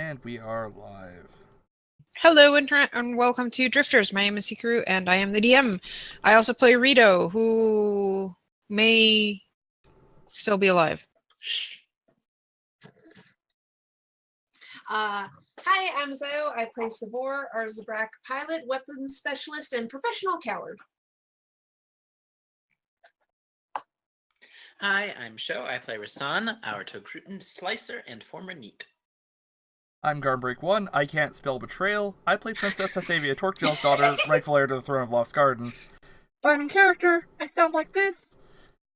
And we are live. Hello, Internet, and welcome to Drifters. My name is Hikaru, and I am the DM. I also play Rito, who may still be alive. Hi, I'm Zao. I play Savor, our Zabrak pilot, weapons specialist, and professional coward. Hi, I'm Sho. I play Rasan, our Togrutan slicer and former neat. I'm Garnbreak1. I can't spell betrayal. I play Princess Hesavia Torkjail's daughter, rightful heir to the throne of Lost Garden. I'm in character. I sound like this.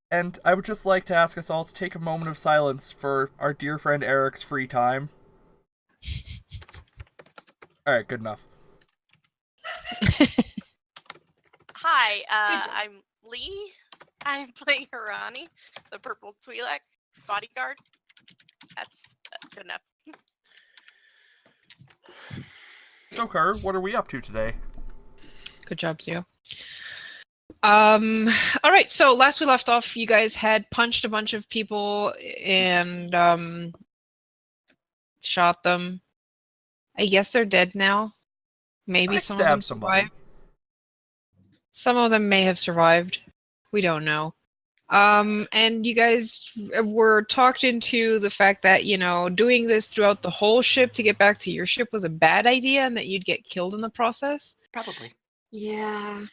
And I would just like to ask us all to take a moment of silence for our dear friend Eric's free time. Alright, good enough. Hi, I'm Lee. I'm playing Hirani, the purple Twi'lek bodyguard. That's good enough. So, Car, what are we up to today? Good job, Zio. Alright, so last we left off, you guys had punched a bunch of people and, shot them. I guess they're dead now. Maybe I some of them stabbed somebody. survived. Some of them may have survived. We don't know. And you guys were talked into the fact that, you know, doing this throughout the whole ship to get back to your ship was a bad idea and that you'd get killed in the process. Probably. Yeah.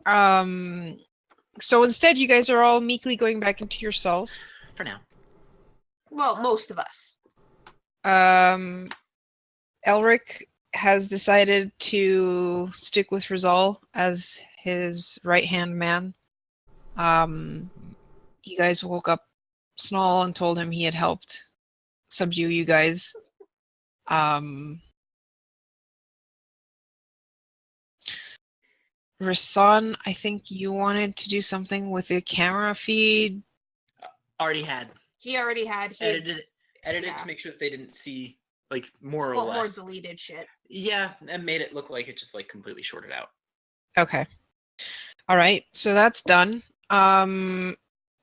So instead, you guys are all meekly going back into your cells. For now. Well, most of us. Elric has decided to stick with Rizal as his right-hand man. You guys woke up Snall and told him he had helped subdue you guys. Rasan, I think you wanted to do something with the camera feed. Already had. He already had. Edited yeah. it to make sure that they didn't see, like, more or More less. deleted shit. Yeah, and made it look like it just, like, completely shorted out. Okay. All right, so that's done.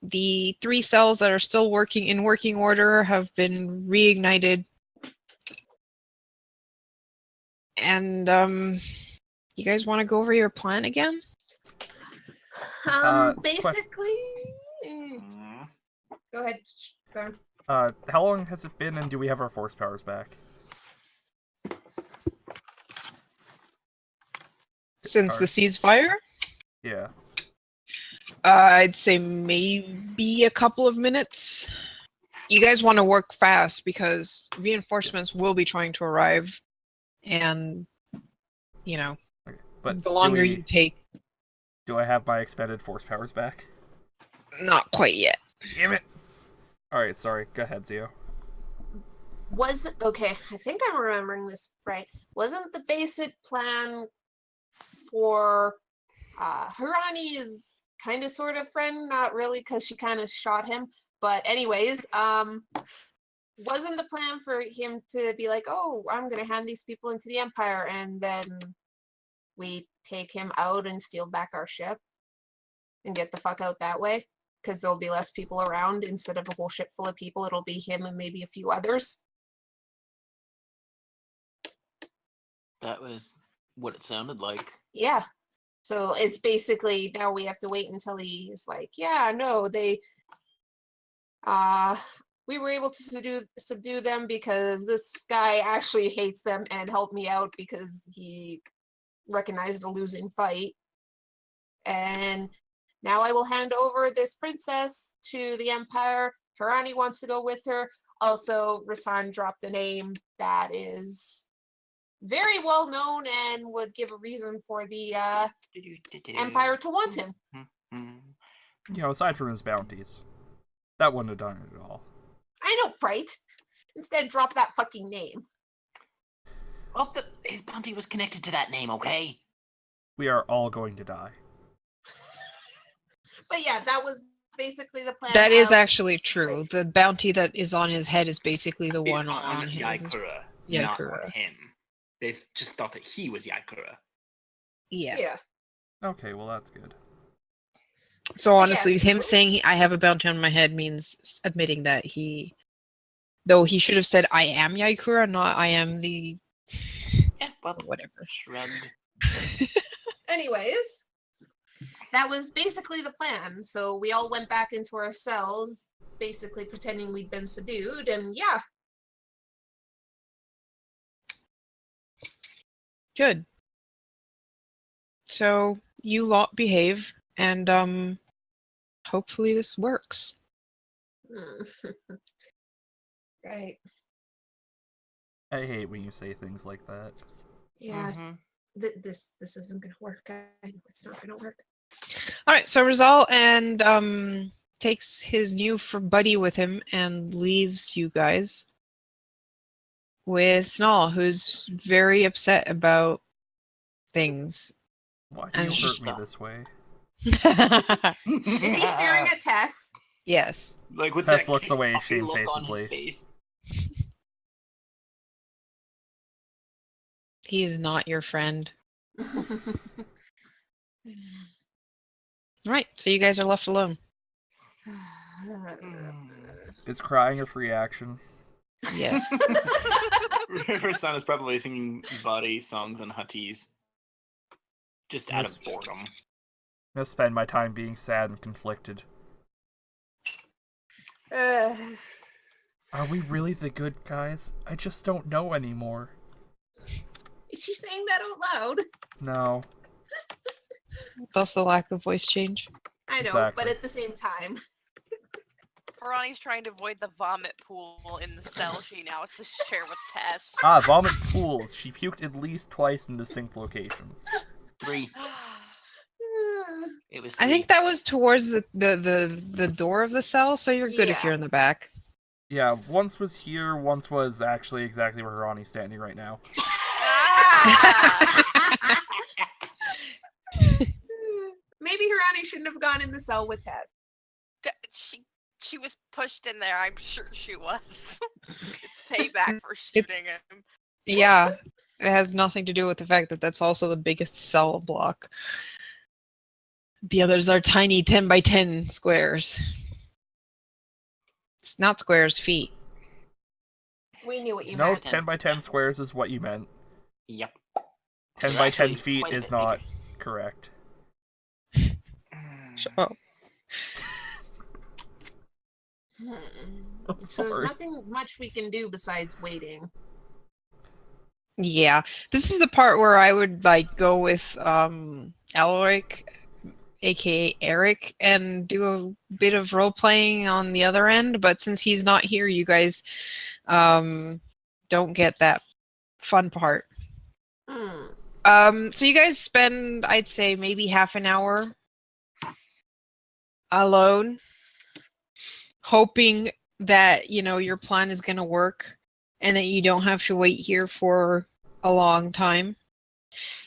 The 3 cells that are still working in working order have been reignited. And, you guys want to go over your plan again? Basically... Go ahead, Garn. How long has it been, and do we have our force powers back? Since the ceasefire? Yeah. I'd say maybe a couple of minutes. You guys want to work fast because reinforcements will be trying to arrive, and you know, Okay. But the longer you take. Do I have my expended force powers back? Not quite yet. Damn it! Alright, sorry. Go ahead, Zio. Okay, I think I'm remembering this right. Wasn't the basic plan for Hirani's kind of sort of friend? Not really, because she kind of shot him. But anyways, wasn't the plan for him to be like, oh, I'm going to hand these people into the Empire, and then we take him out and steal back our ship and get the fuck out that way? Because there'll be less people around. Instead of a whole ship full of people, it'll be him and maybe a few others. That was what it sounded like. Yeah. So it's basically now we have to wait until he's like, yeah, no, we were able to subdue them because this guy actually hates them and helped me out because he recognized a losing fight. And now I will hand over this princess to the Empire. Hirani wants to go with her. Also, Rasan dropped a name that is very well known and would give a reason for the Empire to want him. You know, aside from his bounties. That wouldn't have done it at all. I know, right? Instead, drop that fucking name. Well, his bounty was connected to that name, okay? We are all going to die. But yeah, that was basically the plan. That is actually true. The bounty that is on his head is basically the one on on his. Yaikura, not on him. They just thought that he was Yaikura. Yeah. Yeah. Okay, well that's good. So honestly, Yes. him saying I have a bounty on my head means admitting that he Though he should have said, I am Yaikura, not I am the... Yeah, well, whatever. shrugged. Anyways, that was basically the plan. So we all went back into our cells, basically pretending we'd been subdued, and yeah. Good. So you lot behave, and hopefully this works. Right. I hate when you say things like that. Yes. Mhm. This isn't gonna work. I know it's not gonna work. All right, so Rizal and takes his new buddy with him and leaves you guys with Snall, who's very upset about things. Why do And you she's hurt me this way? Is he staring at Tess? Yes. Like with Tess that looks away puppy look on his shamefacedly. face. He is not your friend. All right, so you guys are left alone. Is crying a free action? Yes. River-san is probably singing body songs and hutties. Just out of Yes. boredom. I'm gonna spend my time being sad and conflicted. Are we really the good guys? I just don't know anymore. Is she saying that out loud? No. Thus the lack of voice change. I know, Exactly. but at the same time. Ronnie's trying to avoid the vomit pool in the cell she now has to share with Tess. Ah, vomit pools. She puked at least twice in distinct locations. 3. It was 3. I think that was towards the door of the cell, so you're good if Yeah. you're in the back. Yeah, once was here, once was actually exactly where Ronnie's standing right now. Ah! Maybe Hirani shouldn't have gone in the cell with Tess. She was pushed in there. I'm sure she was. It's payback for shooting him. Yeah, it has nothing to do with the fact that that's also the biggest cell block. The others are tiny 10 by 10 squares. It's not squares, feet. We knew what you No, meant. 10 by 10 squares is what you meant. Yep. 10 They're by 10 actually feet quite a is bit not bigger. correct. Oh. I'm So there's sorry. nothing much we can do besides waiting. Yeah, this is the part where I would like go with Alaric, aka Eric, and do a bit of role playing on the other end. But since he's not here, you guys don't get that fun part. So you guys spend, I'd say, maybe half an hour alone, hoping that your plan is going to work and that you don't have to wait here for a long time.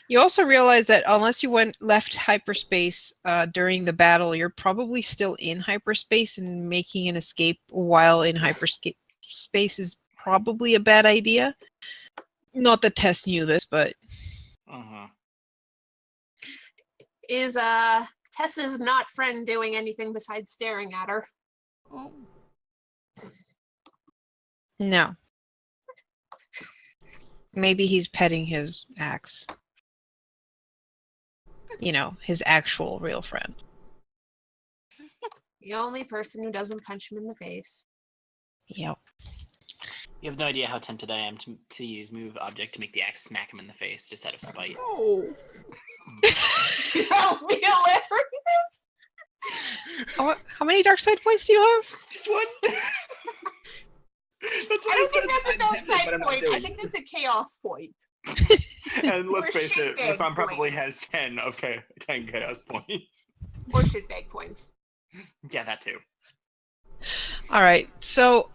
You also realize that unless you left hyperspace during the battle, you're probably still in hyperspace, and making an escape while in hyperspace is probably a bad idea. Not that Tess knew this, but Is Tess's not friend doing anything besides staring at her? no. Maybe he's petting his axe. His actual real friend. The only person who doesn't punch him in the face. Yep. You have no idea how tempted I am to use move object to make the axe smack him in the face just out of spite. Oh. That would be hilarious! How many dark side points do you have? Just one. That's why I don't think said that's a dark I'm tempted, but side I'm not point. I doing think it. that's a chaos point. And let's Or face it, shitbag Rasan probably point. has 10 chaos points. Or shitbag points. Yeah, that too. All right. So,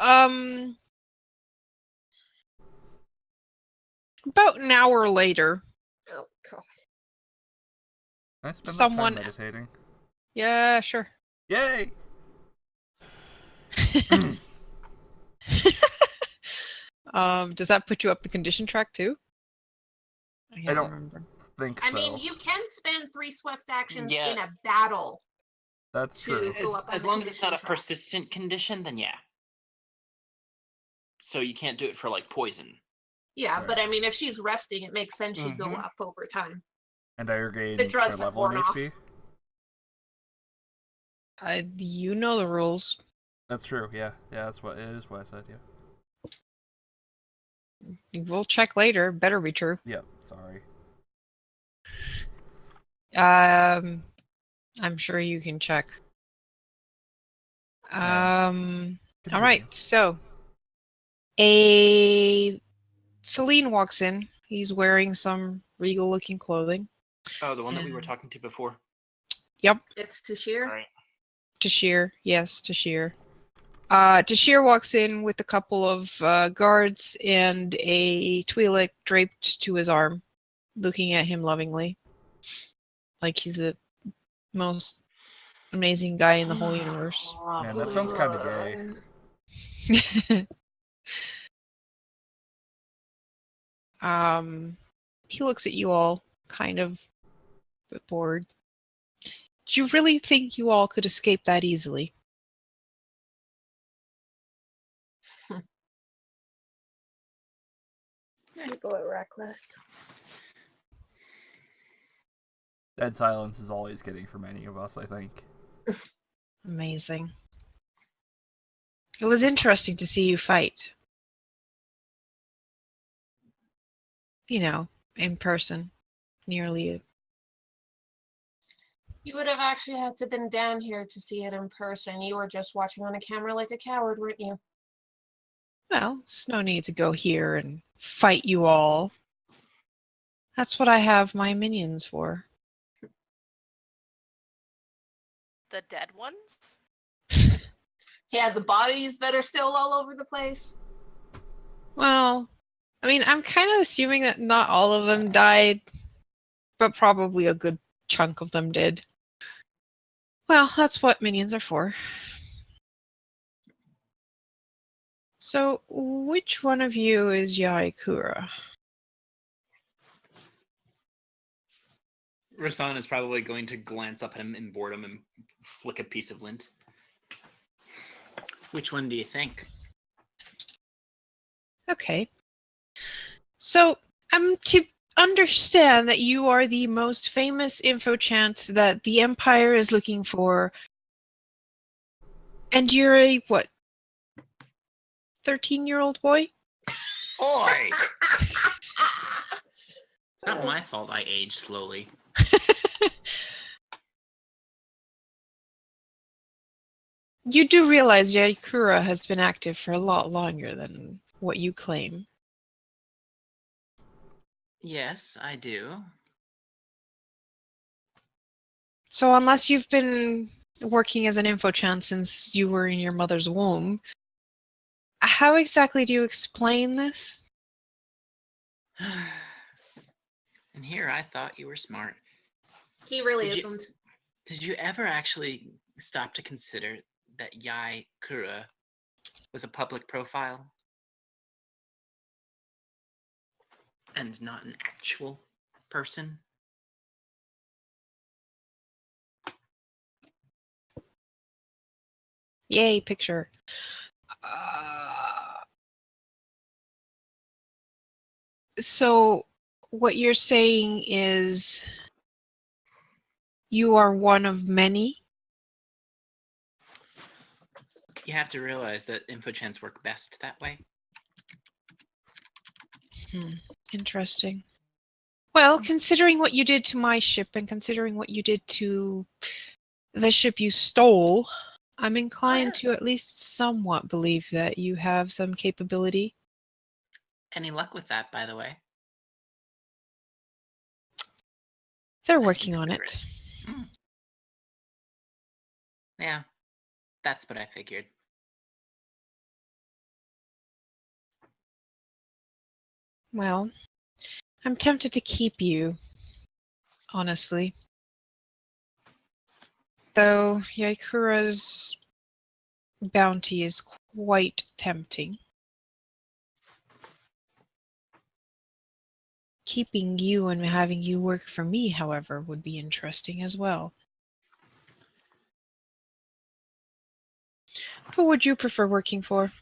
about an hour later, Oh god. I spend Someone- that time meditating. yeah, sure. Yay! Does that put you up the condition track too? I can't don't- remember. Think I so. mean, you can spend 3 swift actions Yeah. in a battle. That's to- true. Go up on As the long as it's not a condition track. persistent condition, then yeah. So you can't do it for like poison. Yeah, Right. but I mean, if she's resting, it makes sense she'd go Mhm. up over time. And dire gain The per drugs have level in worn off. HP. You know the rules. That's true. Yeah, that's what it is. What I said. Yeah. We'll check later. Better be true. Yep. Sorry. I'm sure you can check. Continue. All right. So, a Feline walks in. He's wearing some regal-looking clothing. Oh, the one that we were And- talking to before. Yep. It's Tashir. All right. Tashir. Yes, Tashir. Tashir walks in with a couple of guards and a Twi'lek draped to his arm, looking at him lovingly. Like he's the most amazing guy in the whole universe. Man, that sounds kind of gay. He looks at you all, kind of a bit bored. Do you really think you all could escape that easily? People are reckless. Dead silence is always getting from any of us, I think. Amazing. It was interesting to see you fight. You know, in person. Nearly. You would have actually had to been down here to see it in person. You were just watching on a camera like a coward, weren't you? Well, there's no need to go here and fight you all. That's what I have my minions for. The dead ones? Yeah, the bodies that are still all over the place. Well, I mean, I'm kind of assuming that not all of them died, but probably a good chunk of them did. Well, that's what minions are for. So, which one of you is Yaikura? Rasan is probably going to glance up at him in boredom and flick a piece of lint. Which one do you think? Okay. So, to understand that you are the most famous infochant that the Empire is looking for, and you're a, what, 13-year-old boy? Oi! It's not my fault I age slowly. You do realize Yaikura has been active for a lot longer than what you claim. Yes, I do. So unless you've been working as an infochant since you were in your mother's womb, how exactly do you explain this? And here I thought you were smart. He really Did you- isn't. Did you ever actually stop to consider that Yai Kura was a public profile? And not an actual person? Yay, picture. So what you're saying is you are one of many? You have to realize that infochants work best that way. Interesting. Well, considering what you did to my ship and considering what you did to the ship you stole, I'm inclined to at least somewhat believe that you have some capability. Any luck with that, by the way? They're working on consider it. Hmm. Yeah, that's what I figured. Well, I'm tempted to keep you, honestly. Though Yaikura's bounty is quite tempting. Keeping you and having you work for me, however, would be interesting as well. Who would you prefer working for?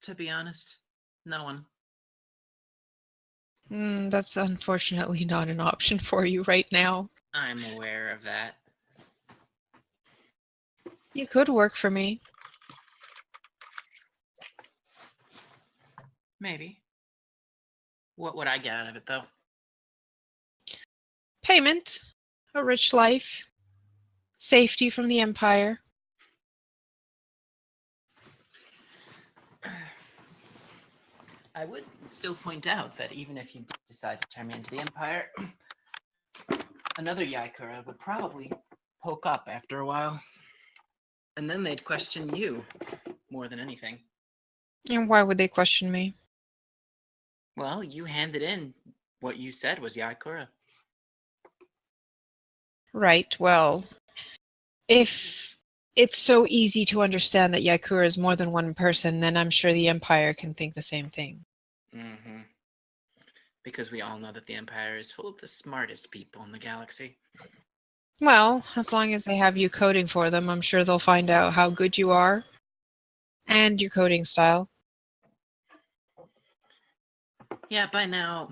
to be honest. No one. That's unfortunately not an option for you right now. I'm aware of that. You could work for me. Maybe. What would I get out of it, though? Payment, a rich life, safety from the Empire. I would still point out that even if you did decide to turn me into the Empire, another Yaikura would probably poke up after a while. And then they'd question you more than anything. And why would they question me? Well, you handed in what you said was Yaikura. Right, well, if it's so easy to understand that Yaikura is more than one person, then I'm sure the Empire can think the same thing. Mm-hmm. Because we all know that the Empire is full of the smartest people in the galaxy. Well, as long as they have you coding for them, I'm sure they'll find out how good you are and your coding style. Yeah, by now,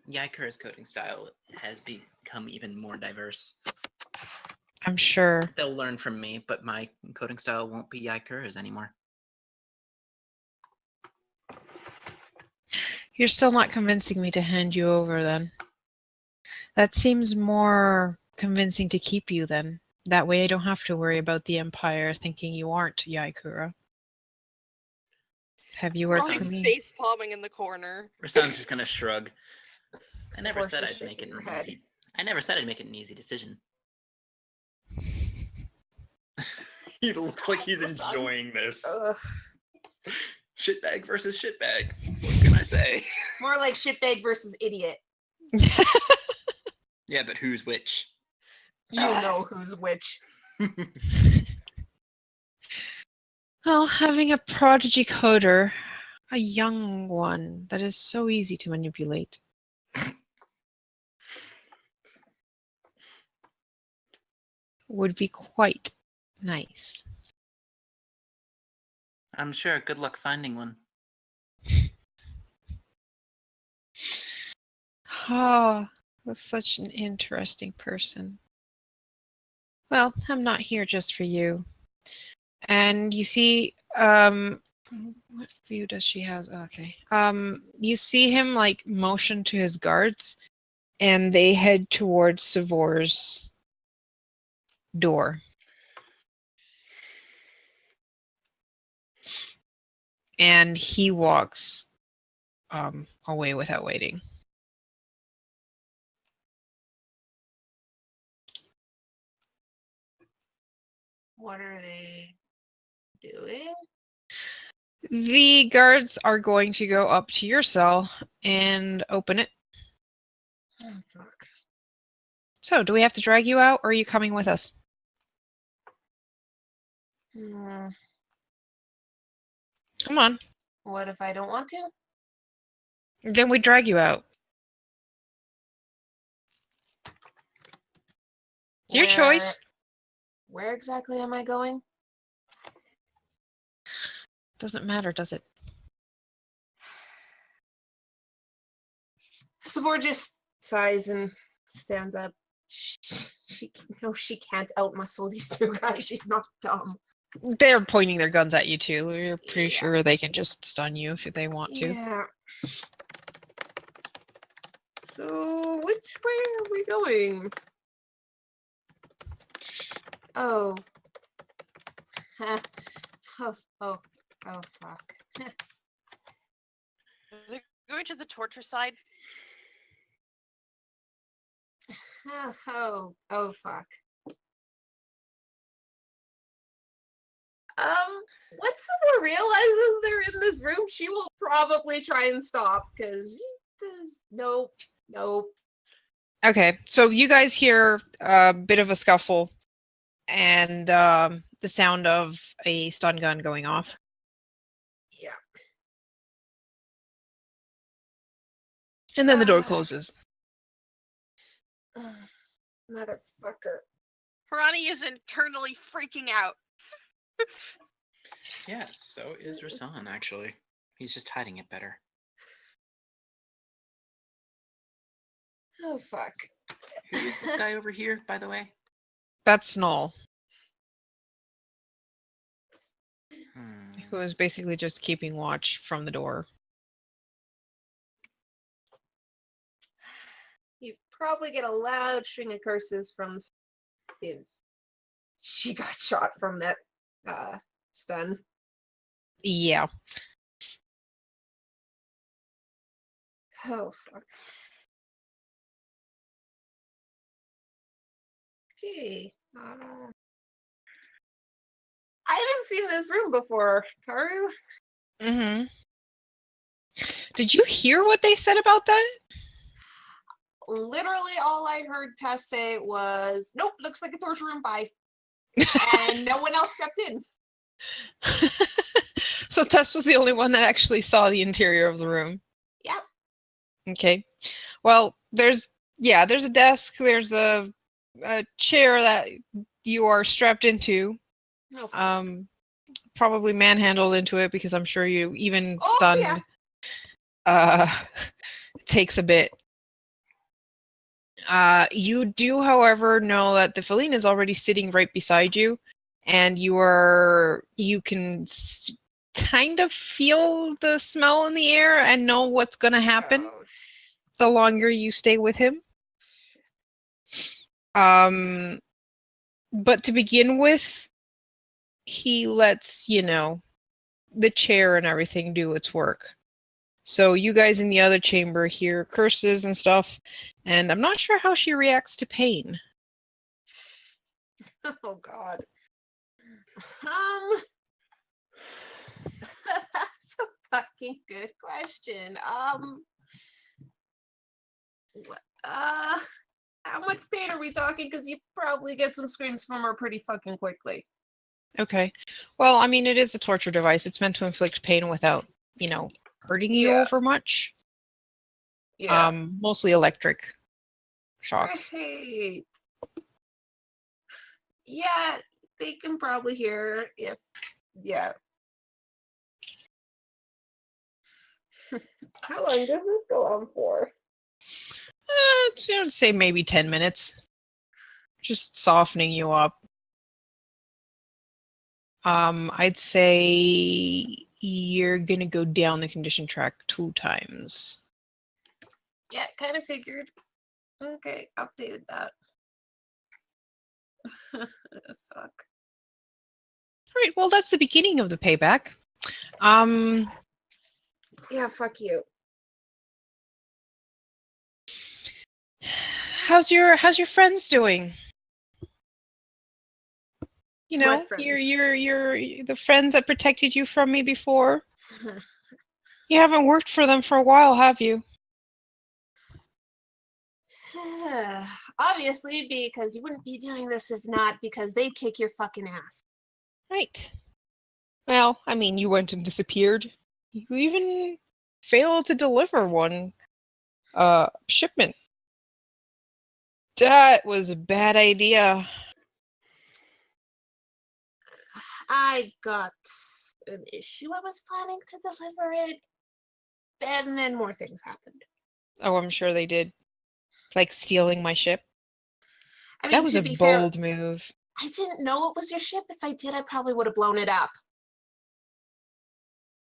Yaikura's coding style has become even more diverse. I'm sure. They'll learn from me, but my coding style won't be Yaikura's anymore. You're still not convincing me to hand you over, then. That seems more convincing to keep you, then. That way I don't have to worry about the Empire thinking you aren't Yaikura. Have you worked for Ronnie's me? face palming in the corner. Rasan's just gonna shrug. I never Sabor's said just I'd make it shaking an her head. easy. I never said I'd make it an easy decision. He looks like he's Rasan's- enjoying this. Ugh. Shitbag versus shitbag. What can I say? More like shitbag versus idiot. Yeah, but who's which? You know who's which. Well, having a prodigy coder, a young one that is so easy to manipulate. Would be quite nice. I'm sure. Good luck finding one. Oh, that's such an interesting person. Well, I'm not here just for you. And you see, what view does she have? Okay. You see him like motion to his guards, and they head towards Savor's door. And he walks away without waiting. What are they doing? The guards are going to go up to your cell and open it. Oh, fuck. So, do we have to drag you out, or are you coming with us? Hmm. Come on. What if I don't want to? Then we drag you out. Your choice. Where exactly am I going? Doesn't matter, does it? Savor just sighs and stands up. She can't outmuscle these two guys. She's not dumb. They're pointing their guns at you too. You're pretty Yeah. sure they can just stun you if they want to. Yeah. So which way are we going? Oh. Huh. Oh, fuck. They're going to the torture side. Oh, fuck. Once Savor realizes they're in this room, she will probably try and stop, because nope. Okay, so you guys hear a bit of a scuffle and the sound of a stun gun going off. Yeah. And then the door closes. Motherfucker. Ronnie is internally freaking out. Yeah, so is Rasan, actually. He's just hiding it better. Oh fuck. Who is this guy over here, by the way? That's Snoll, Hmm. who is basically just keeping watch from the door. You probably get a loud string of curses from if she got shot from that stun. Yeah. Oh fuck. Okay. I haven't seen this room before, Karu. Mm-hmm. Did you hear what they said about that? Literally all I heard Tess say was, nope, looks like a torture room, bye. And no one else stepped in. So Tess was the only one that actually saw the interior of the room. Yep. Okay. Well, there's a desk, there's a chair that you are strapped into. No fuck. Probably manhandled into it because I'm sure you even Oh, stunned. yeah. Takes a bit. You do, however, know that the feline is already sitting right beside you, and you can kind of feel the smell in the air and know what's gonna happen Oh, the longer you stay with him. But to begin with, he lets, the chair and everything do its work. So you guys in the other chamber hear curses and stuff, and I'm not sure how she reacts to pain. oh god. That's a fucking good question. How much pain are we talking? Because you probably get some screams from her pretty fucking quickly. Okay. Well, I mean, it is a torture device. It's meant to inflict pain without, hurting you Yeah. over much. Yeah. Mostly electric shocks. Right. Yeah, they can probably hear if, yeah. How long does this go on for? I would say maybe 10 minutes. Just softening you up. I'd say you're gonna go down the condition track 2 times. Yeah, kind of figured. Okay, updated that. Fuck. Alright, well, that's the beginning of the payback. Yeah, fuck you. How's your friends doing? What friends? Your the friends that protected you from me before. You haven't worked for them for a while, have you? Obviously, because you wouldn't be doing this if not, because they'd kick your fucking ass. Right. Well, I mean, you went and disappeared. You even failed to deliver one shipment. That was a bad idea. I got an issue I was planning to deliver it, and then more things happened. Oh, I'm sure they did. Like stealing my ship. I mean, That was to a be fair, bold move. I didn't know it was your ship. If I did, I probably would have blown it up.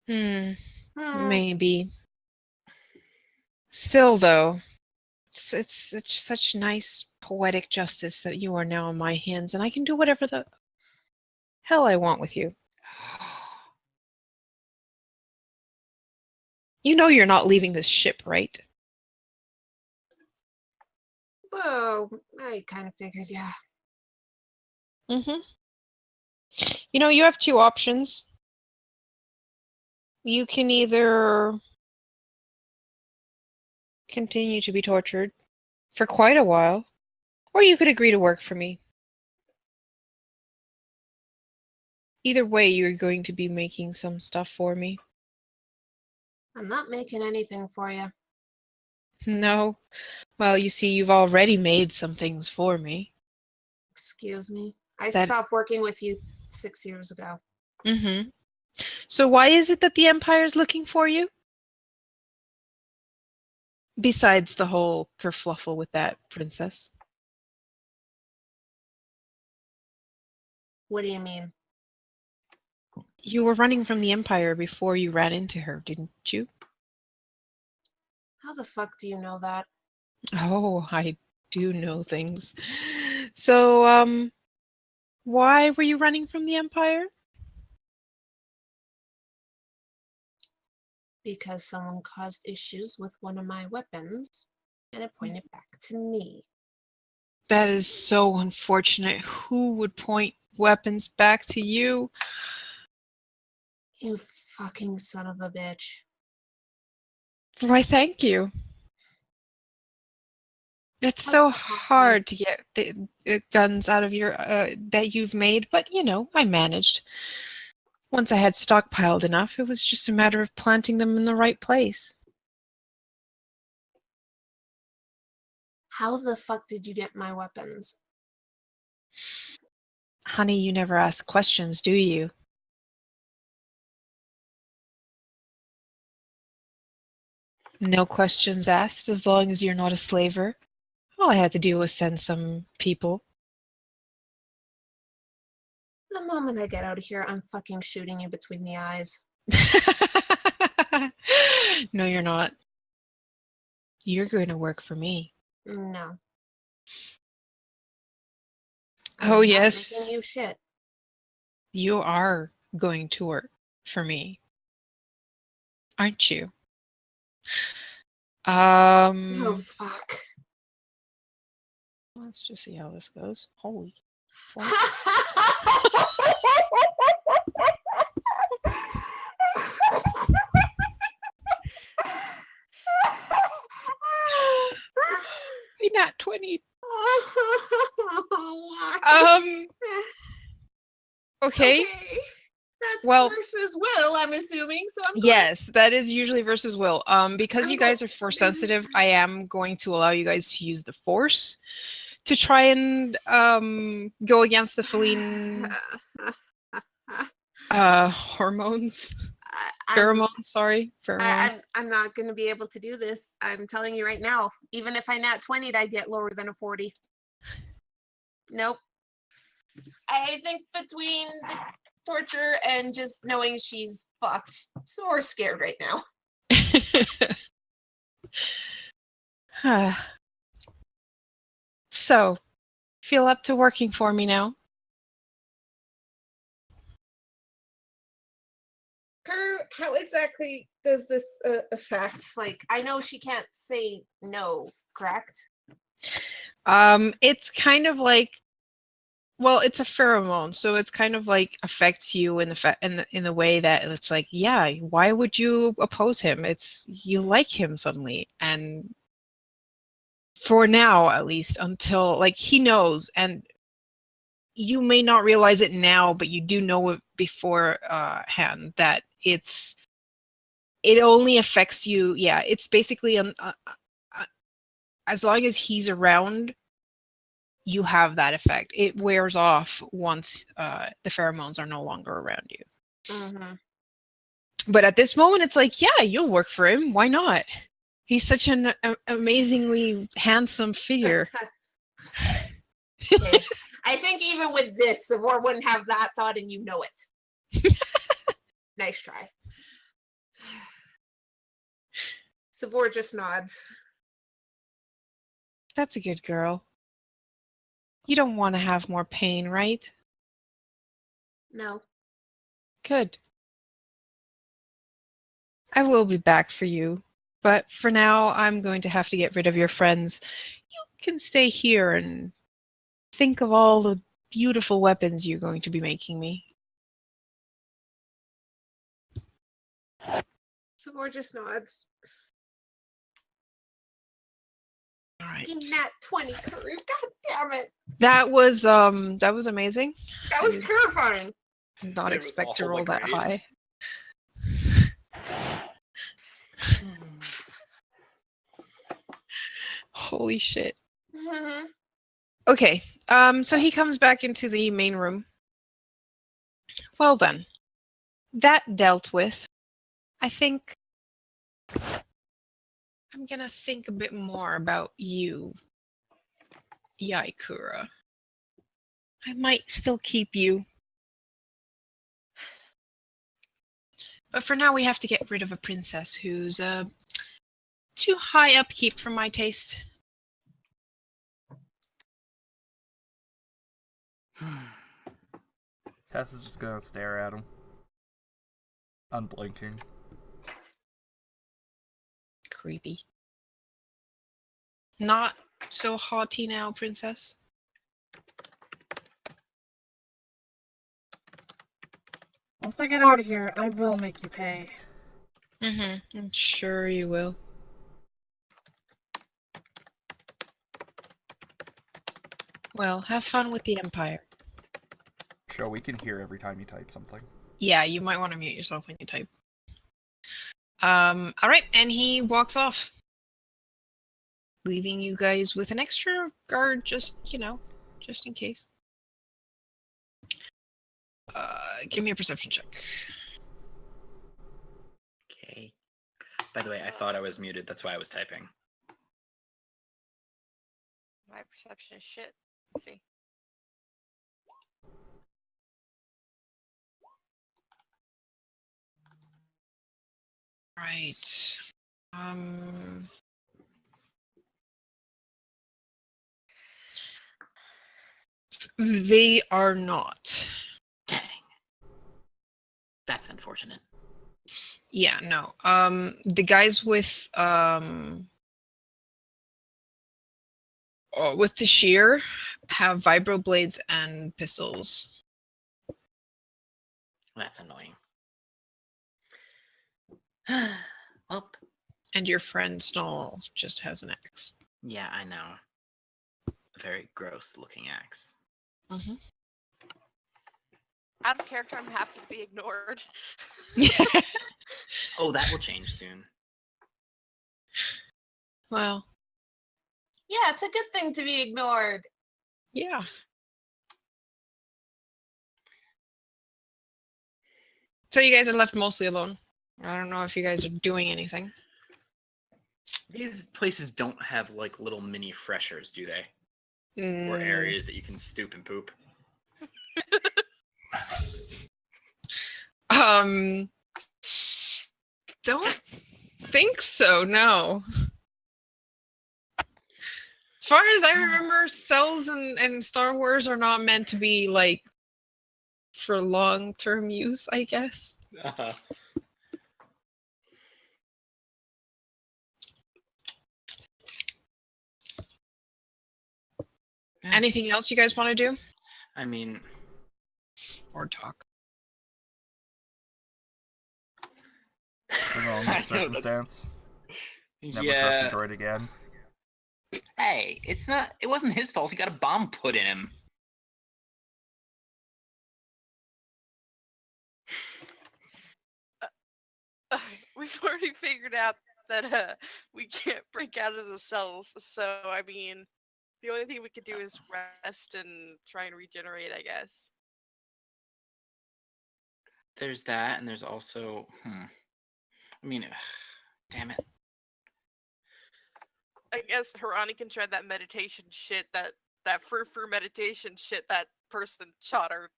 Hmm. Maybe. Still, though, it's such nice poetic justice that you are now in my hands, and I can do whatever the hell I want with you. You know you're not leaving this ship, right? Well, I kind of figured, yeah. Mm-hmm. You have 2 options. You can either continue to be tortured for quite a while, or you could agree to work for me. Either way, you're going to be making some stuff for me. I'm not making anything for you. No. Well, you see, you've already made some things for me. Excuse me. I That- stopped working with you 6 years ago. Mm-hmm. So why is it that the Empire's looking for you? Besides the whole kerfluffle with that princess. What do you mean? You were running from the Empire before you ran into her, didn't you? How the fuck do you know that? Oh, I do know things. So, why were you running from the Empire? Because someone caused issues with one of my weapons, and it pointed back to me. That is so unfortunate. Who would point weapons back to you? You fucking son of a bitch. Why, thank you. It's What's so the hard to get the guns out of your that you've made, but you know, I managed. Once I had stockpiled enough, it was just a matter of planting them in the right place. How the fuck did you get my weapons? Honey, you never ask questions, do you? No questions asked, as long as you're not a slaver. All I had to do was send some people. The moment I get out of here, I'm fucking shooting you between the eyes. No, you're not. You're going to work for me. No. Oh, I'm not yes. making you shit. You are going to work for me. Aren't you? Oh, fuck. Let's just see how this goes. Holy fuck. You're not 20. Why? Okay. That's Well, versus Will, I'm assuming. So I'm going. Yes, that is usually versus will. Because you guys are force sensitive, I am going to allow you guys to use the force to try and go against the feline hormones. Pheromones, sorry. Pheromones. I'm not going to be able to do this. I'm telling you right now. Even if I nat 20'd, I'd get lower than a 40. Nope. I think between the torture and just knowing she's fucked, so we're scared right now. So, feel up to working for me now? How exactly does this affect? Like, I know she can't say no, correct? It's kind of like, well, it's a pheromone, so it's kind of like affects you in the way that it's like, yeah, why would you oppose him? It's you like him suddenly, and for now, at least, until like he knows, and you may not realize it now, but you do know it beforehand that it only affects you. Yeah, it's basically as long as he's around, you have that effect. It wears off once the pheromones are no longer around you. Mm-hmm. But at this moment, it's like, yeah, you'll work for him. Why not? He's such an amazingly handsome figure. Okay. I think even with this, the war wouldn't have that thought, and you know it. Nice try. Savor just nods. That's a good girl. You don't want to have more pain, right? No. Good. I will be back for you, but for now, I'm going to have to get rid of your friends. You can stay here and think of all the beautiful weapons you're going to be making me. Savor just nods. All right. Fucking nat 20, Karu. God damn it. That was amazing. That was terrifying. Did not It was expect to awful, roll but that great. high. Holy shit. Mm-hmm. Okay, so he comes back into the main room. Well then, that dealt with, I think I'm gonna think a bit more about you, Yaikura. I might still keep you. But for now, we have to get rid of a princess who's too high upkeep for my taste. Tess is just gonna stare at him. Unblinking. Creepy. Not so haughty now, princess. Once I get out of here, I will make you pay. I'm sure you will. Well, have fun with the Empire. Sure, we can hear every time you type something. Yeah, you might want to mute yourself when you type. Alright, and he walks off. Leaving you guys with an extra guard, just, just in case. Give me a perception check. Okay. By the way, I thought I was muted. That's why I was typing. My perception is shit. Let's see. Right. They are not. Dang. That's unfortunate. Yeah, no. The guys with the shear have vibroblades and pistols. That's annoying. Well, And your friend Snoll just has an axe. yeah, I know. A very gross looking axe. Out of character, I'm happy to be ignored. Oh, that will change soon. Well, Yeah, it's a good thing to be ignored. yeah. So you guys are left mostly alone. I don't know if you guys are doing anything. These places don't have like little mini freshers, do they? Or Mm, areas that you can stoop and poop. Don't think so, no. As far as I remember, cells and Star Wars are not meant to be like for long-term use, I guess. Uh-huh. Yeah. Anything else you guys want to do? I mean, Or talk? In the I wrong know, that's- circumstance. Never trust yeah. a droid again. Hey, it wasn't his fault. He got a bomb put in him. We've already figured out that we can't break out of the cells. So I mean, the only thing we could do is rest and try and regenerate, I guess. There's that, and there's also, I mean, damn it. I guess Harani can try that meditation shit, that frou meditation shit that person taught her,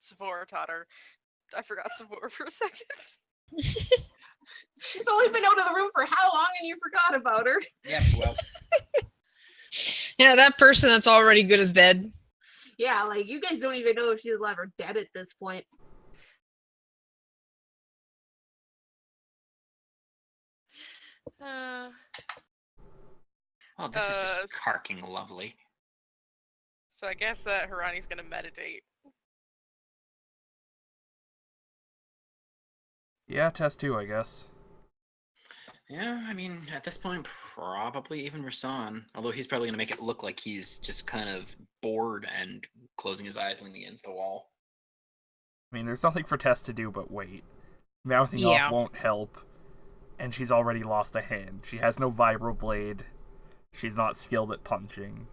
Sephora taught her. I forgot Sephora for a second. She's only been out of the room for how long and you forgot about her? Yeah, well. Yeah, that person that's already good as dead. Yeah, like you guys don't even know if she's alive or dead at this point. Oh, this is just carking lovely. So I guess that Harani's gonna meditate. Yeah, test 2, I guess. Yeah, I mean, at this point, probably even Rasan. Although he's probably going to make it look like he's just kind of bored and closing his eyes, leaning against the wall. I mean, there's nothing for Tess to do but wait. Mouthing Yeah. off won't help. And she's already lost a hand. She has no vibroblade. She's not skilled at punching.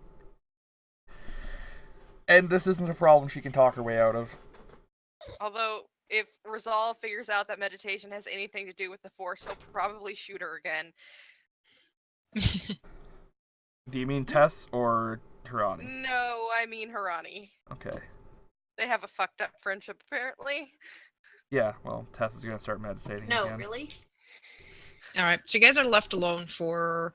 And this isn't a problem she can talk her way out of. Although if Resolve figures out that meditation has anything to do with the Force, he'll probably shoot her again. Do you mean Tess or Hirani? No, I mean Hirani. Okay. They have a fucked up friendship, apparently. Yeah, well, Tess is going to start meditating No, again. really? All right, so you guys are left alone for,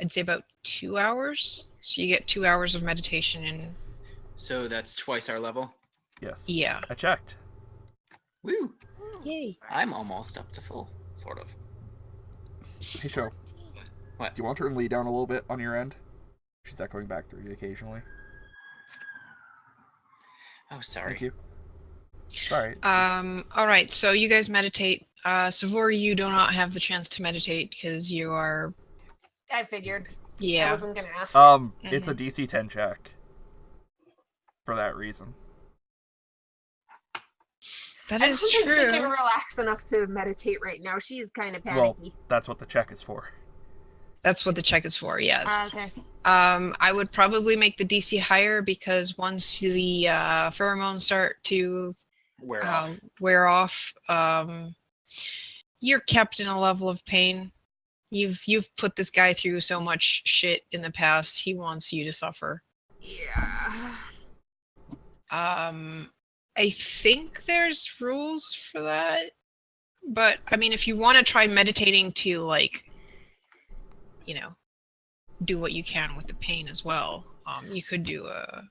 I'd say, about 2 hours. So you get 2 hours of meditation in. So that's twice our level. Yes. Yeah. I checked. Woo! Yay. I'm almost up to full, sort of. Hey, Sho. What? Do you want to turn Lee down a little bit on your end? She's echoing back through you occasionally. Oh, sorry. Thank you. Sorry. All right, so you guys meditate. Savori, you do not have the chance to meditate because you are. I figured. I Yeah. wasn't gonna ask. It's a DC 10 check. For that reason. That I is don't think she can true. relax enough to meditate right now. She's kind of Well, panicky. that's what the check is for. That's what the check is for. Yes. Okay. I would probably make the DC higher because once the pheromones start to wear off, you're kept in a level of pain. You've put this guy through so much shit in the past. He wants you to suffer. Yeah. I think there's rules for that, but I mean, if you want to try meditating to like, you know, do what you can with the pain as well, you could do a.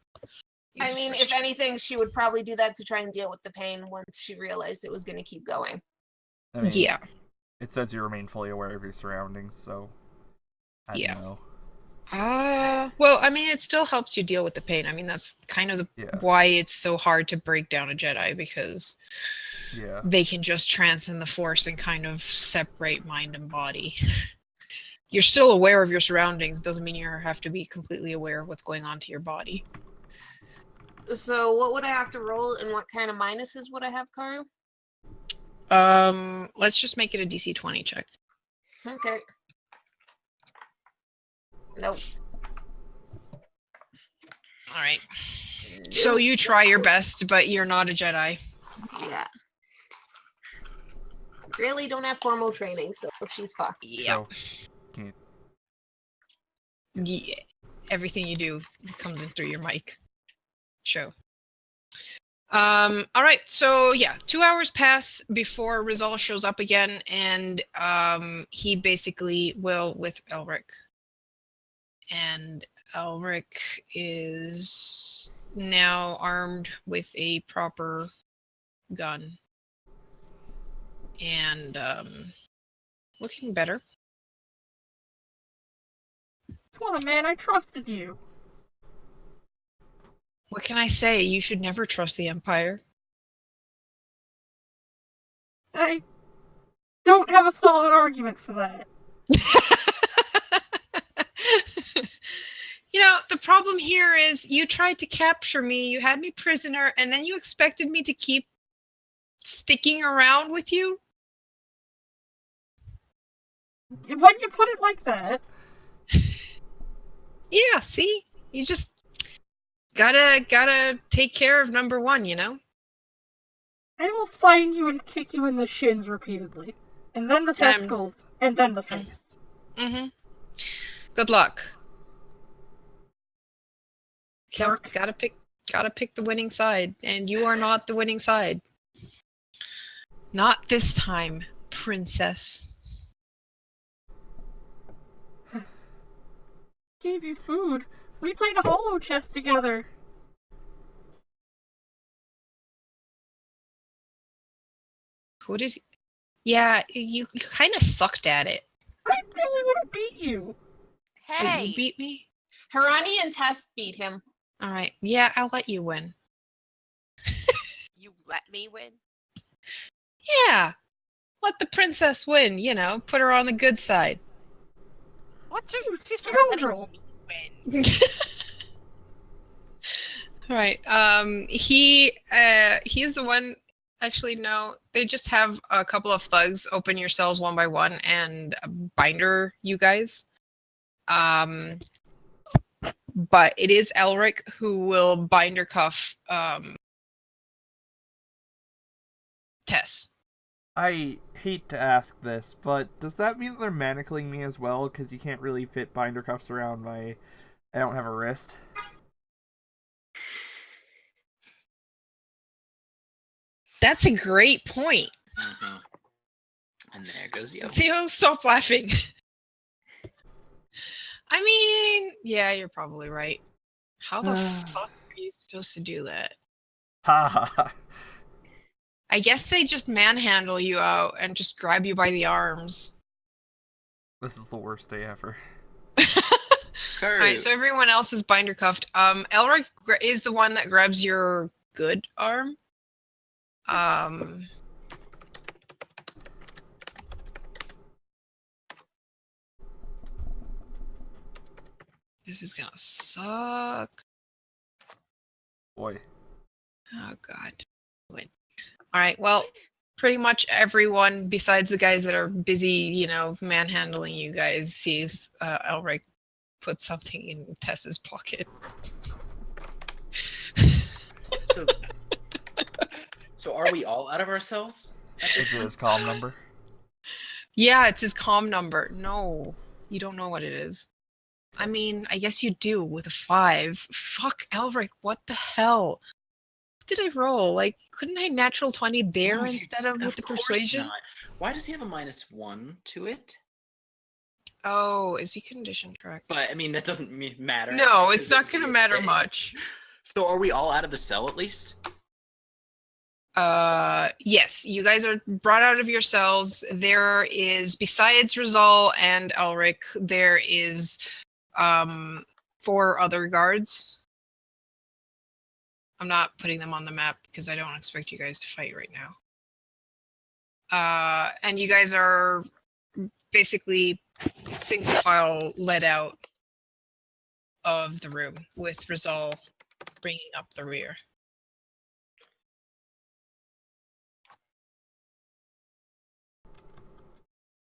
I mean, if anything, she would probably do that to try and deal with the pain once she realized it was going to keep going. I mean, Yeah. It says you remain fully aware of your surroundings, so I don't know. Well, I mean, it still helps you deal with the pain. I mean, that's kind of why it's so hard to break down a Jedi, because they can just transcend the Force and kind of separate mind and body. You're still aware of your surroundings. Doesn't mean you have to be completely aware of what's going on to your body. So what would I have to roll, and what kind of minuses would I have, Karu? Let's just make it a DC 20 check. Okay. Nope. All right. So you try your best, but you're not a Jedi. Yeah. Really don't have formal training, so she's fucked. Yeah. So, Yeah. Everything you do comes in through your mic. Show. All right, so yeah, 2 hours pass before Rizal shows up again, and he basically will with Elric. And Elric is now armed with a proper gun. And looking better. Come on, man, I trusted you. What can I say? You should never trust the Empire. I don't have a solid argument for that. You know, the problem here is you tried to capture me, you had me prisoner, and then you expected me to keep sticking around with you? When you put it like that. Yeah, see? You just gotta take care of number one, you know? I will find you and kick you in the shins repeatedly. And then the testicles, and then the face. Mm-hmm. Good luck. Jerk. Gotta pick the winning side, and you are not the winning side. Not this time, princess. Gave you food. We played a holo chess together. Who did? Yeah, you kind of sucked at it. I really would have beat you. Hey, You beat me. Hirani and Tess beat him. All right. Yeah, I'll let you win. you let me win? Yeah. Let the princess win, you know, put her on the good side. What's You your scoundrel. win? All right. He's the one. Actually, no. They just have a couple of thugs open your cells one by one and binder you guys. But it is Elric who will binder cuff Tess. I hate to ask this, but does that mean that they're manacling me as well? Because you can't really fit binder cuffs around my... I don't have a wrist. That's a great point. Mm-hmm. And there goes Yo. Theo, stop laughing. I mean, yeah, you're probably right. How the fuck are you supposed to do that? Ha ha ha. I guess they just manhandle you out and just grab you by the arms. This is the worst day ever. Alright, so everyone else is binder cuffed. Elric is the one that grabs your good arm. This is gonna suck. Boy. Oh god. Wait. Alright, well, pretty much everyone besides the guys that are busy, you know, manhandling you guys sees Elric put something in Tess's pocket. So are we all out of ourselves? Is it his comm number? Yeah, it's his comm number. No, you don't know what it is. I mean, I guess you do with a 5. Fuck, Elric, what the hell? What did I roll? Like, couldn't I natural 20 there No, instead of with the course persuasion? not. Why does he have a -1 to it? Oh, is he conditioned correct? But I mean, that doesn't matter. No, it's because not of gonna these matter things. much. So are we all out of the cell at least? Yes, you guys are brought out of your cells. There is, besides Rizal and Elric, there is 4 other guards. I'm not putting them on the map because I don't expect you guys to fight right now. And you guys are basically single file led out of the room with Rizal bringing up the rear.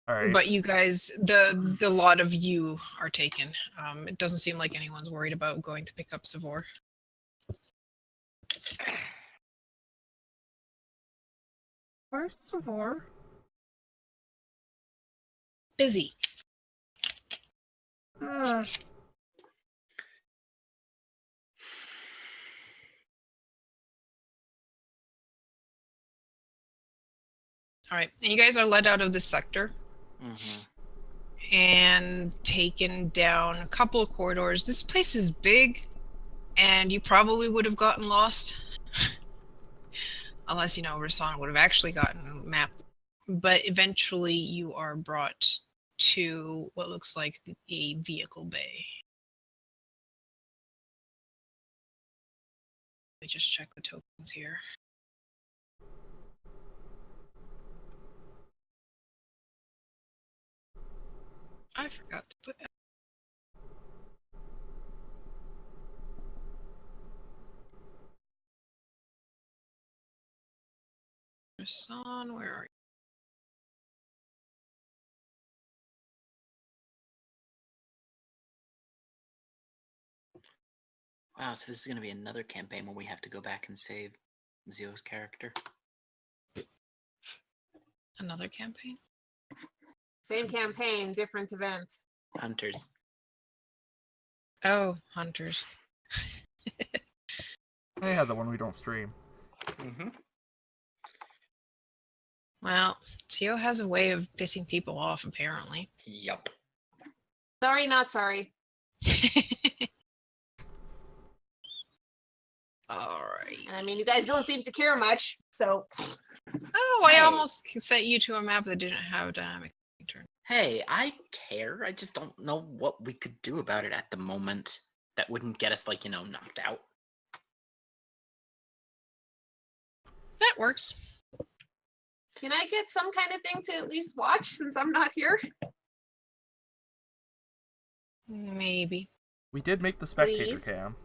All right. But you guys, the lot of you are taken. It doesn't seem like anyone's worried about going to pick up Savor. Where's Savor? Busy. All right, and you guys are led out of this sector and taken down a couple of corridors. This place is big, and you probably would have gotten lost. Unless, you know, Rasan would have actually gotten a map. But eventually you are brought to what looks like a vehicle bay. Let me just check the tokens here. I forgot to put... Rasan, where are you? Wow, so this is going to be another campaign where we have to go back and save Zio's character. Another campaign? Same campaign, different event. Hunters. Oh, Hunters. Yeah, the one we don't stream. Well, Tio has a way of pissing people off, apparently. Yup. Sorry, not sorry. Alright. And I mean, you guys don't seem to care much, so. Oh, I Hey. almost sent you to a map that didn't have a dynamic turn. Hey, I care. I just don't know what we could do about it at the moment that wouldn't get us, like, you know, knocked out. That works. Can I get some kind of thing to at least watch since I'm not here? Maybe. We did make the spectator Please? cam.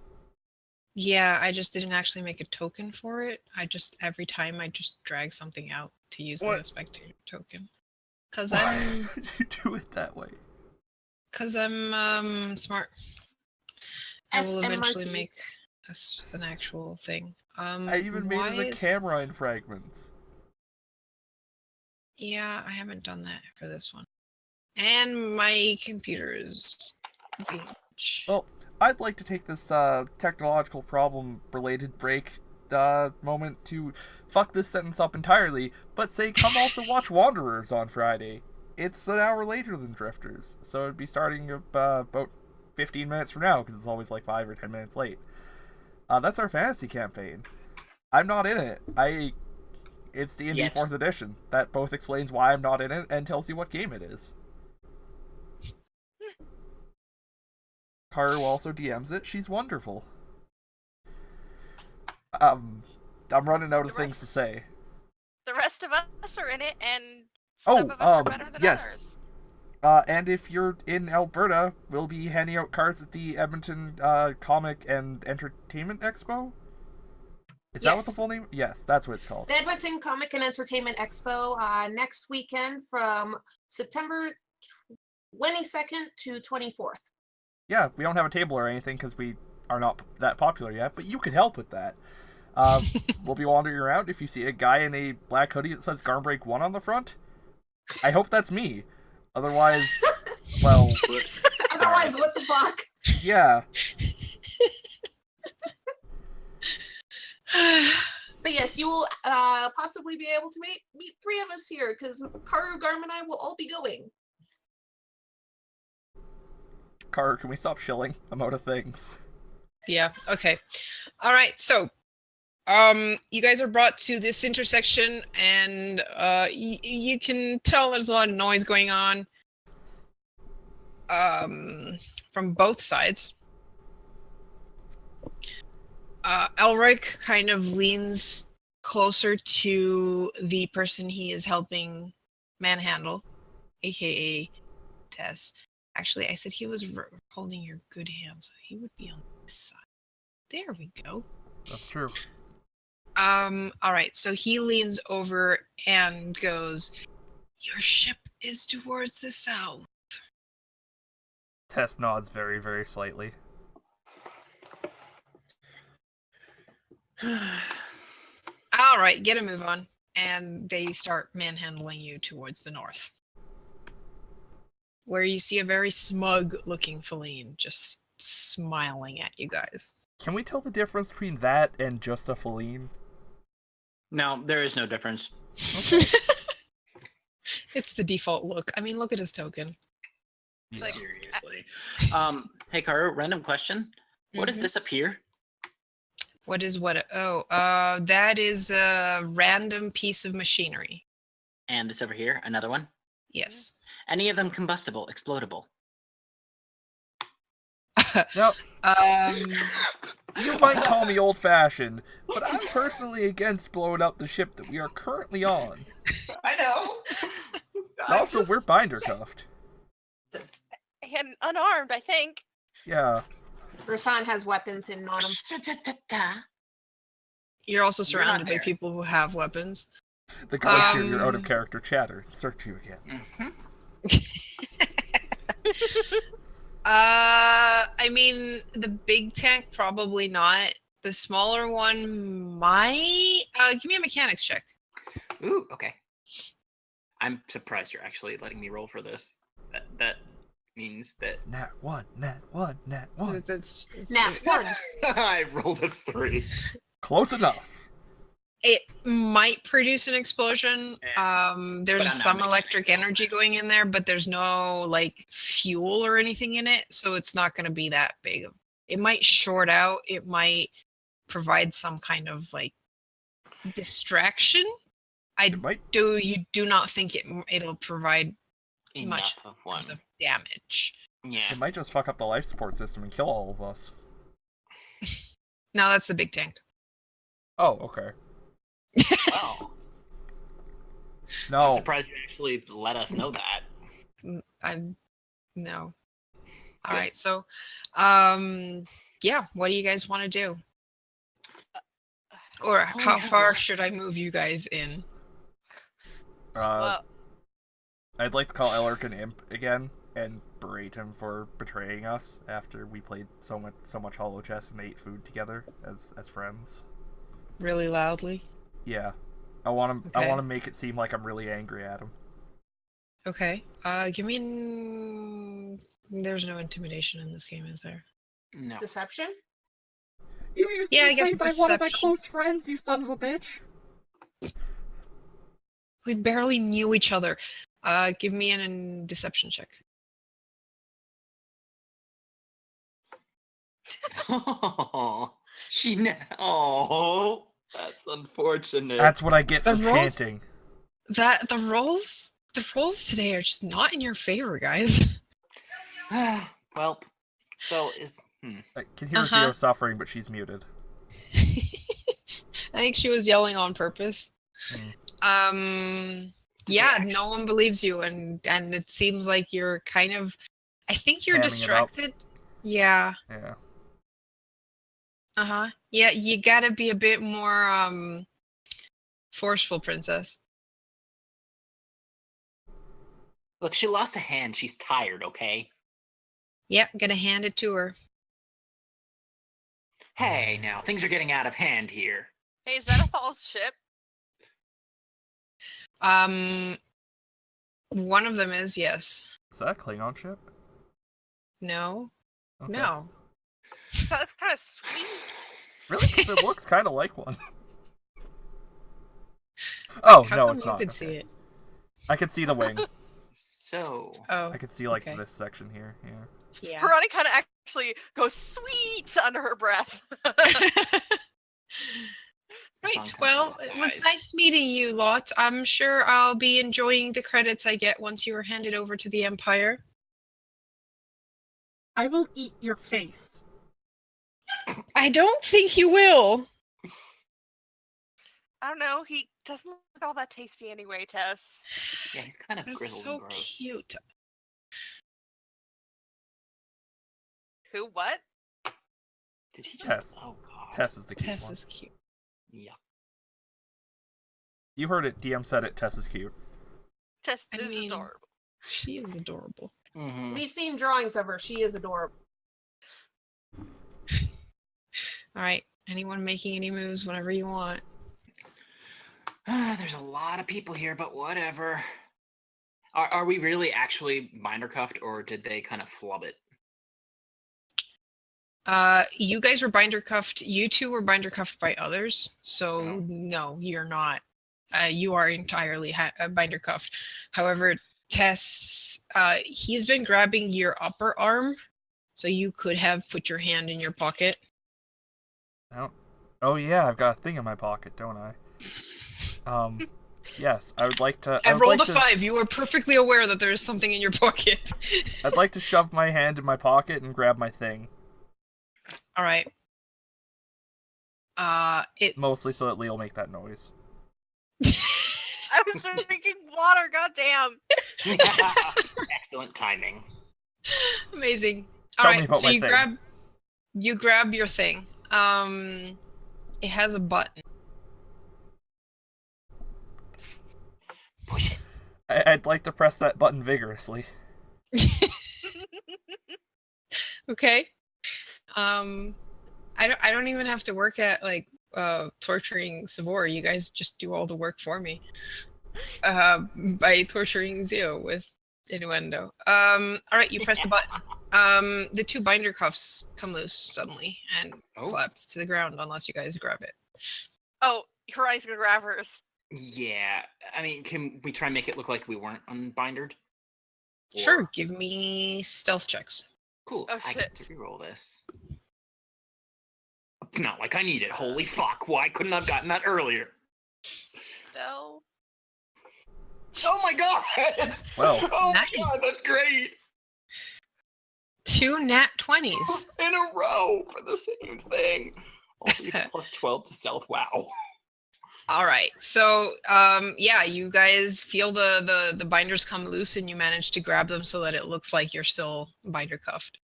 Yeah, I just didn't actually make a token for it. Every time I just drag something out to use as a What? spectator token. Cause Why would you do it that way? I'm smart. I will eventually SMRT. make an actual thing. I even made it a is- camera in fragments. Yeah, I haven't done that for this one. And my computer's beach. Well, I'd like to take this technological problem-related break moment to fuck this sentence up entirely, but say come also watch Wanderers on Friday. It's an hour later than Drifters, so it'd be starting about 15 minutes from now, because it's always like 5 or 10 minutes late. That's our fantasy campaign. I'm not in it. It's D&D Yet. 4th edition. That both explains why I'm not in it and tells you what game it is. Haru also DMs it. She's wonderful. I'm running out of things to say. The rest of us are in it, and some of us are better than yes. others. And if you're in Alberta, we'll be handing out cards at the Edmonton Comic and Entertainment Expo. Is that what the full name? Yes, that's what it's called. The Edmonton Comic and Entertainment Expo next weekend from September 22nd to 24th. Yeah, we don't have a table or anything because we are not that popular yet, but you could help with that. We'll be wandering around. If you see a guy in a black hoodie that says Garnbreak 1 on the front, I hope that's me. Otherwise, well... Otherwise, what the fuck? Yeah. But yes, you will possibly be able to meet 3 of us here, because Karu, Garm, and I will all be going. Karu, can we stop shilling? I'm out of things. Yeah, okay. Alright, so you guys are brought to this intersection, and you can tell there's a lot of noise going on from both sides. Elric kind of leans closer to the person he is helping manhandle, aka Tess. Actually, I said he was holding your good hand, so he would be on this side. There we go. That's true. Alright, so he leans over and goes, "Your ship is towards the south." Tess nods very, very slightly. Alright, get a move on. And they start manhandling you towards the north. Where you see a very smug-looking Feline just smiling at you guys. Can we tell the difference between that and just a Feline? No, there is no difference. Okay. It's the default look. I mean, look at his token. It's like, Seriously. Hey, Karu, random question. What is this up here? What is what? Oh, that is a random piece of machinery. And this over here, another one? Yes. Any of them combustible, explodable? Now, Um, you might call me old-fashioned, but I'm personally against blowing up the ship that we are currently on. I know. Also, we're binder cuffed. and unarmed, I think. Yeah. Rasan has weapons hidden on him. you're also You're not surrounded by there. people who have weapons. The guys hear your out-of-character chatter. Search you again. I mean, the big tank probably not. The smaller one might. Give me a mechanics check. Ooh, okay. I'm surprised you're actually letting me roll for this. That means that Nat 1, Nat 1, Nat 1. That's Nat 1. I rolled a 3. Close enough. It might produce an explosion. But I'm There's not some making electric it, so- energy going in there, but there's no like fuel or anything in it, so it's not going to be that big. It might short out. It might provide some kind of like distraction. It might. You do not think it'll provide Enough much of in one. terms of damage. Yeah. It might just fuck up the life support system and kill all of us. No, that's the big tank. Oh, okay. Wow. I'm No. surprised you actually let us know that. I'm no. All Good. right, so yeah, what do you guys want to do? Or how yeah. far should I move you guys in? Well, I'd like to call Elric an imp again and berate him for betraying us after we played so much Hollow Chess and ate food together as friends. Really loudly. Yeah. I want to. I Okay. want to make it seem like I'm really angry at him. Okay. Give me There's no intimidation in this game, is there? No. Deception? You were Yeah, I used guess to play by one of my deception. close friends, you son of a bitch. We barely knew each other. Give me an deception check. Oh, oh, that's unfortunate. That's what I get The for rolls- chanting. The rolls today are just not in your favor, guys. Well, so is I can hear Uh-huh. Zio suffering, but she's muted. I think she was yelling on purpose. Yeah, Reaction. no one believes you, and it seems like you're kind of. I think you're Hamming it up. distracted. Yeah. Yeah. Yeah, you gotta be a bit more forceful, princess. Look, she lost a hand. She's tired. Okay. Yep, gonna hand it to her. Hey, now things are getting out of hand here. Hey, is that a false ship? One of them is yes. Is that a Klingon ship? No. Okay. No. That looks kind of sweet. Really? Because it looks kind of like one. Oh, How no, come it's you not. could see Okay. it? I can see the wing. So, Oh. I can see, like, Okay. this section here. Yeah. Yeah. Veronica actually goes sweet under her breath. Right, Song well, comes it was eyes. nice meeting you lot. I'm sure I'll be enjoying the credits I get once you are handed over to the Empire. I will eat your face. I don't think you will. I don't know. He doesn't look all that tasty anyway, Tess. yeah, he's kind of That's grizzled so and gross. cute. Who? What? Did he just? Tess. Oh god. Tess is the cute Tess one. is cute. Yeah. You heard it. DM said it. Tess is cute. Tess I is mean- adorable. She is adorable. Mm-hmm. We've seen drawings of her. She is adorable. Alright, anyone making any moves whenever you want. There's a lot of people here, but whatever. Are we really actually binder cuffed, or did they kind of flub it? You guys were binder cuffed. You two were binder cuffed by others. So Oh. no, you're not. You are entirely binder cuffed. However, Tess, he's been grabbing your upper arm, so you could have put your hand in your pocket. Oh, yeah, I've got a thing in my pocket, don't I? Yes, I would like to. I would rolled like a to, 5. You were perfectly aware that there's something in your pocket. I'd like to shove my hand in my pocket and grab my thing. All right. It Mostly so that Lee will make that noise. I was drinking water. Goddamn. Excellent timing. Amazing. Tell All me right, about so my you thing. grab your thing. It has a button. Push it. I'd like to press that button vigorously. Okay. I don't even have to work at like torturing Savor. You guys just do all the work for me. By torturing Zio with innuendo. All right, you press the button. The two binder cuffs come loose suddenly and Oh. collapse to the ground unless you guys grab it. Oh, Karani's gonna grab hers. Yeah, I mean, can we try and make it look like we weren't unbindered? Sure, Or- give me stealth checks. Cool. Oh, I shit. get to reroll this. Not like I need it. Holy fuck! Why couldn't I have gotten that earlier? So Oh my god! Well. Oh Nice. my god, that's great! 2 nat 20s. In a row for the same thing. Also, you get plus 12 to stealth. Wow. All right. So, yeah, you guys feel the binders come loose and you manage to grab them so that it looks like you're still binder cuffed.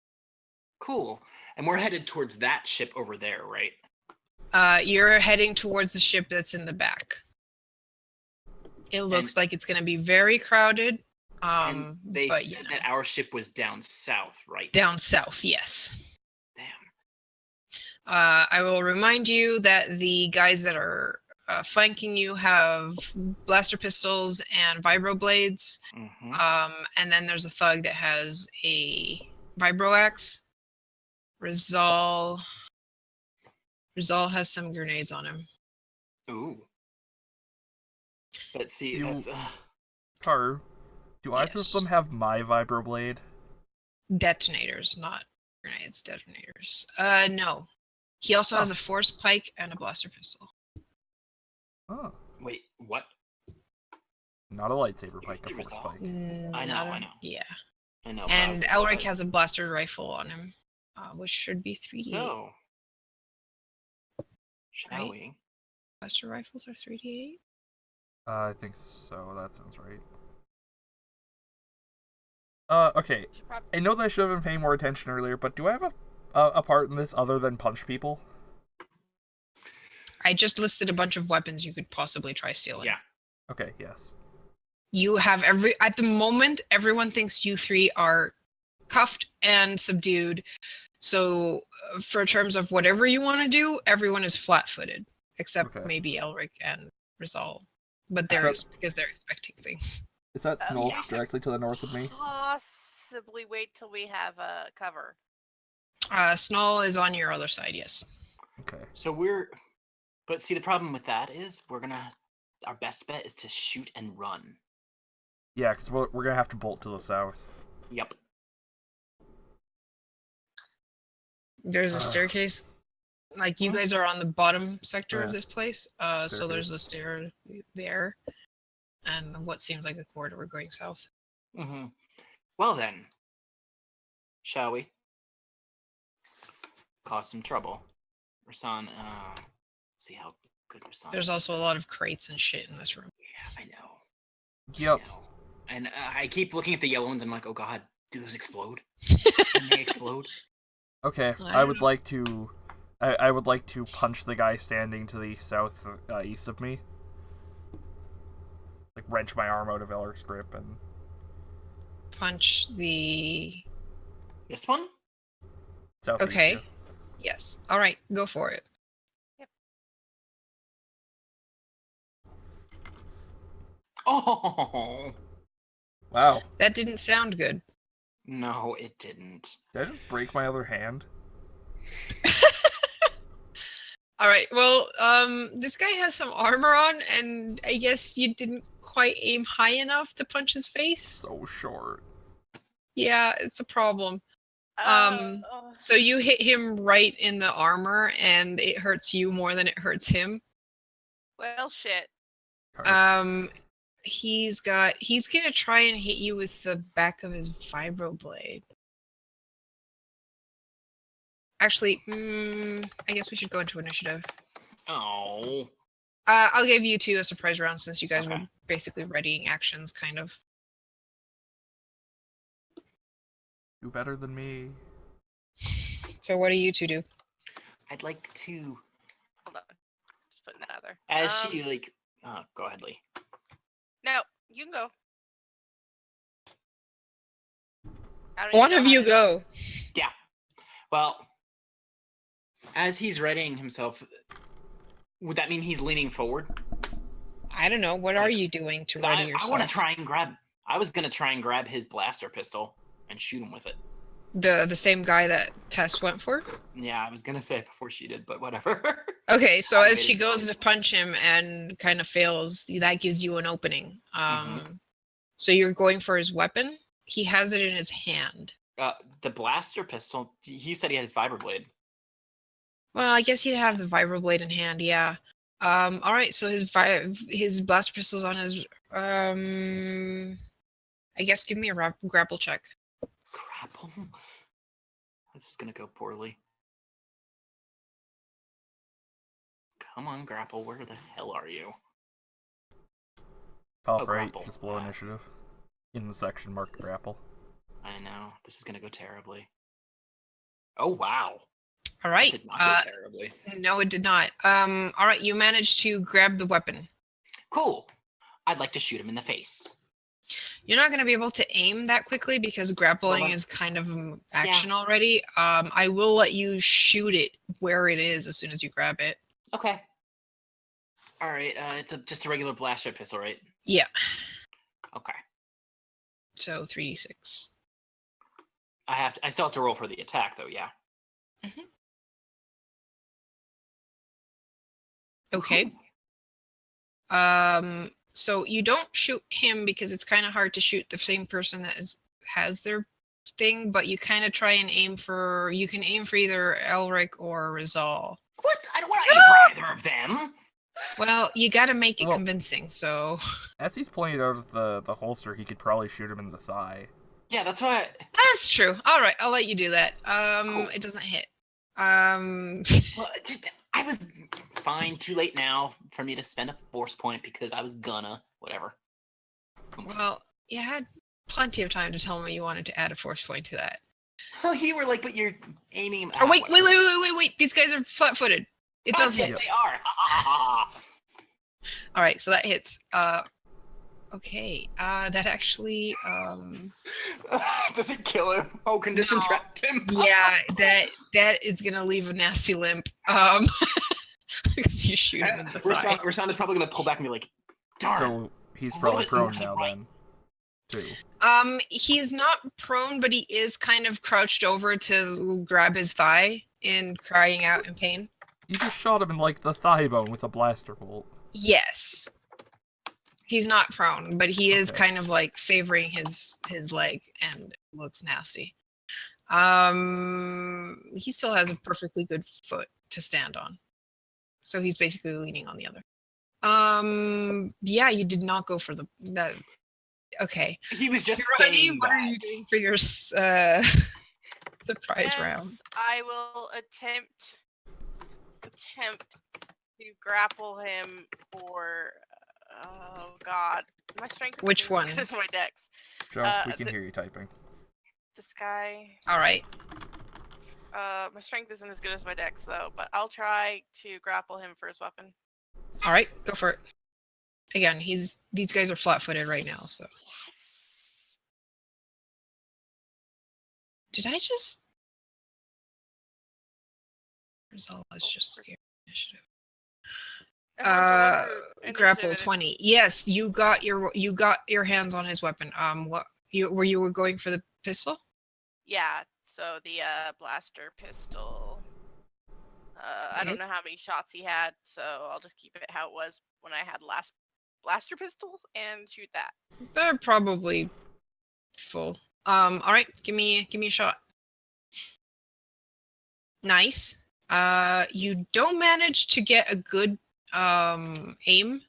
Cool. And we're headed towards that ship over there, right? You're heading towards the ship that's in the back. It looks like it's going to be very crowded. And they but, said you know, that our ship was down south, right? down south, yes. Damn. I will remind you that the guys that are Flanking you have blaster pistols and vibro blades. And then there's a thug that has a vibro axe. Rizal has some grenades on him. Ooh. But see, Do- that's Karu, do either of Yes. them have my vibroblade? Detonators, not grenades. Detonators. No. He also has a force pike and a blaster pistol. Oh, wait, what? not a lightsaber pike, a It was force all- pike. I know. Yeah. I know. but I was And like, Elric what? has a blaster rifle on him, which should be 3D8. So, shall Right? we? Blaster rifles are 3D8? I think so. That sounds right. Okay. Should prob- I know that I should have been paying more attention earlier, but do I have a part in this other than punch people? I just listed a bunch of weapons you could possibly try stealing. Yeah. Okay, yes. You have at the moment, everyone thinks you three are cuffed and subdued. So, for terms of whatever you want to do, everyone is flat-footed, except Okay. maybe Elric and Rizal. But because they're expecting things. Is that Snow yeah. directly to the north of me? Possibly wait till we have a cover. Snoll is on your other side, yes. Okay. So but see, the problem with that is our best bet is to shoot and run. Yeah, because we're gonna have to bolt to the south. Yep. There's a staircase. Like, you guys are on the bottom sector of Yeah. this place. So there's a stair there. And what seems like a corridor going south. Mm-hmm. Well then, shall we? Cause some trouble. Rasan, see how good Rasan There's is. also a lot of crates and shit in this room. Yeah, I know. Yep. I know. And I keep looking at the yellow ones and I'm like, oh god, do those explode? Can they explode? Okay, I I would like to. I would like to punch the guy standing to the south east of me. Like wrench my arm out of Elric's grip and Punch the... This one? southeast. Okay. Yeah. Yes. Alright, go for it. Oh Wow. That didn't sound good. no, it didn't. Did I just break my other hand? Alright, well, this guy has some armor on, and I guess you didn't quite aim high enough to punch his face. So short. Yeah, it's a problem. Uh, So you hit him right in the armor, and it hurts you more than it hurts him. well, shit. He's gonna try and hit you with the back of his vibroblade. Actually, I guess we should go into initiative. Oh. I'll give you two a surprise round since you guys Okay. were basically readying actions, kind of. Do better than me. So what do you two do? I'd like to, Hold on. Just putting that out there. as she like, go ahead, Lee. No, you can go. I don't One even of know you how to- go. Well, as he's readying himself, would that mean he's leaning forward? I don't know. What are you doing to 'Cause ready I yourself? want to try and grab. I was gonna try and grab his blaster pistol and shoot him with it. The same guy that Tess went for? Yeah, I was gonna say it before she did, but whatever. Okay, so I'm as she waiting goes for to it. punch him and kind of fails, that gives you an opening. Mhm. So you're going for his weapon. He has it in his hand. The blaster pistol. He said he had his vibroblade. Well, I guess he'd have the vibroblade in hand. Yeah. All right. So his blaster pistol's on his. I guess give me a grapple check. Grapple. This is gonna go poorly. Come on, grapple. Where the hell are you? Top Oh, right, grapple. just below initiative. In the section marked grapple. I know this is gonna go terribly. Oh wow! All right. Did not go terribly. No, it did not. All right. You managed to grab the weapon. Cool. I'd like to shoot him in the face. You're not going to be able to aim that quickly because grappling Well, is kind of an action already. I will let you shoot it where it is as soon as you grab it. Okay. All right. It's just a regular blaster pistol, right? Yeah. Okay. So 3d6. I still have to roll for the attack, though. Yeah. Okay. So you don't shoot him because it's kind of hard to shoot the same person that has their thing, but you kind of try and aim for. You can aim for either Elric or Rizal. What? I don't want to aim for either of them. Well, you got to make it Well- convincing. So As he's pointed out of the holster, he could probably shoot him in the thigh. Yeah, that's why. that's true. All right, I'll let you do that. Cool. It doesn't hit. Well, I was fine. Too late now for me to spend a force point because I was gonna. Whatever. Well, you had plenty of time to tell me you wanted to add a force point to that. Oh, you were like, but you're aiming. Oh, wait. whatever. These guys are flat-footed. It does yes, hit. they are. All right, so that hits. Okay. That actually. Does it kill him? Oh, condition No. trapped him. Yeah, that is gonna leave a nasty limp. Because you shoot him in the thigh. Rasan is probably gonna pull back and be like, "Darn." So he's A probably little bit prone now right. then, too. He's not prone, but he is kind of crouched over to grab his thigh and crying out in pain. You just shot him in like the thigh bone with a blaster bolt. Yes. He's not prone, but he is Okay. kind of like favoring his leg and it looks nasty. He still has a perfectly good foot to stand on. So he's basically leaning on the other. Yeah, you did not go for that. Okay. He was just Ronnie, saying what that. are you doing for your surprise round? I will attempt to grapple him for. Oh God, my strength. Is Which one? This is my dex. Joe, we can hear you typing. This guy. All right. My strength isn't as good as my dex though, but I'll try to grapple him for his weapon. All right, go for it. Again, these guys are flat-footed right now, so. Yes. Did I just? Rizal is just scared. Initiative. Grapple 20. Yes, you got your hands on his weapon. What you were going for the pistol? Yeah. So the blaster pistol. I Okay. don't know how many shots he had, so I'll just keep it how it was when I had last blaster pistol and shoot that. They're probably full. All right, give me a shot. Nice. You don't manage to get a good aim.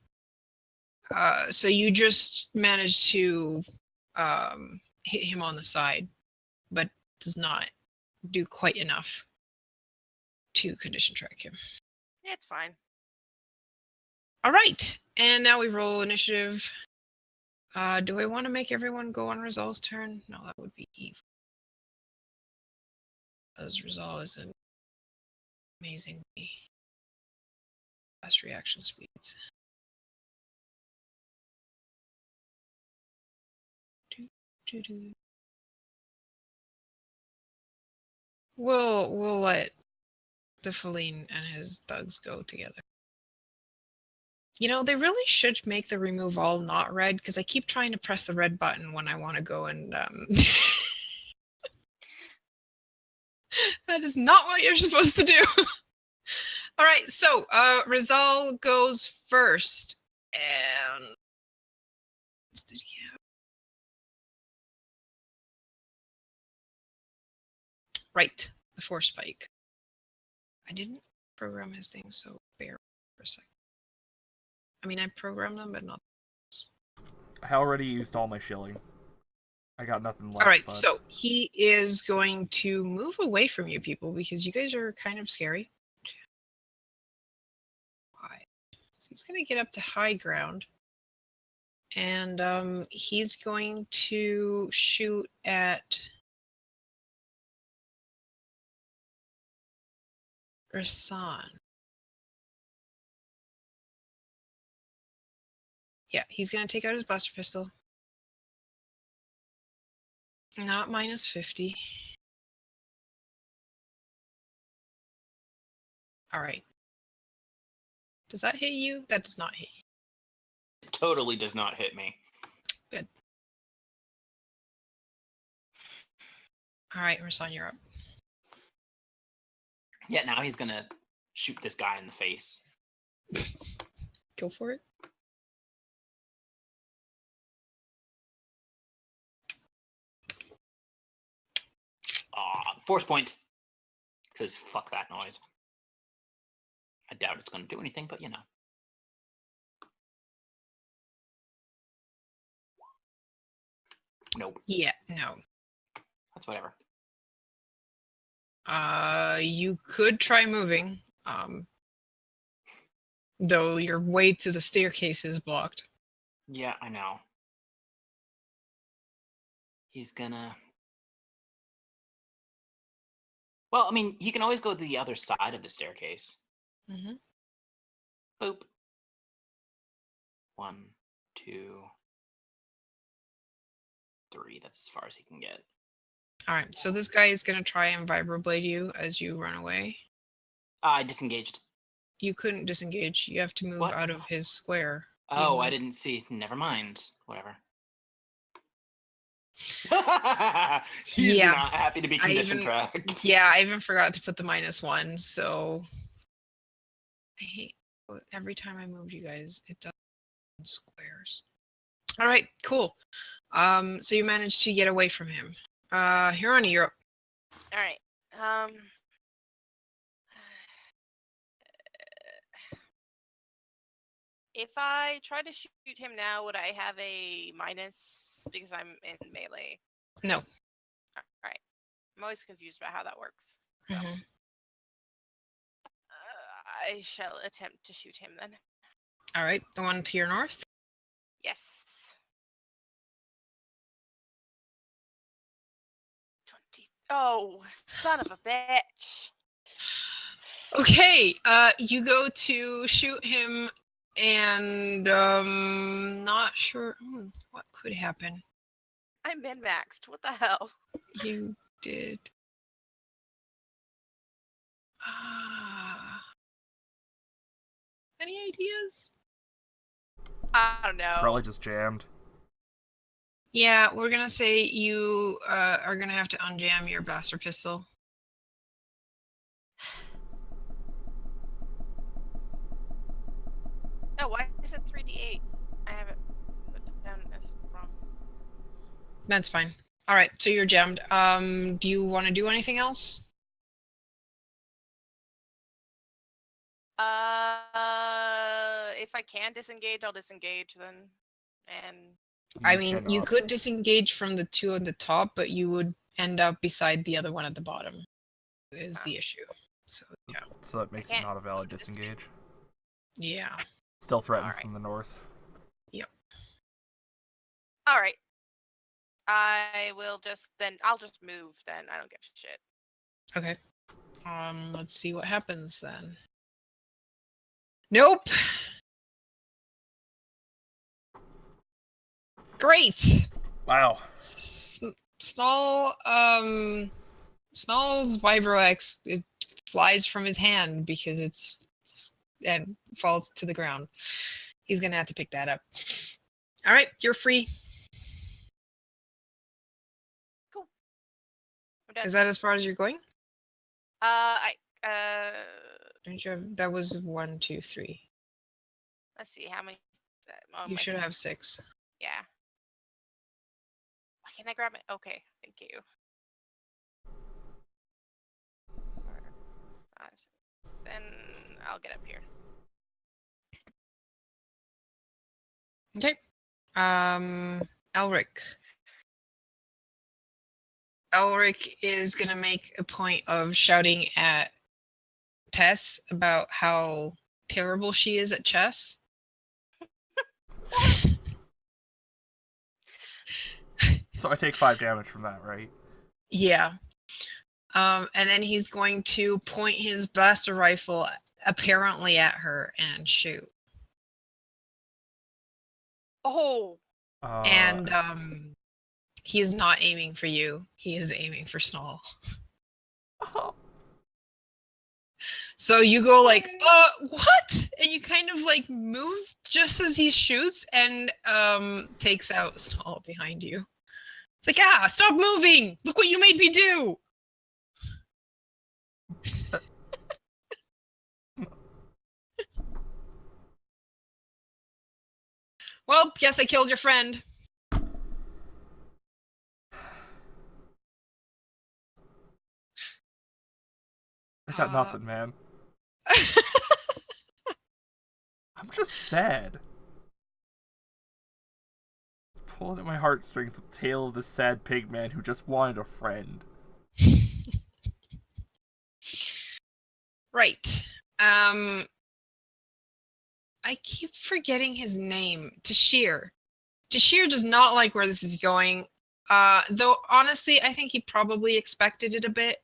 So you just manage to hit him on the side, but does not do quite enough to condition track him. Yeah, it's fine. All right, and now we roll initiative. Do I want to make everyone go on Rizal's turn? No, that would be evil. Because Rizal is an amazingly fast reaction speeds. We'll let the Feline and his thugs go together. You know, they really should make the remove all not red, because I keep trying to press the red button when I want to go and that is not what you're supposed to do. All right, so Rizal goes first, and did he have? Right, the force spike. I didn't program his thing, so bear for a second. I mean, I programmed them, but not. I already used all my shilling. I got nothing left. All right, but... so he is going to move away from you people because you guys are kind of scary. Why? So he's going to get up to high ground. And he's going to shoot at Rasan. Yeah, he's going to take out his blaster pistol. Not minus 50. All right. Does that hit you? That does not hit you. It totally does not hit me. Good. All right, Rasan, you're up. Yeah, now he's gonna shoot this guy in the face. Go for it. Force point. Because fuck that noise. I doubt it's gonna do anything, but you know. Nope. Yeah, no. That's whatever. You could try moving. Though your way to the staircase is blocked. Yeah, I know. He's gonna... Well, I mean, he can always go to the other side of the staircase. Mm-hmm. Boop. 1, 2, 3. That's as far as he can get. All right, so this guy is gonna try and vibroblade you as you run away. I disengaged. You couldn't disengage. You have to move What? out of his square. Oh, You I moved- didn't see. Never mind. Whatever. He's Yeah. not happy to be I condition even- tracked. Yeah, I even forgot to put the -1, so I hate every time I moved you guys, it does squares. All right, cool. So you managed to get away from him. Huron, you're up. All right. If I try to shoot him now, would I have a minus because I'm in melee? No. All right. I'm always confused about how that works. So Mhm. I shall attempt to shoot him then. All right, the one to your north. Yes. 20. Oh, son of a bitch. Okay, you go to shoot him, and not sure what could happen. I'm min-maxed. What the hell? You did. Any ideas? I don't know. Probably just jammed. Yeah, we're gonna say you are gonna have to unjam your blaster pistol. Oh, why is it 3d8? I have it put down as wrong. That's fine. All right, so you're jammed. Do you want to do anything else? If I can disengage, I'll disengage then. And I mean, you cannot. could disengage from the two on the top, but you would end up beside the other one at the bottom. Is the issue. So yeah. So that makes it can't not a valid do this. disengage. Yeah. Still threatened Alright. from the north. all right. I will just then I'll just move then. I don't give a shit. Okay. Let's see what happens then. Nope. Great. Wow. Snall, Snall's Vibro-X, it flies from his hand because and falls to the ground. He's gonna have to pick that up. All right, you're free. I'm done. Is that as far as you're going? I Don't you have, that was 1, 2, 3. let's see how many. Oh, You my should screen- have 6. Yeah. Why can't I grab it? Okay, thank you. 4, 5, 6. Then I'll get up here. Okay. Elric. Elric is gonna make a point of shouting at Tess about how terrible she is at chess. So I take 5 damage from that, right? Yeah. And then he's going to point his blaster rifle apparently at her and shoot. Oh, And he is not aiming for you. He is aiming for Snall. So you go like, what? And you kind of like move just as he shoots and takes out Snall behind you. It's like, stop moving! Look what you made me do! Well, guess I killed your friend. I got nothing, man. I'm just sad. Pulling at my heartstrings the tale of this sad pig man who just wanted a friend. Right. I keep forgetting his name. Tashir. Tashir does not like where this is going. Though honestly, I think he probably expected it a bit.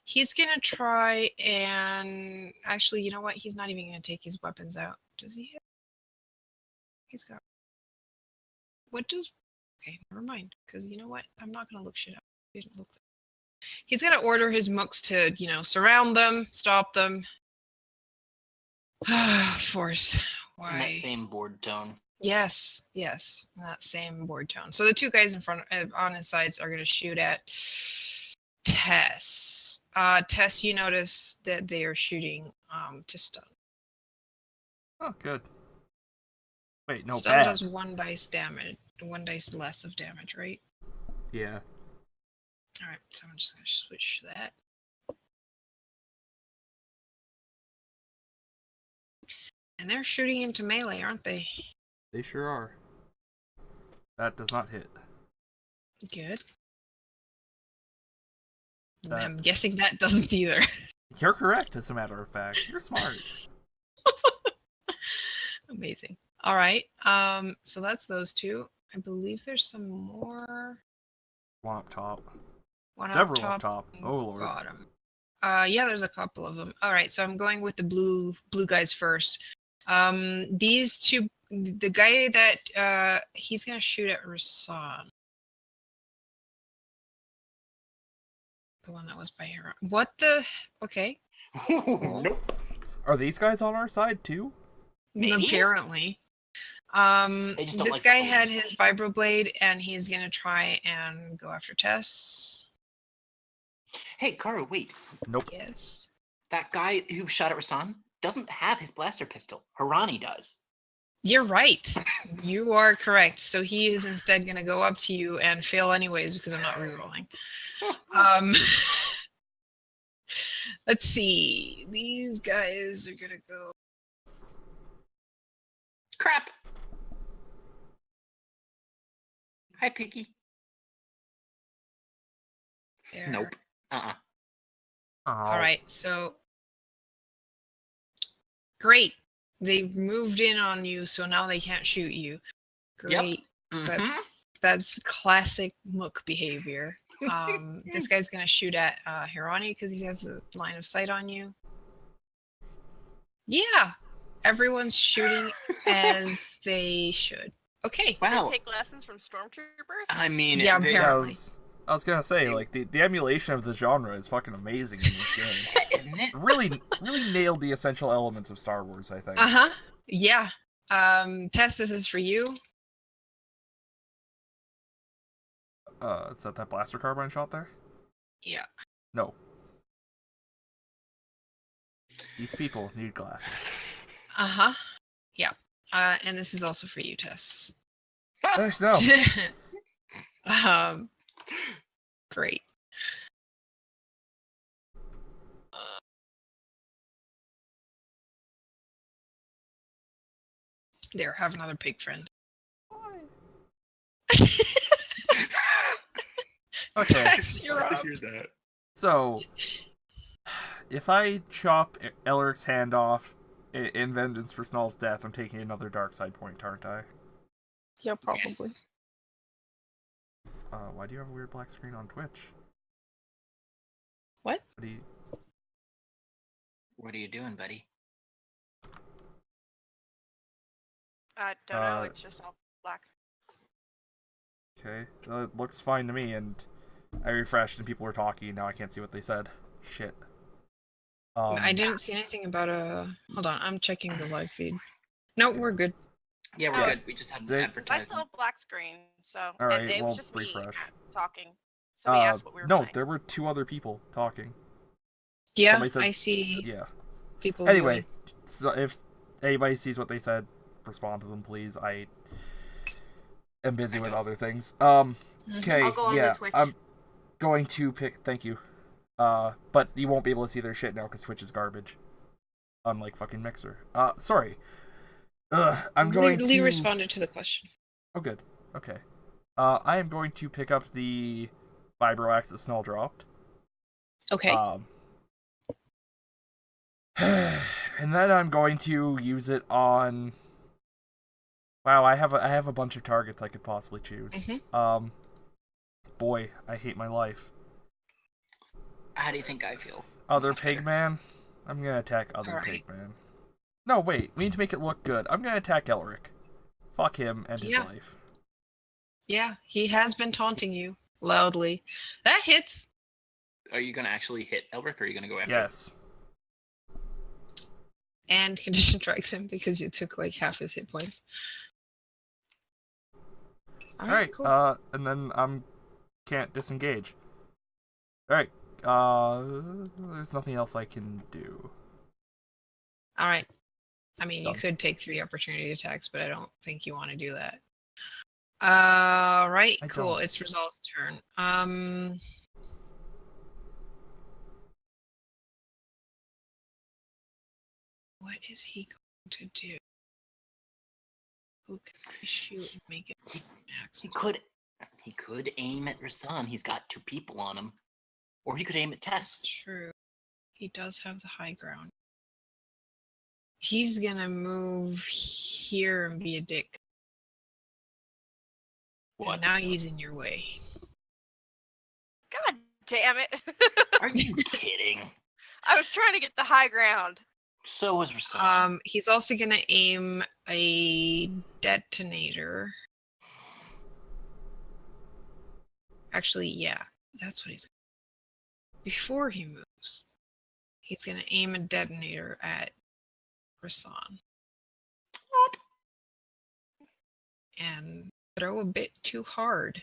He's gonna try and actually, you know what? He's not even gonna take his weapons out. Does he? He's got. What does? Okay, never mind. Because you know what? I'm not gonna look shit up. He didn't look. He's gonna order his mooks to, surround them, stop them. Force. Why? In that same board tone. Yes, that same board tone. So the two guys in front, on his sides, are gonna shoot at Tess. Tess, you notice that they are shooting to stun. Oh, good. Wait, no, Stun bad. does 1 dice damage, 1 dice less of damage, right? Yeah. Alright, so I'm just gonna switch to that. And they're shooting into melee, aren't they? They sure are. That does not hit. Good. That- I'm guessing that doesn't either. You're correct, as a matter of fact. You're smart. Amazing. All right. So that's those two. I believe there's some more. One up top. One Several up up top. Oh, Lord. bottom. Yeah, there's a couple of them. All right, so I'm going with the blue guys first. These two, the guy that he's gonna shoot at Rasan. The one that was by her. What the? Okay. Nope. Are these guys on our side, too? Maybe? Apparently. They just don't This like guy the had police. his vibroblade, and he's gonna try and go after Tess. Hey, Karu, wait. Nope. Yes. That guy who shot at Rasan doesn't have his blaster pistol. Harani does. You're right. You are correct. So he is instead gonna go up to you and fail anyways because I'm not rerolling. Let's see. These guys are gonna go. Crap. Hi, Piggy. There. Nope. Uh-uh. All right. So great. They've moved in on you, so now they can't shoot you. Great. Mhm. That's classic Mook behavior. This guy's gonna shoot at Hirani because he has a line of sight on you. Yeah, everyone's shooting as they should. Okay. Wow. They take lessons from stormtroopers. I mean, Yeah, they- apparently. I was gonna say, like, the emulation of the genre is fucking amazing in this game. isn't it? Really nailed the essential elements of Star Wars, I think. Uh-huh. Yeah. Tess, this is for you. Is that blaster carbine shot there? Yeah. No. These people need glasses. Uh-huh. Yeah. And this is also for you, Tess. Nice to know. Great. There, have another pig friend. Okay, Tess, you're I up. hear that. so if I chop Elric's hand off in vengeance for Snall's death, I'm taking another dark side point, aren't I? Yeah, Yes. Why do you have a weird black screen on Twitch? What? What do you... What are you doing, buddy? I don't know. It's just all black. Okay, it looks fine to me, and I refreshed and people were talking, now I can't see what they said. Shit. I didn't see anything about a. Hold on, I'm checking the live feed. No, we're good. Yeah, we're Yeah. good. We just had an They- 'Cause I advertisement. still have black screen, so All right, and it well, was just refresh. me talking. Somebody asked what we were No, playing. there were 2 other people talking. Yeah, Somebody says- I see Yeah. people. Anyway, so if anybody sees what they said, respond to them, please. I am busy with other things. Okay, I'll go on yeah, the Twitch. I'm going to pick. Thank you. But you won't be able to see their shit now because Twitch is garbage. Unlike fucking Mixer. Sorry. I'm going Lee to. responded to the question. Oh, good. Okay. I am going to pick up the Vibroax that Snell dropped. Okay. And then I'm going to use it on. Wow, I have a bunch of targets I could possibly choose. Boy, I hate my life. How do you think I feel? Other Much better. Pigman. I'm gonna attack Other Alright. Pigman. No, wait. We need to make it look good. I'm gonna attack Elric. Fuck him and his Yeah. life. Yeah, he has been taunting you loudly. That hits. Are you gonna actually hit Elric, or are you gonna go after? Yes. And condition strikes him because you took like half his hit points. Alright, cool. and then can't disengage. Alright, there's nothing else I can do. Alright. I mean, you Done. could take 3 opportunity attacks, but I don't think you want to do that. Right, I cool. don't. It's Resolve's turn. What is he going to do? Who can I shoot and make it max? He could aim at Rasan. He's got 2 people on him. Or he could aim at That's Tess. true. He does have the high ground. He's gonna move here and be a dick. What? And now he's in your way. God damn it! Are you kidding? I was trying to get the high ground. So was Rasan. He's also gonna aim a detonator. Actually, yeah, that's what he's. Before he moves, he's gonna aim a detonator at Rasan. What? And throw a bit too hard.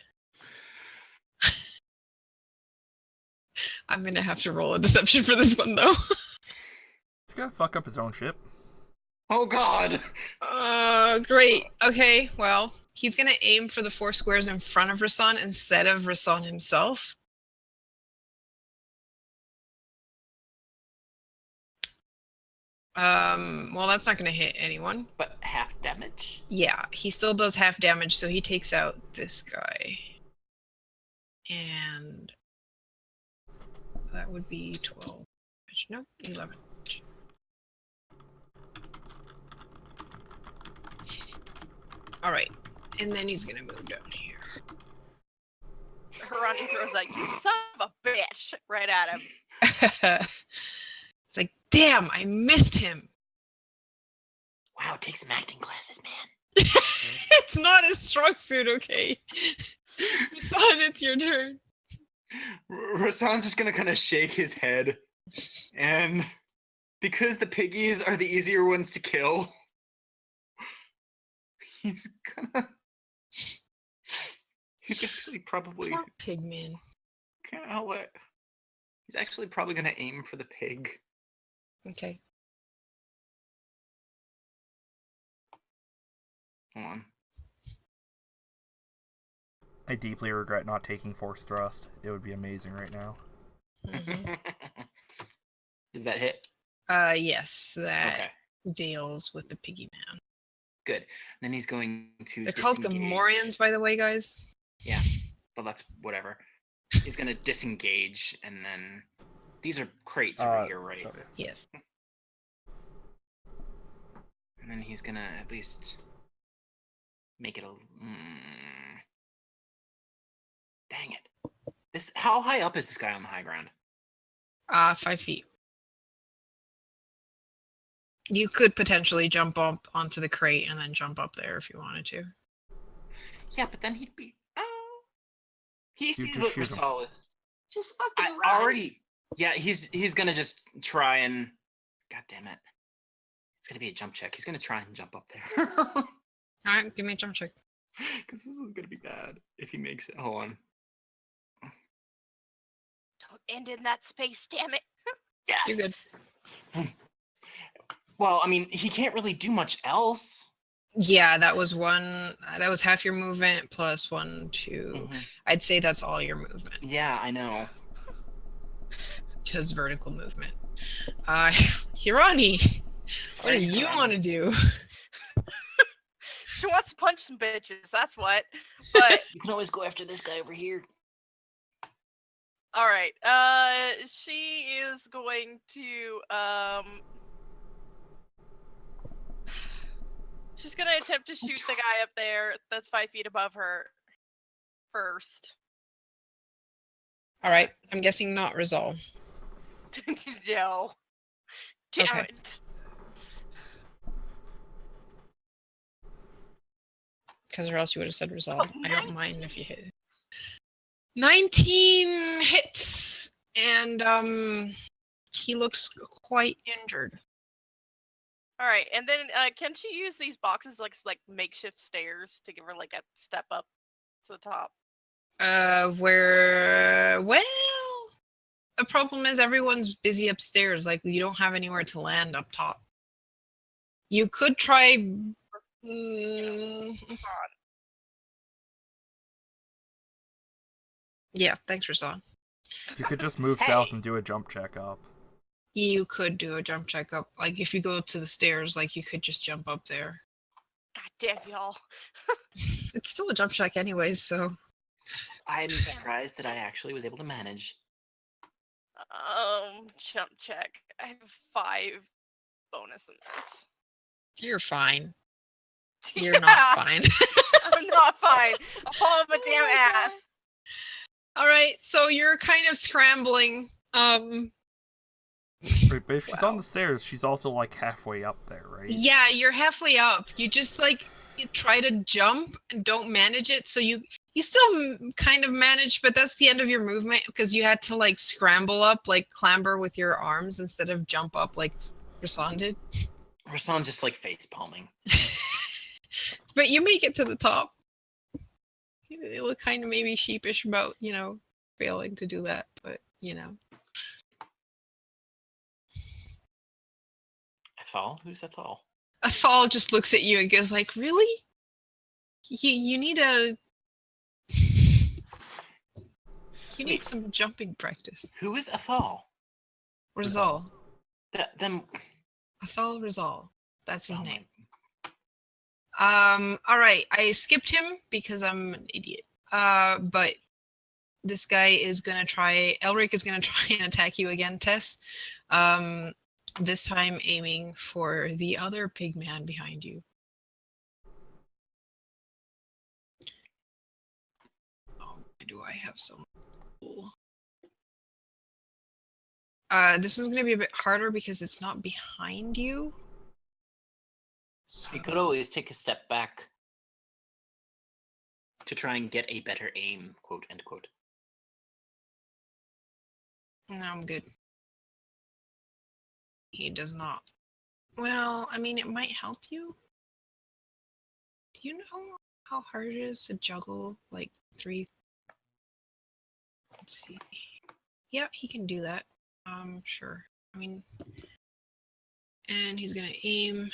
I'm gonna have to roll a deception for this one though. He's gonna fuck up his own ship. Oh god! Great. Okay, well, he's gonna aim for the 4 squares in front of Rasan instead of Rasan himself. Well, that's not gonna hit anyone. But half damage? Yeah, he still does half damage, so he takes out this guy. And that would be 12 damage. Nope, 11. Alright, and then he's gonna move down here. Harani throws like, "You son of a bitch!" right at him. It's like, damn, I missed him. Wow, take some acting classes, man. It's not his strong suit, okay? Rasan, it's your turn. Rasan's just gonna kind of shake his head. And because the piggies are the easier ones to kill, he's actually probably. Poor pigman. Can't help it. He's actually probably gonna aim for the pig. Okay. Hold on. I deeply regret not taking Force Thrust. It would be amazing right now. Mhm. Does that hit? Yes, that Okay, deals with the piggy man. good. Then he's going to. They're called disengage. Gamorreans, by the way, guys. Yeah, but that's whatever. He's gonna disengage, and then these are crates over here, right? Okay. Yes. And then he's gonna at least make it a. Dang it! This. How high up is this guy on the high ground? 5 feet. You could potentially jump up onto the crate and then jump up there if you wanted to. Yeah, but then he'd be. Oh. He You sees just what shoot him. Rasal is. Just fucking I run. already. Yeah, he's gonna just try and. God damn it! It's gonna be a jump check. He's gonna try and jump up there. Alright, give me a jump check. Because this is gonna be bad if he makes it. Hold on. Don't end in that space, damn it. Yes. You're good. Well, I mean, he can't really do much else. Yeah, that was half your movement plus 1, 2. I'd say that's all your movement. Yeah, I know. Because vertical movement. Hirani, what do you want to do? She wants to punch some bitches, that's what. But You can always go after this guy over here. all right. She is going to she's gonna attempt to shoot the guy up there that's 5 feet above her first. All right, I'm guessing not resolve. No. Damn Okay. it. Because or else you would have said resolve. Oh, I don't mind if you hit. 19 hits, and he looks quite injured. All right, and then can she use these boxes like makeshift stairs to give her like a step up to the top? Well, the problem is everyone's busy upstairs. Like, you don't have anywhere to land up top. You could try. Yeah, thanks, Rasan. You could just move south and do a jump check up. You could do a jump check up. Like, if you go to the stairs, like, you could just jump up there. God damn y'all. It's still a jump check anyways, so. I'm surprised that I actually was able to manage. Jump check. I have 5 bonus in this. You're fine. You're Yeah, not fine. I'm not fine. I'll fall off my damn ass. All right, so you're kind of scrambling. But if she's on the stairs, she's also like halfway up there, right? Yeah, you're halfway up. You just like you try to jump and don't manage it, so you still kind of manage, but that's the end of your movement because you had to like scramble up, like clamber with your arms instead of jump up like Rasan did. Rasan's just like face palming. But you make it to the top. You look kind of maybe sheepish about, failing to do that, but Athal? Who's Athal? Athal just looks at you and goes like, really? You need some jumping practice. Who is Athal? Rizal. Them. Athal Rizal. That's his name. All right. I skipped him because I'm an idiot. But this guy is gonna try. Elric is gonna try and attack you again, Tess. This time aiming for the other pig man behind you. Oh, do I have some? This is gonna be a bit harder because it's not behind you. So... You could always take a step back to try and get a better aim, quote, end quote. No, I'm good. He does not. Well, I mean, it might help you. Do you know how hard it is to juggle, like, 3? Let's see. Yeah, he can do that. Sure. I mean... And he's gonna aim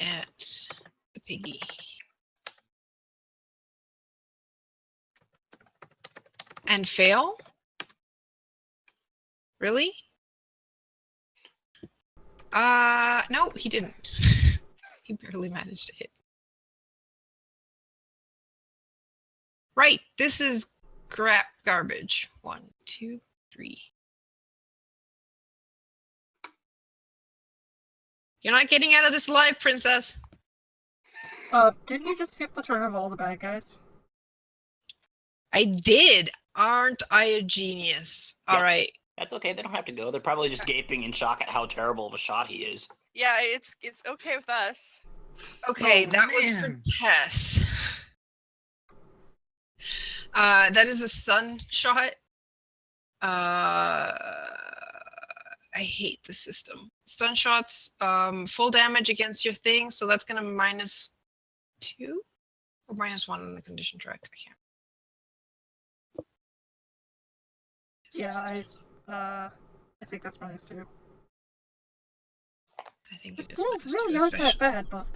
at the piggy. And fail? Really? No, he didn't. He barely managed to hit. Right, this is garbage. 1, 2, 3. You're not getting out of this alive, princess. Didn't you just skip the turn of all the bad guys? I did. Aren't I a genius? Yeah. All right. That's okay. They don't have to go. They're probably just gaping in shock at how terrible of a shot he is. Yeah, it's okay with us. Okay, Oh, that was for man. Tess. That is a stun shot. I hate the system. Stun shots, full damage against your thing, so that's gonna -2 or -1 on the condition track. I can't. Yeah, I think that's -2. I think The it is rolls -2, really aren't that especially. bad, but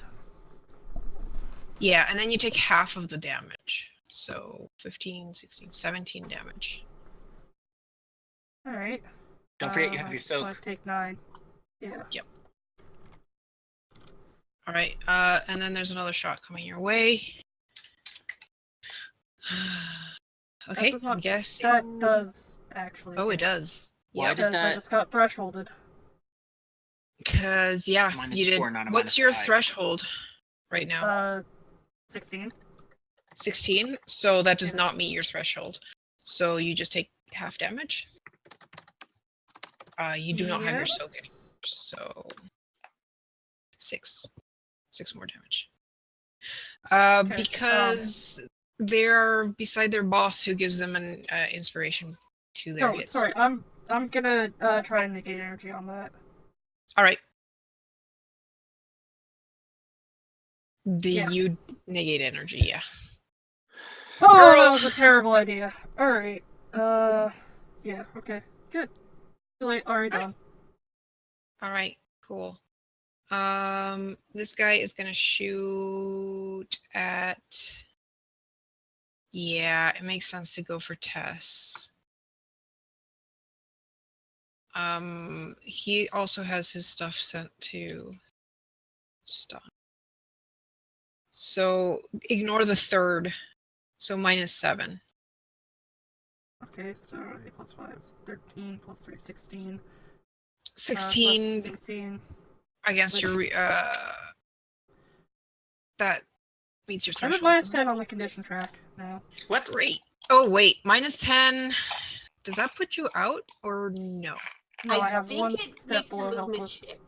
Yeah, and then you take half of the damage. So 15, 16, 17 damage. alright. Don't forget you have your So I soak. take 9. Yeah. All right, and then there's another shot coming your way. Okay, does I'm not- guessing. That does actually. Oh, it hit, does. Why Yep. does Because I that? just got thresholded. Because yeah, you did. -4, not a What's your -5. threshold right now? 16. 16. So that does Yeah. not meet your threshold. So you just take half damage. You do not have your soak Yes. anymore. So 6 more damage. Okay, Because they're beside their boss, who gives them an inspiration to their Oh, hits. sorry. I'm gonna try and negate energy on that. All right. Yeah. You negate energy, yeah. Oh, that was a terrible idea. Alright. Yeah, okay. Good. Too late, already done. All right, cool. This guy is gonna shoot at. Yeah, it makes sense to go for Tess. He also has his stuff sent to stun. So ignore the third. So -7. Okay, so 8 plus 5 is 13, plus 3, 16. 16 16. against which- your that meets your I'm at threshold. doesn't -10 on the condition track now. What? it? Great. Oh wait, -10. Does that put you out or no? No, I have think one it step makes below your movement helpless. shift.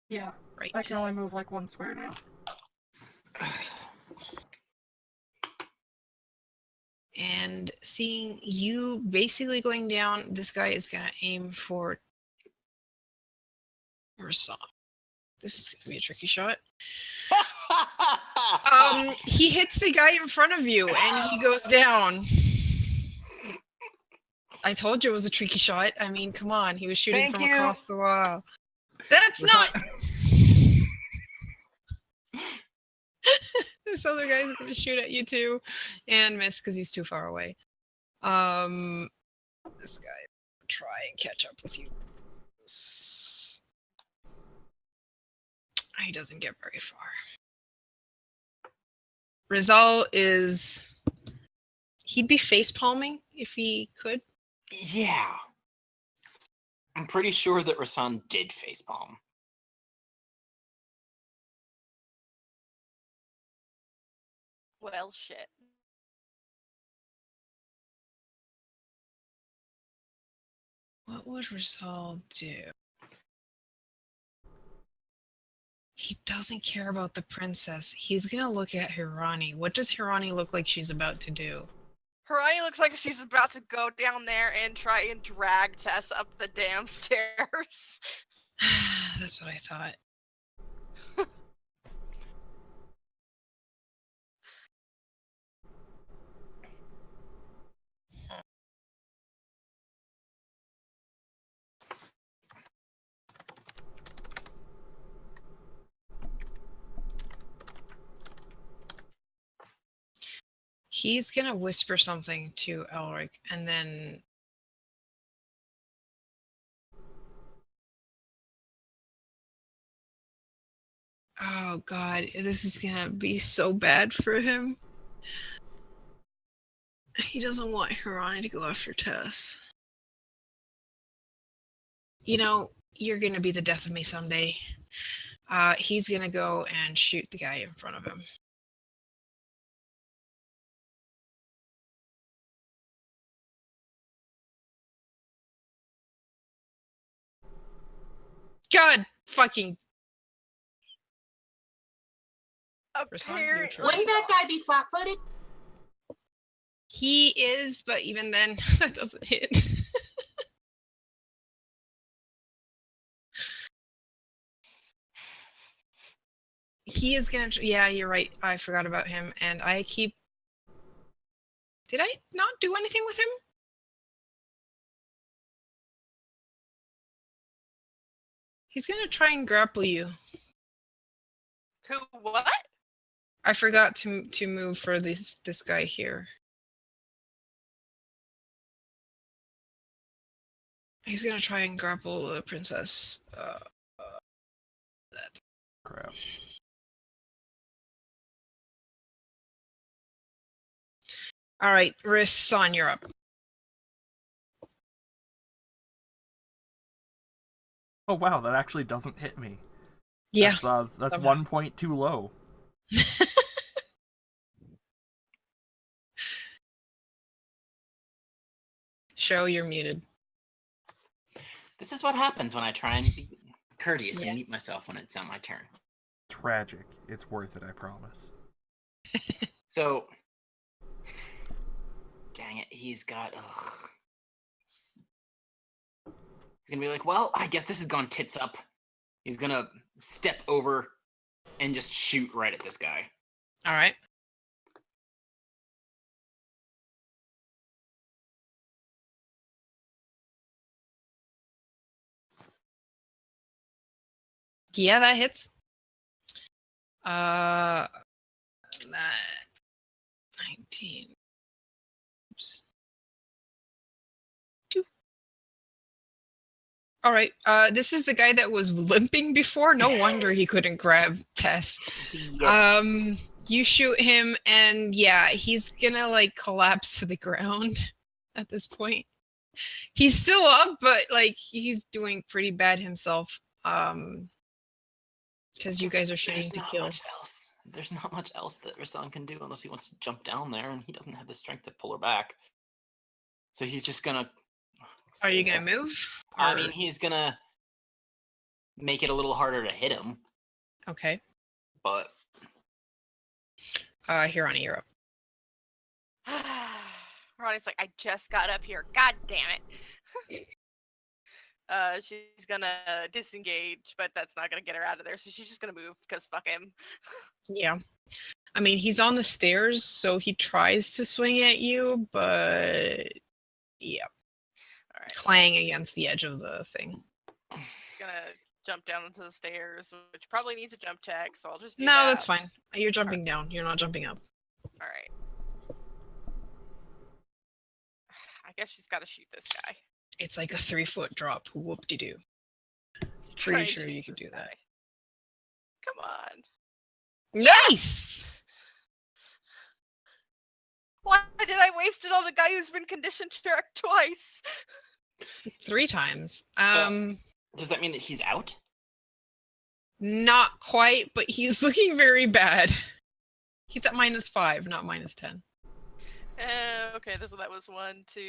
Yeah, Right. I can only move like 1 square now. And seeing you basically going down, this guy is gonna aim for Rasan. This is gonna be a tricky shot. He hits the guy in front of you and he goes down. I told you it was a tricky shot. I mean, come on, he was shooting Thank from you. across the wall. That's Was not. that- This other guy's gonna shoot at you too, and miss because he's too far away. This guy will try and catch up with you. He doesn't get very far. Rizal is. He'd be face palming if he could. Yeah. I'm pretty sure that Rasan did facepalm. Well, shit. What would Rizal do? He doesn't care about the princess. He's gonna look at Hirani. What does Hirani look like she's about to do? Harani looks like she's about to go down there and try and drag Tess up the damn stairs. That's what I thought. He's gonna whisper something to Elric, and then oh god, this is gonna be so bad for him. He doesn't want Hirani to go after Tess. You know, you're gonna be the death of me someday. He's gonna go and shoot the guy in front of him. God fucking. Apparently, Wouldn't that guy be flat-footed? He is, but even then, that doesn't hit. he is gonna. Yeah, you're right. I forgot about him, and I keep. Did I not do anything with him? He's gonna try and grapple you. Who? What? I forgot to move for this guy here. He's gonna try and grapple the princess. That. Crap. All right, wrists on. You're up. Oh wow, that actually doesn't hit me. Yeah. That's 1 point too low. Show you're muted. This is what happens when I try and be courteous and mute myself when it's not my turn. Tragic. It's worth it, I promise. So, dang it, he's got. He's gonna be like, well, I guess this has gone tits up. He's gonna step over and just shoot right at this guy. All right. Yeah, that hits. That 19. Oops. 2. All right. This is the guy that was limping before. No wonder he couldn't grab Tess. Yep. You shoot him, and yeah, he's gonna like collapse to the ground at this point. He's still up, but like he's doing pretty bad himself. Because you guys are shooting to kill. There's not much else that Rasan can do unless he wants to jump down there, and he doesn't have the strength to pull her back. So he's just gonna. Are you gonna move? I mean, he's gonna make it a little harder to hit him. Okay. But. Here on Europe. Ronnie's like, I just got up here. God damn it. She's gonna disengage, but that's not gonna get her out of there, so she's just gonna move because fuck him. Yeah. I mean, he's on the stairs, so he tries to swing at you, but yeah. All right. Clang against the edge of the thing. He's gonna jump down into the stairs, which probably needs a jump check, so I'll just do No, that. that's fine. You're jumping down. You're not jumping up. All right. I guess she's got to shoot this guy. It's like a 3-foot drop. Whoop-de-doo. Try Pretty and sure shoot you could this do that. guy. Come on. Nice! Why did I waste it on the guy who's been conditioned to direct twice? 3 times. Does that mean that he's out? Not quite, but he's looking very bad. He's at -5, not -10. Okay, so that was 1, 2.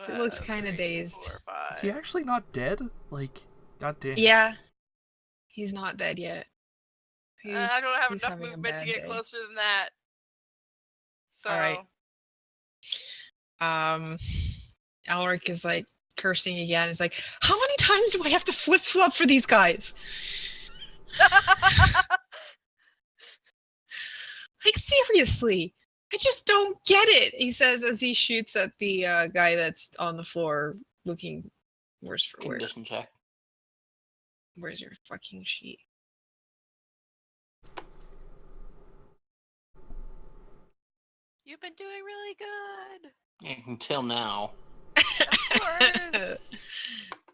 He looks kind of 3, dazed. 4, 5. Is he actually not dead? Like, goddamn. Yeah. He's not dead yet. I don't have he's enough having a movement to bad get day. closer than that. So. Alright. Alric is like cursing again. He's like, how many times do I have to flip-flop for these guys? Like, seriously. I just don't get it, he says as he shoots at the guy that's on the floor looking worse for wear. Condition check. Where's your fucking sheet? You've been doing really good. Until now. Of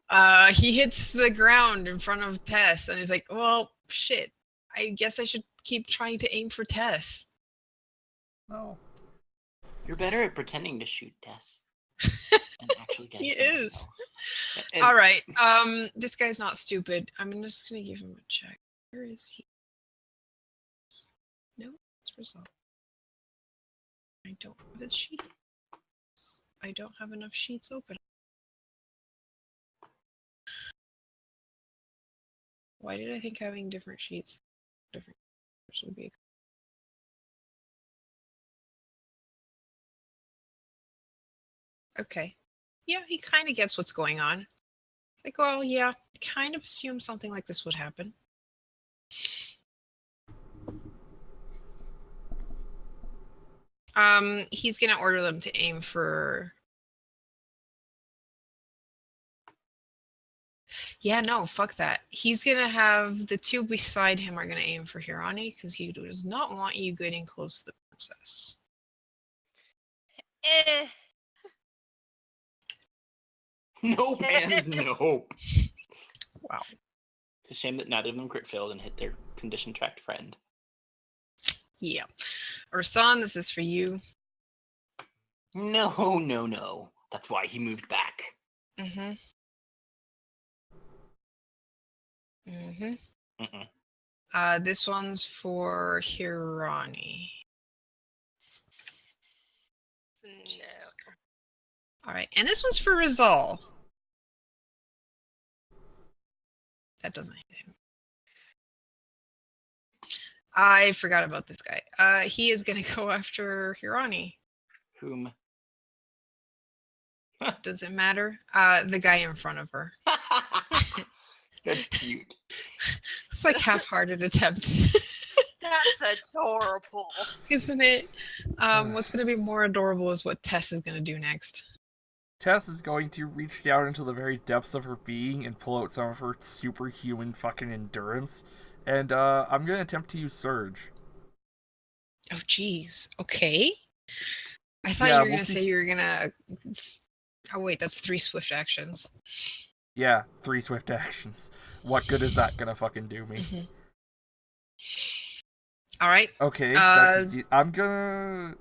course. He hits the ground in front of Tess and he's like, well, shit. I guess I should keep trying to aim for Tess. No. You're better at pretending to shoot Tess. And actually getting He someone is. else. And- All right. This guy's not stupid. I'm just gonna give him a check. Where is he? No, it's resolved. I don't have his sheet. I don't have enough sheets open. Why did I think having different sheets would be? Okay. Yeah, he kind of gets what's going on. Like, well, yeah, kind of assume something like this would happen. He's gonna order them to aim for. Yeah, no, fuck that. He's gonna have the two beside him are gonna aim for Hirani because he does not want you getting close to the princess. Eh. Nope and nope. Wow. It's a shame that neither of them crit failed and hit their condition tracked friend. Yeah. Ursan, this is for you. No, no, no. That's why he moved back. Mm-hmm. Mm-hmm. Mm-mm. This one's for Hirani. No. All right, and this one's for Rizal. That doesn't hit him. I forgot about this guy. He is gonna go after Hirani. Whom? Does it matter? The guy in front of her. That's cute. It's like half-hearted attempt, That's adorable. isn't it? What's gonna be more adorable is what Tess is gonna do next. Tess is going to reach down into the very depths of her being and pull out some of her superhuman fucking endurance. And I'm going to attempt to use Surge. Oh, jeez. Okay. I thought Yeah, you were we'll gonna see. say you were gonna. Oh wait, that's 3 swift actions. Yeah, 3 swift actions. What good is that gonna fucking do me? Mm-hmm. All right. Okay, I'm gonna...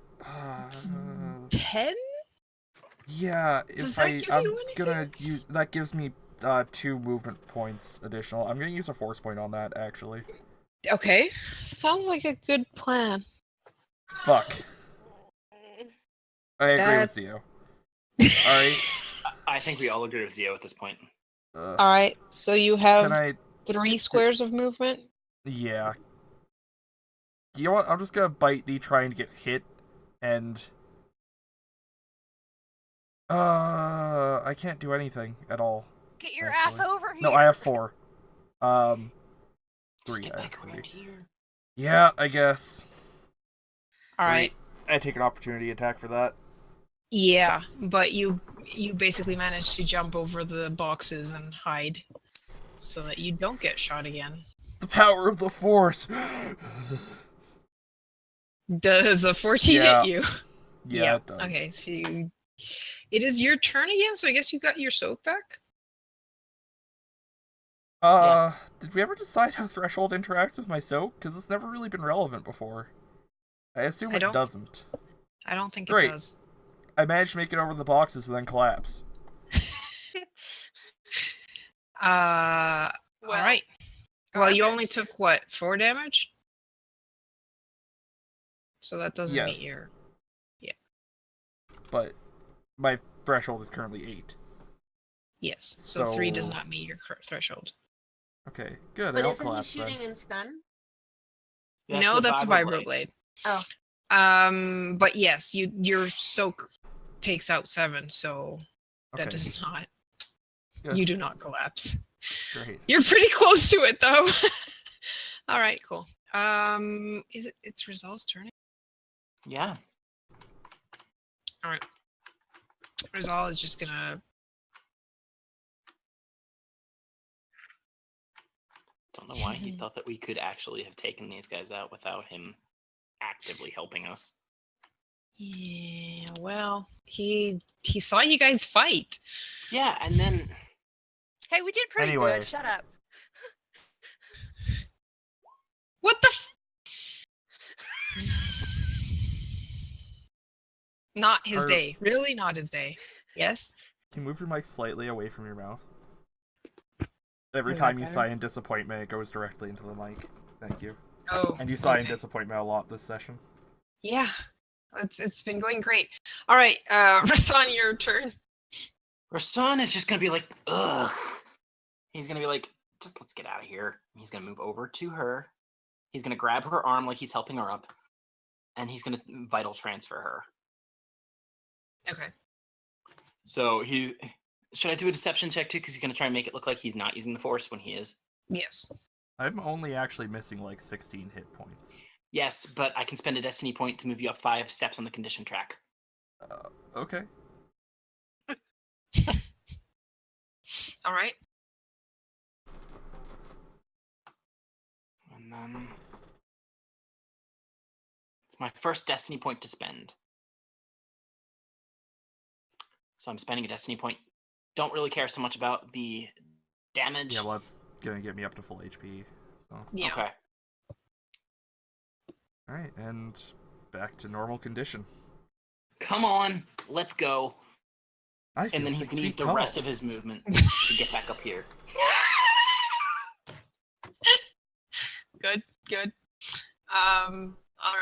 10. yeah, Does if that I... give I'm you gonna anything? use... That gives me 2 movement points additional. I'm gonna use a force point on that, actually. Okay. Sounds like a good plan. Fuck. I agree with Zio. Alright. I think we all agree with Zio at this point. All right. So you have Can I... 3 squares of movement. Yeah. You know what? I'm just gonna bite the trying to get hit, and... I can't do anything at all. Get your Actually. ass over here. No, I have 4. 3. Just get I have back 3. around here. Yeah, I guess. All right. I take an opportunity attack for that. Yeah, but you basically managed to jump over the boxes and hide, so that you don't get shot again. The power of the Force! Does a 14 Yeah. hit you? Yeah, it does. Okay, so it is your turn again, so I guess you got your soak back? Did we ever decide how Threshold interacts with my soak? Because it's never really been relevant before. I assume it doesn't. I don't think Great. it does. I managed to make it over the boxes and then collapse. Alright. Well, you only took, what, 4 damage? So that doesn't meet Yes. your... But my threshold is currently 8. Yes, so 3 does So- not meet your threshold. Okay, good. I But don't isn't he collapse shooting then. in stun? No, that's a vibroblade. Oh. But yes, your soak takes out 7, so that Okay, does not. good. You do not collapse. Great. You're pretty close to it, though. All right, cool. It's Rizal's turn? Yeah. All right. Rizal is just gonna. Don't know why he thought that we could actually have taken these guys out without him actively helping us. Yeah, well, he saw you guys fight. Yeah, and then Hey, we did pretty Anyway. good. Shut up. What the? Not his Are- day. Really, not his day. Yes. Can you move your mic slightly away from your mouth? Every Is time that you better? sigh in disappointment, it goes directly into the mic. Thank you. Oh. And you sigh in okay. disappointment a lot this session. Yeah, it's been going great. All right, Rasan, your turn. Rasan is just gonna be like, ugh. He's gonna be like, just let's get out of here. He's gonna move over to her. He's gonna grab her arm like he's helping her up, and he's gonna vital transfer her. Okay. So should I do a deception check too? Because he's gonna try and make it look like he's not using the force when he is. Yes. I'm only actually missing like 16 hit points. Yes, but I can spend a destiny point to move you up 5 steps on the condition track. Okay. All right. And then it's my first destiny point to spend. So I'm spending a destiny point. Don't really care so much about the damage. Yeah, well, that's gonna get me up to full HP. So. Yeah. Okay. Alright, and back to normal condition. Come on, let's go. I feel And then he's 6 gonna use feet the tall. rest of his movement to get back up here. Good. Good. All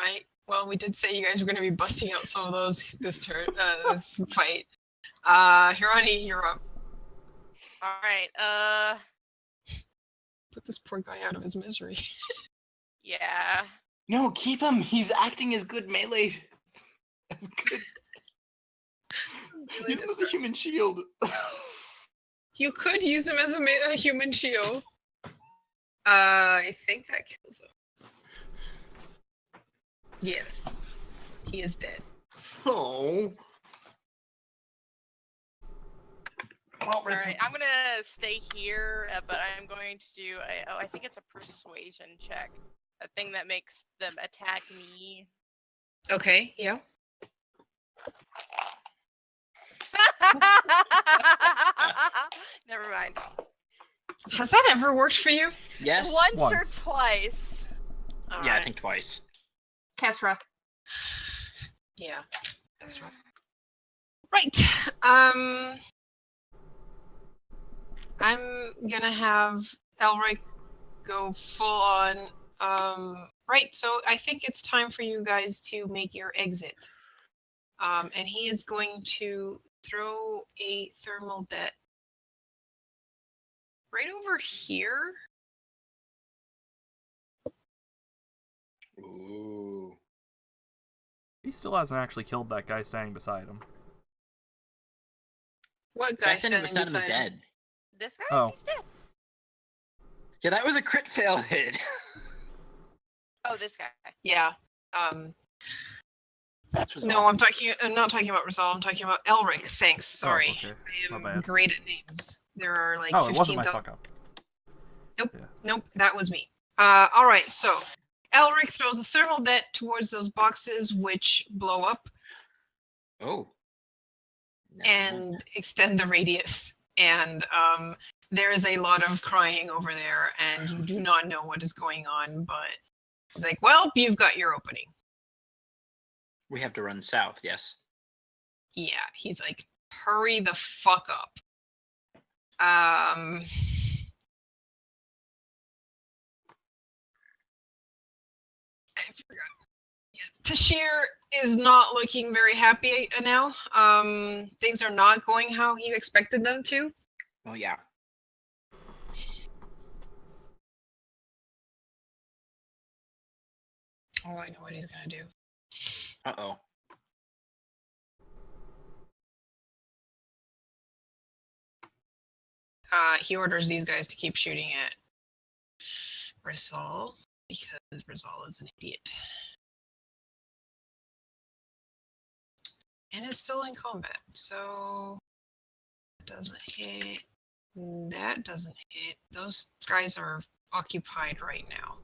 right. Well, we did say you guys were going to be busting out some of those this turn, this fight. Hirani, you're up. All right. Put this poor guy out of his misery. Yeah. No, keep him. He's acting as good melee. As good. Use him as a human shield. You could use him as a human shield. I think that kills him. Yes. He is dead. Oh. Well, All right. I'm gonna stay here, but I'm going to do. I think it's a persuasion check. A thing that makes them attack me. Okay, yeah. Never mind. Has that ever worked for you? yes. Once or Once. twice. All Yeah, I right. think twice. Kesra. Yeah, that's right. Right. I'm gonna have Elric go full on. Right. So I think it's time for you guys to make your exit. And he is going to throw a thermal debt right over here. Ooh. He still hasn't actually killed that guy standing beside him. What guy Guy standing beside him is beside him? dead. This guy? Oh. He's dead. Yeah, that was a crit fail hit. Oh, this guy. Yeah. That's what's No, wrong. I'm not talking about Rizal. I'm talking about Elric. Thanks. Sorry. Oh, okay. I My am bad. great at names. There are like Oh, it wasn't my 15,000. fuck up. Nope, that was me. All right, so Elric throws a thermal net towards those boxes, which blow up Oh. No. and extend the radius. And there is a lot of crying over there, and you do not know what is going on. But he's like, "Well, you've got your opening." We have to run south, yes. Yeah, he's like, "Hurry the fuck up." I forgot. Yeah. Tashir is not looking very happy now. Things are not going how he expected them to. Oh, yeah. Oh, I know what he's gonna do. Uh-oh. He orders these guys to keep shooting at Rizal because Rizal is an idiot. And is still in combat, so that doesn't hit. That doesn't hit. Those guys are occupied right now.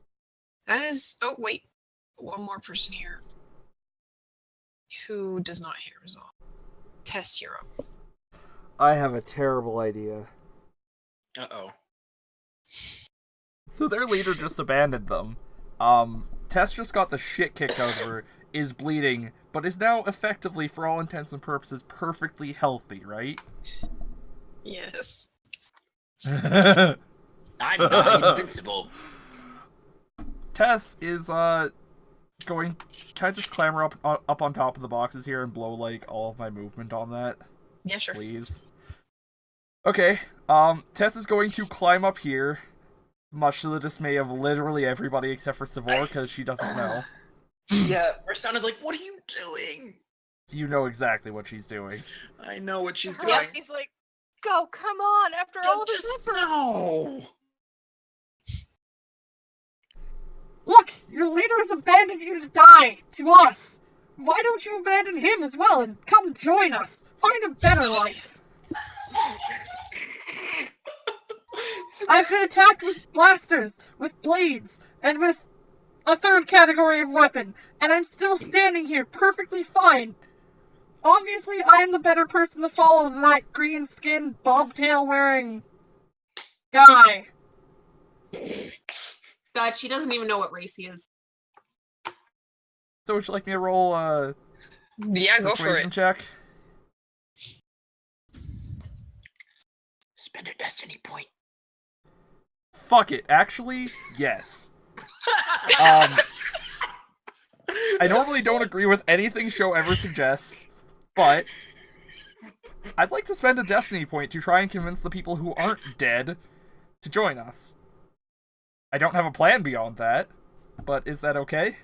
That is. Oh wait, one more person here who does not hit Rizal. Test Europe. I have a terrible idea. Uh-oh. So their leader just abandoned them. Tess just got the shit kicked out of her, is bleeding, but is now effectively, for all intents and purposes, perfectly healthy, right? Yes. I'm not invincible. Tess is going. Can I just clamber up on top of the boxes here and blow like all of my movement on that, Yeah, sure. please? Okay. Tess is going to climb up here, much to the dismay of literally everybody except for Savor, because she doesn't know. Yeah, Persana's like, what are you doing? You know exactly what she's doing. I know what she's doing. Yeah, he's like, go, come on, after all this effort. No! Look, your leader has abandoned you to die to us. Why don't you abandon him as well and come join us? Find a better life. I've been attacked with blasters, with blades, and with a third category of weapon, and I'm still standing here perfectly fine. Obviously, I am the better person to follow than that green-skinned, bobtail-wearing guy. God, she doesn't even know what race he is. So would you like me to roll Yeah, go for persuasion it. check? Spend a destiny point. Fuck it. Actually, yes. I normally don't agree with anything show ever suggests, but I'd like to spend a destiny point to try and convince the people who aren't dead to join us. I don't have a plan beyond that, but is that okay?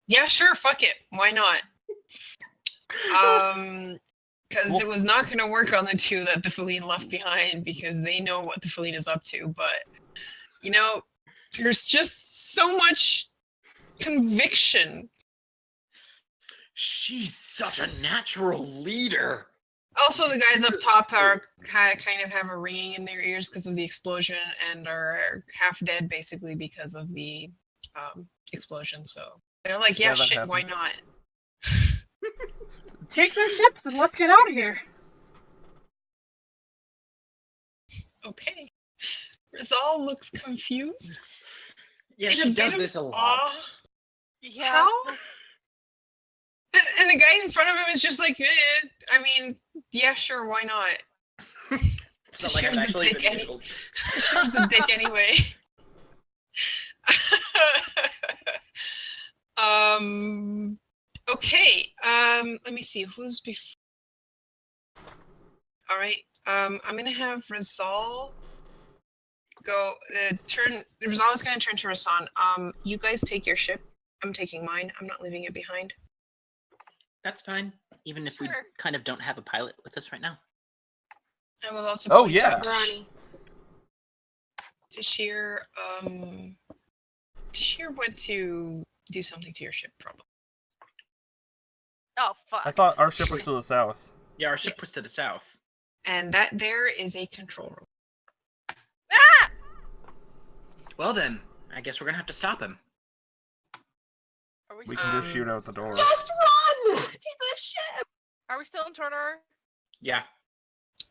Yeah, sure, fuck it. Why not? Because it was not going to work on the two that the Feline left behind because they know what the Feline is up to. But, you know, there's just so much conviction. She's such a natural leader. Also, the guys up top are kind of have a ringing in their ears because of the explosion and are half dead basically because of the explosion. So they're like, yeah, Yeah, that shit, why happens. not? Take their ships and let's get out of here. Okay. Rizal looks confused. Yeah, In she a does bit this a of lot. awe. Yeah. How? this- And the guy in front of him is just like, I mean, yeah, sure, why not? It's not like I've She's a actually dick been any- able. She's the dick anyway. Okay. Let me see. Who's before? All right. I'm gonna have Rizal go. Rizal is gonna turn to Rasan. You guys take your ship. I'm taking mine. I'm not leaving it behind. That's fine. Even if we Sure. kind of don't have a pilot with us right now. I will also. Oh, point yeah. out Ronnie. Tashir. Tashir went to do something to your ship, probably. Oh fuck. I thought our ship was to the south. Yeah, our ship was to the south. And that there is a control room. Ah! Well then, I guess we're gonna have to stop him. Are we We still? can just shoot out the door. Just run to the ship. Are we still in Tornor? Yeah.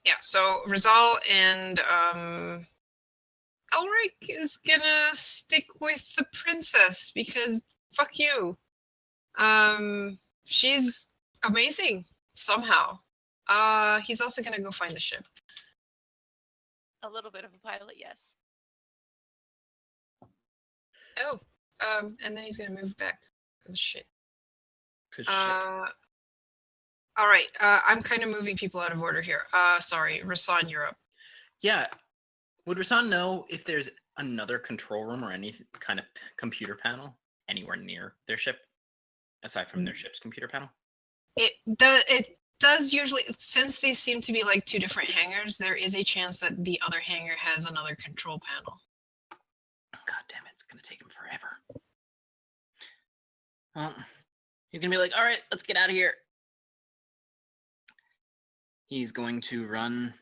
Yeah, so Rizal and Elric is gonna stick with the princess because fuck you. She's amazing somehow. He's also gonna go find the ship. A little bit of a pilot, yes. Oh, and then he's gonna move back. 'Cause shit. 'Cause shit. All right. I'm kind of moving people out of order here. Sorry, Rasan, you're up. Yeah. Would Rasan know if there's another control room or any kind of computer panel anywhere near their ship, aside from their ship's computer panel? It does usually, since these seem to be like two different hangars, there is a chance that the other hangar has another control panel. God damn it, it's gonna take him forever. Well, he's gonna be like, all right, let's get out of here. He's going to run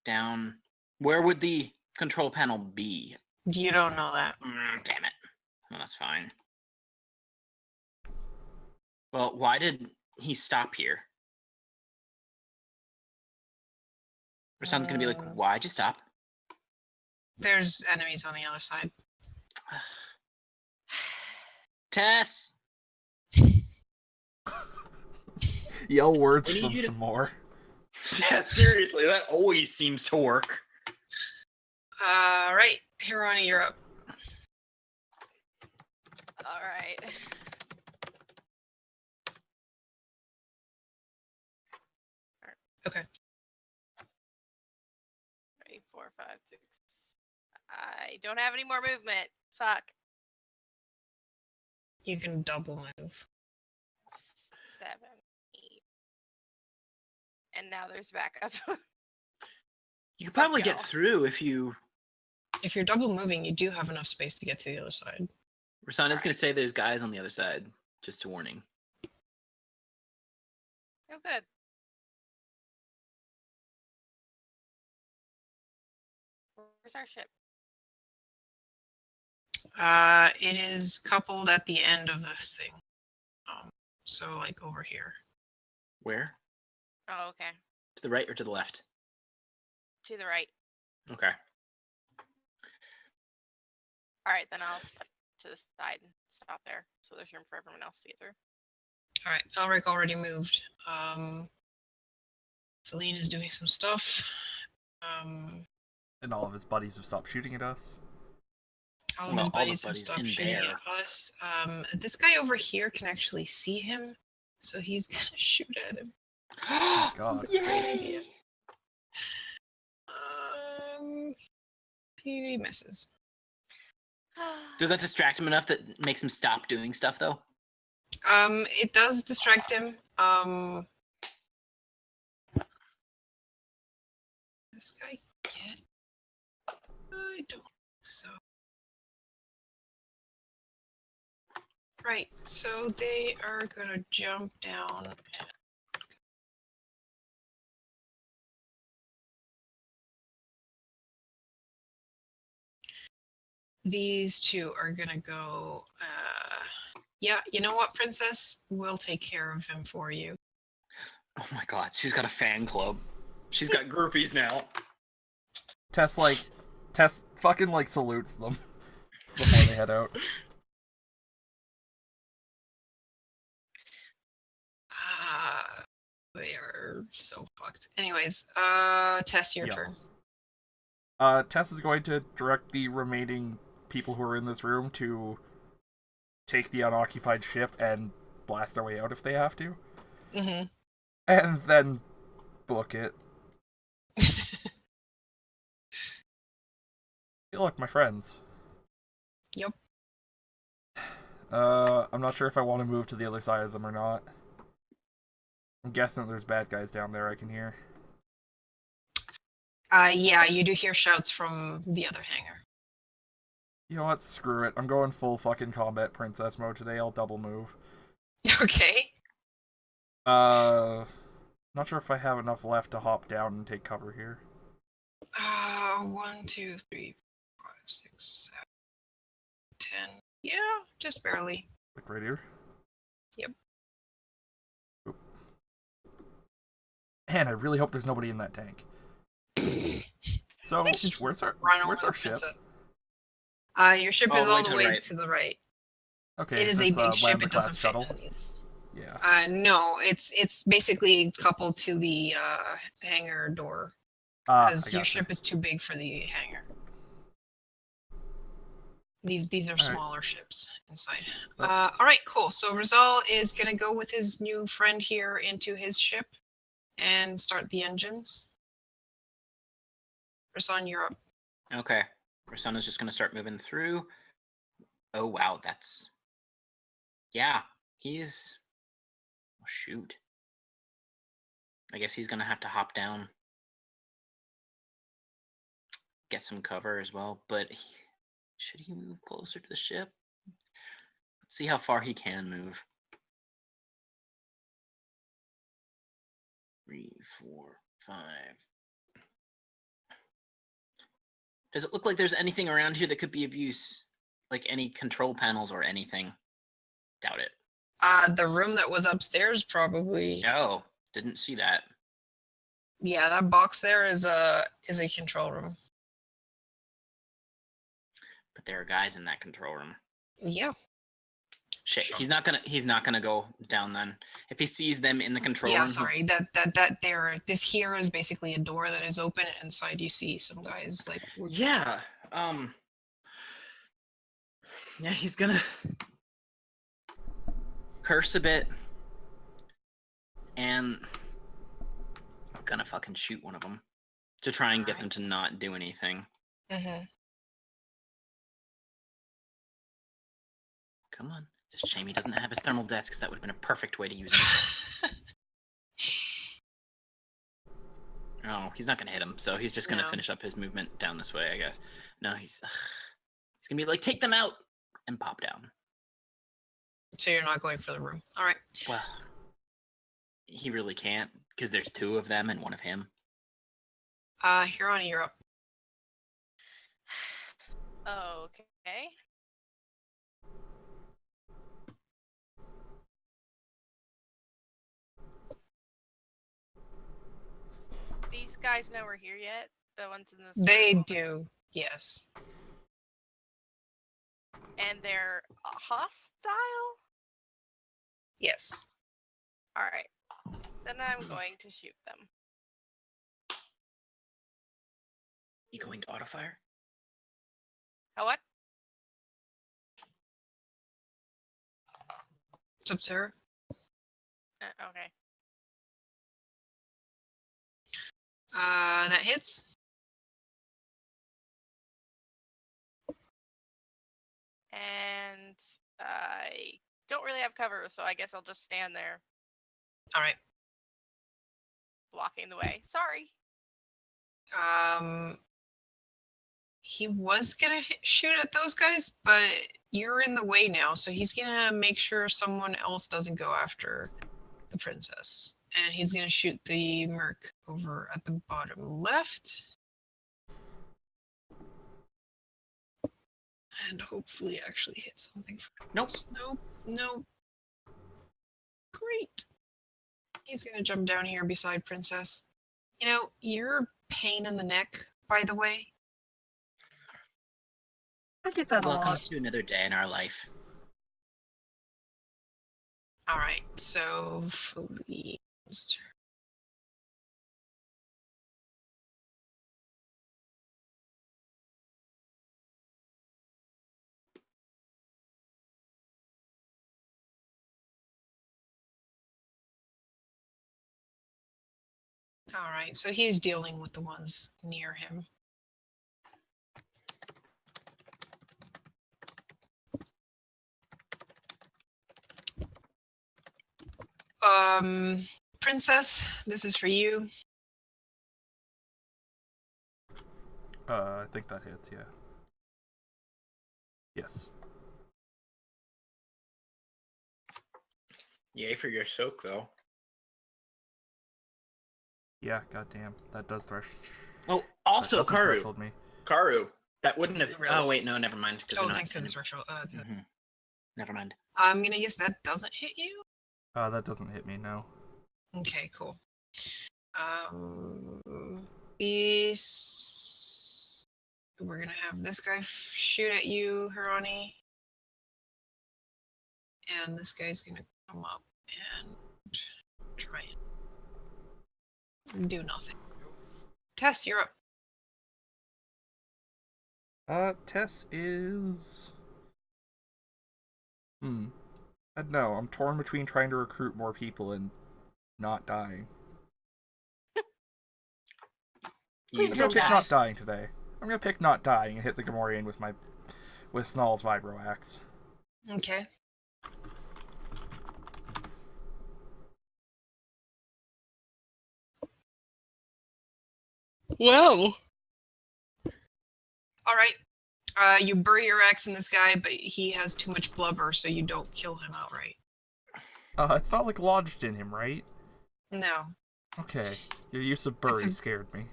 down. Where would the control panel be? You don't know that. Damn it. Well, that's fine. Well, why did he stop here? Rasan's gonna be like, why'd you stop? There's enemies on the other side. Tess! Yell words We at need them you to- some more. Yeah, seriously, that always seems to work. Right, Hirani, you're up. All right. Okay. 3, 4, 5, 6. I don't have any more movement. Fuck. You can double move. 7, 8. And now there's backup. You could probably get y'all. through if you... If you're double moving, you do have enough space to get to the other side. Rasana's gonna say there's guys on the other side. Just a warning. Oh, good. Where's our ship? It is coupled at the end of this thing. So like over here. Where? Oh, okay. To the right or to the left? To the right. Okay. All right, then I'll step to the side and stop there, so there's room for everyone else to get through. All right, Elric already moved. Feline is doing some stuff. And all of his buddies have stopped shooting at us. All of Well, his all the buddies have buddies stopped in shooting there. at us. This guy over here can actually see him, so he's gonna shoot at him. God. Great idea. He misses. Does that distract him enough that makes him stop doing stuff, though? It does distract him. This guy get? I don't think so. Right, so they are gonna jump down. These two are gonna go. Yeah, you know what, Princess? We'll take care of him for you. Oh my god, she's got a fan club. She's got groupies now. Tess fucking like salutes them before they head out. They are so fucked. Anyways, Tess, your Yep. turn. Tess is going to direct the remaining people who are in this room to take the unoccupied ship and blast their way out if they have to. Mm-hmm. And then book it. Hey, look, my friends. Yep. I'm not sure if I want to move to the other side of them or not. I'm guessing there's bad guys down there I can hear. Yeah, you do hear shouts from the other hangar. You know what? Screw it. I'm going full fucking combat princess mode today. I'll double move. Okay. Not sure if I have enough left to hop down and take cover here. 1, 2, 3, 4, 5, 6, 7, 10. Yeah, just barely. Like right here? Yep. Oop. Man, I really hope there's nobody in that tank. So, Just where's our ship? Princess. Your ship All is the way all to the the way right. to the right. Okay, It is a big ship. It doesn't Lambda-class fit shuttle. in these. Yeah. No, it's basically coupled to the hangar door I because your gotcha. ship is too big for the hangar. These are Alright. smaller ships inside. But- All right, cool. So Rizal is gonna go with his new friend here into his ship and start the engines. Rasan, you're up. Okay. Rasana's just gonna start moving through. Oh wow, that's... Yeah, he's... Oh shoot. I guess he's gonna have to hop down. Get some cover as well, but should he move closer to the ship? Let's see how far he can move. 3, 4, 5. Does it look like there's anything around here that could be of use? Like any control panels or anything? Doubt it. The room that was upstairs probably. Oh, didn't see that. Yeah, that box there is a control room. But there are guys in that control room. Yeah. Shit, Sure. he's not gonna go down then. If he sees them in the control Yeah, room, sorry. This here is basically a door that is open. And inside you see some guys like. Yeah. Yeah, he's gonna curse a bit, and gonna fucking shoot one of them to try and get them Alright. to not do anything. Mm-hmm. Come on. It's a shame he doesn't have his thermal desk, because that would have been a perfect way to use him. Oh, he's not gonna hit him, so he's just gonna No. finish up his movement down this way, I guess. No, he's gonna be like, take them out, and pop down. So you're not going for the room. All right. Well, he really can't because there's 2 of them and 1 of him. Hirani, you're up. Okay. These guys know we're here yet? The ones in this They room? do. Yes. And they're hostile? Yes. Alright. Then I'm going to shoot them. You going to autofire? Oh, what? What's up, Sarah? Okay. That hits. And I don't really have cover, so I guess I'll just stand there All right. blocking the way. Sorry. He was gonna shoot at those guys, but you're in the way now, so he's gonna make sure someone else doesn't go after the princess. And he's gonna shoot the merc over at the bottom left. And hopefully actually hit something. Nope. Nope. Nope. Great. He's gonna jump down here beside Princess. You know, you're a pain in the neck, by the way. I get that a Welcome lot. to another day in our life. Alright, so Feline's turn. Alright, so he's dealing with the ones near him. Princess, this is for you. I think that hits, yeah. Yes. Yay for your soak, though. Yeah, goddamn. That does thresh. Oh, that also doesn't Karu. threshold me. Karu. That wouldn't have. Really? Oh wait, no, never mind. Because Oh, we're not. thanks to the threshold. Mhm. Never mind. I'm gonna guess that doesn't hit you? That doesn't hit me, no. Okay, cool. These... We're gonna have this guy shoot at you, Hirani. And this guy's gonna come up and try and do nothing. Tess, you're up. Tess is... I don't know, I'm torn between trying to recruit more people and not dying. Please I'm don't gonna pick die. not dying today. I'm gonna pick not dying and hit the Gamorrean with Snall's Vibro Axe. Okay. Whoa! Alright. You bury your axe in this guy, but he has too much blubber, so you don't kill him outright. It's not like lodged in him, right? No. Okay. Your use of bury scared me.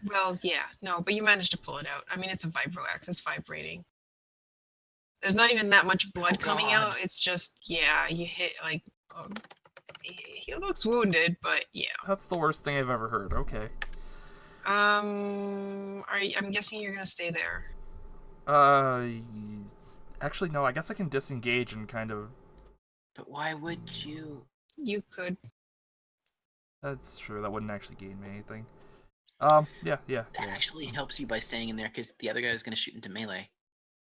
Well, yeah. No, but you managed to pull it out. I mean, it's a vibro axe. It's vibrating. There's not even that much blood coming out. It's just, yeah, you hit, like... he looks wounded, but yeah. That's the worst thing I've ever heard. Okay. I'm guessing you're gonna stay there. Actually, no, I guess I can disengage and kind of... But why would you? You could. That's true, that wouldn't actually gain me anything. Yeah. That actually helps you by staying in there because the other guy is going to shoot into melee.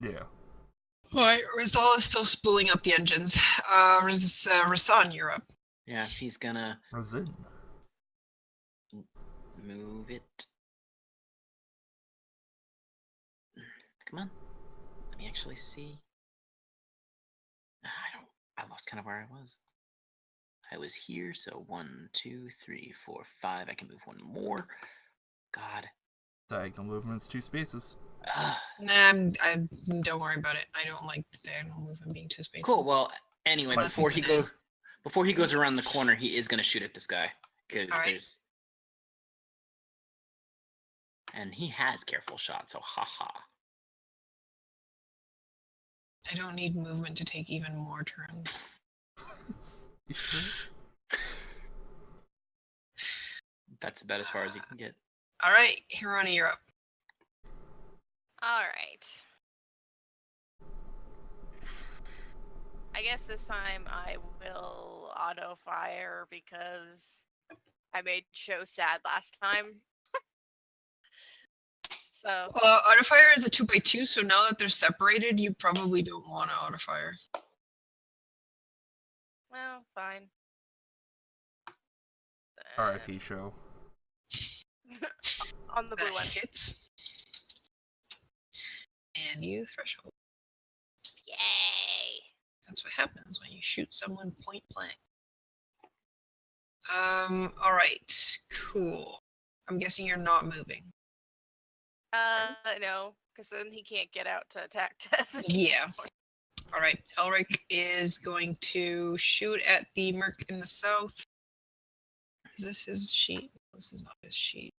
Yeah. Alright, Rizal is still spooling up the engines. Rasan, you're up. Yeah, he's gonna Razin. move it. Come on. Let me actually see. I lost kind of where I was. I was here, so 1, 2, 3, 4, 5. I can move one more. God. Diagonal movement's 2 spaces. Nah, don't worry about it. I don't like the diagonal movement being 2 spaces. Cool. Well, anyway, Unless before it's he an before he goes around the corner, he is gonna shoot at this guy because Alright. there's, and he has careful shot. So haha. I don't need movement to take even more turns. You sure? That's about as far as he can get. All right, Hirani, you're up. All right. I guess this time I will auto fire because I made show sad last time. So Auto fire is a 2x2, so now that they're separated, you probably don't want to auto fire. well, fine. R.I.P. show. On the blue That one. hits. And you threshold. Yay! That's what happens when you shoot someone point blank. All right, cool. I'm guessing you're not moving. No, because then he can't get out to attack Tess. Yeah. All right, Elric is going to shoot at the merc in the south. Is this his sheet? This is not his sheet.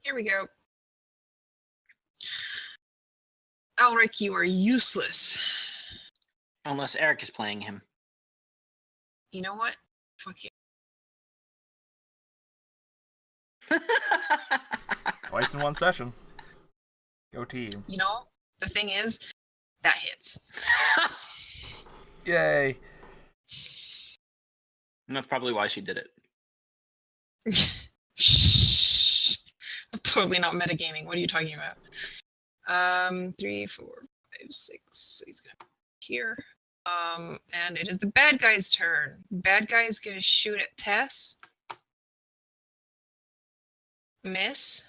Here we go. Elric, you are useless. Unless Eric is playing him. You know what? Fuck you. Twice in one session. Go team. You know, the thing is, that hits. Yay. And that's probably why she did it. Shh. I'm totally not metagaming. What are you talking about? 3, 4, 5, 6. So he's gonna be here. And it is the bad guy's turn. Bad guy is gonna shoot at Tess. Miss.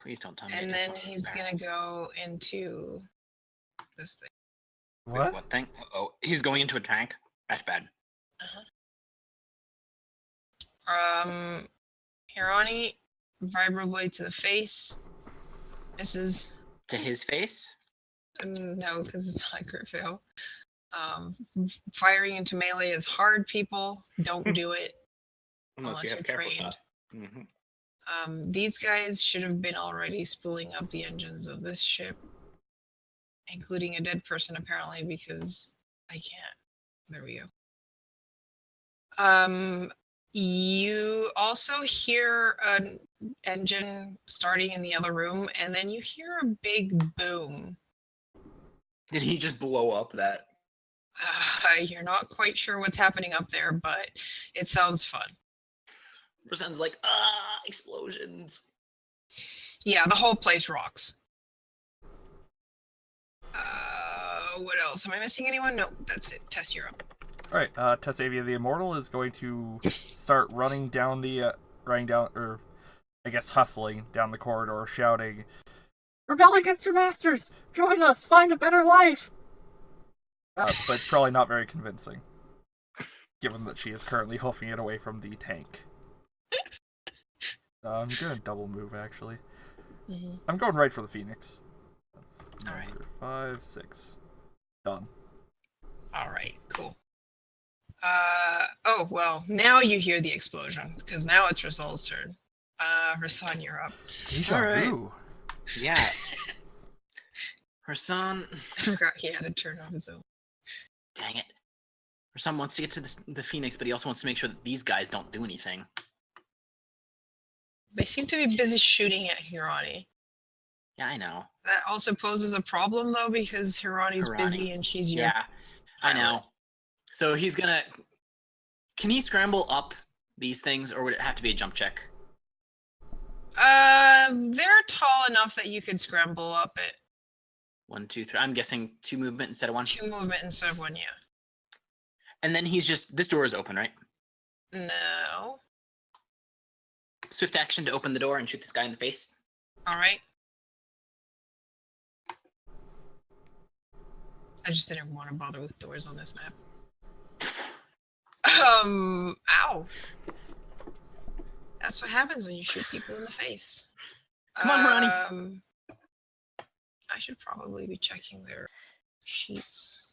Please don't tell me. And it's then one of those he's gonna barrels. go into this thing. Wait, What? what thing? Oh, he's going into a tank. That's bad. Hirani, vibroblade to the face. Misses. To his face. No, because it's not a crit fail. Firing into melee is hard, people. Don't do it unless you're trained. Mm-hmm. These guys should have been already spooling up the engines of this ship, including a dead person apparently, because I can't. There we go. You also hear an engine starting in the other room, and then you hear a big boom. Did he just blow up that? You're not quite sure what's happening up there, but it sounds fun. It sounds like explosions. Yeah, the whole place rocks. What else? Am I missing anyone? No, that's it. Tess, you're up. Alright, Tessavia the Immortal is going to start running down the, or I guess hustling down the corridor, shouting, Rebel against your masters! Join us! Find a better life! but it's probably not very convincing, given that she is currently hoofing it away from the tank. I'm gonna double move, actually. Mm-hmm. I'm going right for the Phoenix. That's Alright. number 5, 6. Done. Alright, cool. Oh, well, now you hear the explosion, because now it's Rasol's turn. Rasan, you're up. Deja Alright. vu. Yeah. Her son. I forgot he had to turn off his own. Dang it. Her son wants to get to the Phoenix, but he also wants to make sure that these guys don't do anything. They seem to be busy shooting at Hirani. Yeah, I know. That also poses a problem, though, because Hirani's Hirani. busy and she's your... Yeah, I know. pilot. So he's gonna. Can he scramble up these things, or would it have to be a jump check? They're tall enough that you could scramble up it. 1, 2, 3. I'm guessing 2 movement instead of 1. 2 movement instead of 1, yeah. And then he's just. This door is open, right? No. Swift action to open the door and shoot this guy in the face. Alright. I just didn't want to bother with doors on this map. Ow. That's what happens when you shoot people in the face. Come on, Ronnie. I should probably be checking their sheets.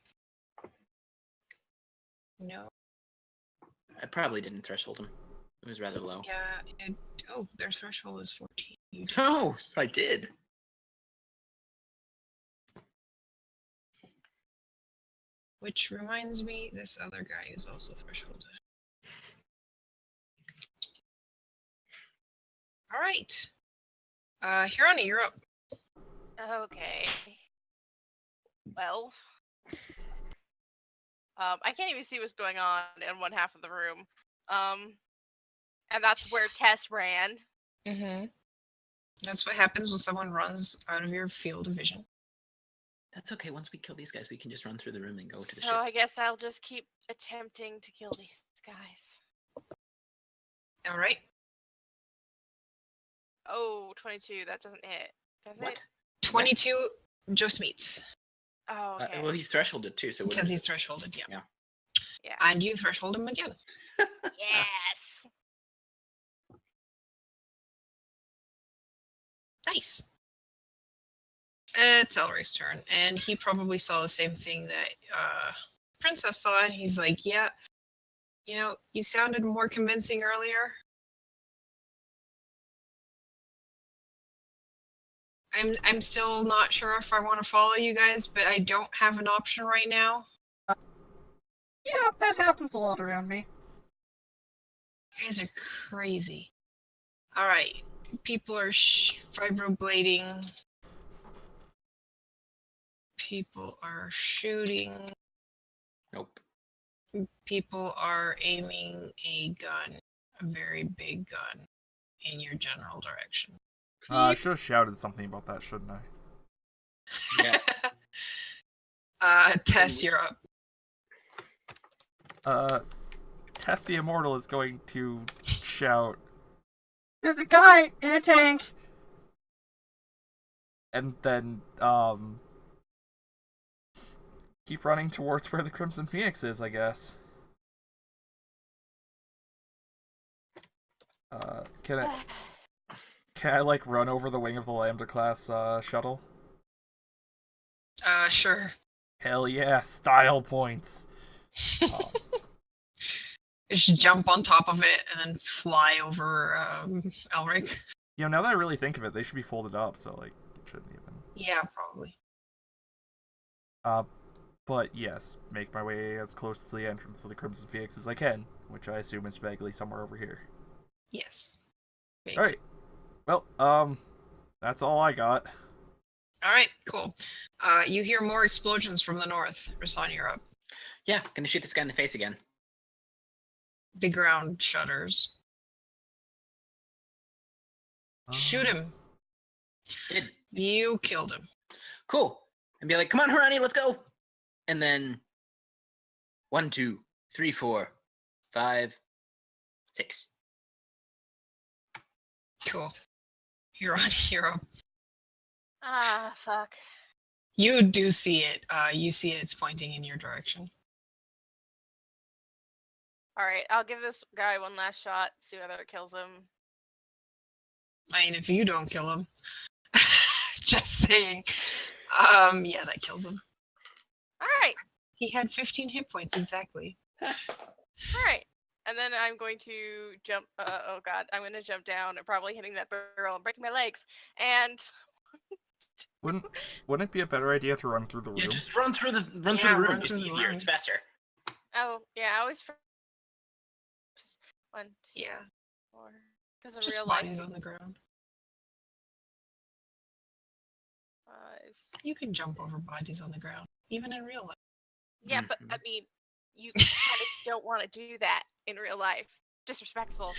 No. I probably didn't threshold him. It was rather low. Yeah. Oh, their threshold is 14. You did. Oh, so I did. Which reminds me, this other guy is also thresholded. All right. Hirani, you're up. Okay. Well, I can't even see what's going on in one half of the room. And that's where Tess ran. Mm-hmm. That's what happens when someone runs out of your field of vision. That's okay. Once we kill these guys, we can just run through the room and go to the So ship. I guess I'll just keep attempting to kill these guys. All right. Oh, 22. That doesn't hit. Does What? it? 22 just meets. Oh, okay. Well, he's thresholded too, so Because he's thresholded, yeah. Yeah. Yeah. And you threshold him again. Yes. Nice. It's Elric's turn, and he probably saw the same thing that Princess saw, and he's like, yeah, you know, you sounded more convincing earlier. I'm still not sure if I want to follow you guys, but I don't have an option right now. Yeah, that happens a lot around me. You guys are crazy. Alright, people are fibroblading. People are shooting. Nope. People are aiming a gun, a very big gun, in your general direction. I should have shouted something about that, shouldn't I? Yeah. Tess, you're up. Tess the Immortal is going to shout, There's a guy in a tank. and then, keep running towards where the Crimson Phoenix is, I guess. Can I, like, run over the wing of the Lambda-class, shuttle? Sure. Hell yeah, style points! Just jump on top of it and then fly over Elric. You know, now that I really think of it, they should be folded up, so, like, it shouldn't even... Yeah, probably. But yes, make my way as close to the entrance of the Crimson Phoenix as I can, which I assume is vaguely somewhere over here. Yes. Alright. Well, that's all I got. Alright, cool. You hear more explosions from the north. Rasan, you're up. Yeah, gonna shoot this guy in the face again. The ground shudders. Shoot him. Did. You killed him. Cool. And be like, come on, Harani, let's go. And then 1, 2, 3, 4, 5, 6. Cool. You're on hero. Ah, fuck. You do see it. You see it's pointing in your direction. Alright, I'll give this guy one last shot, see whether it kills him. I mean, if you don't kill him. Just saying. Yeah, that kills him. Alright. He had 15 hit points, exactly. Alright. And then I'm going to jump, oh god, I'm going to jump down and probably hitting that barrel and breaking my legs. And... Wouldn't it be a better idea to run through the room? Yeah, just run through the room. Run It's through the easier. room. It's faster. Oh, yeah, I always... Just 1, 2, Yeah. 4... Because in Just real bodies life... on the ground. 5, 6, You can jump over bodies on the ground, even in real life. Yeah, but I mean, you kind of don't want to do that in real life. Disrespectful.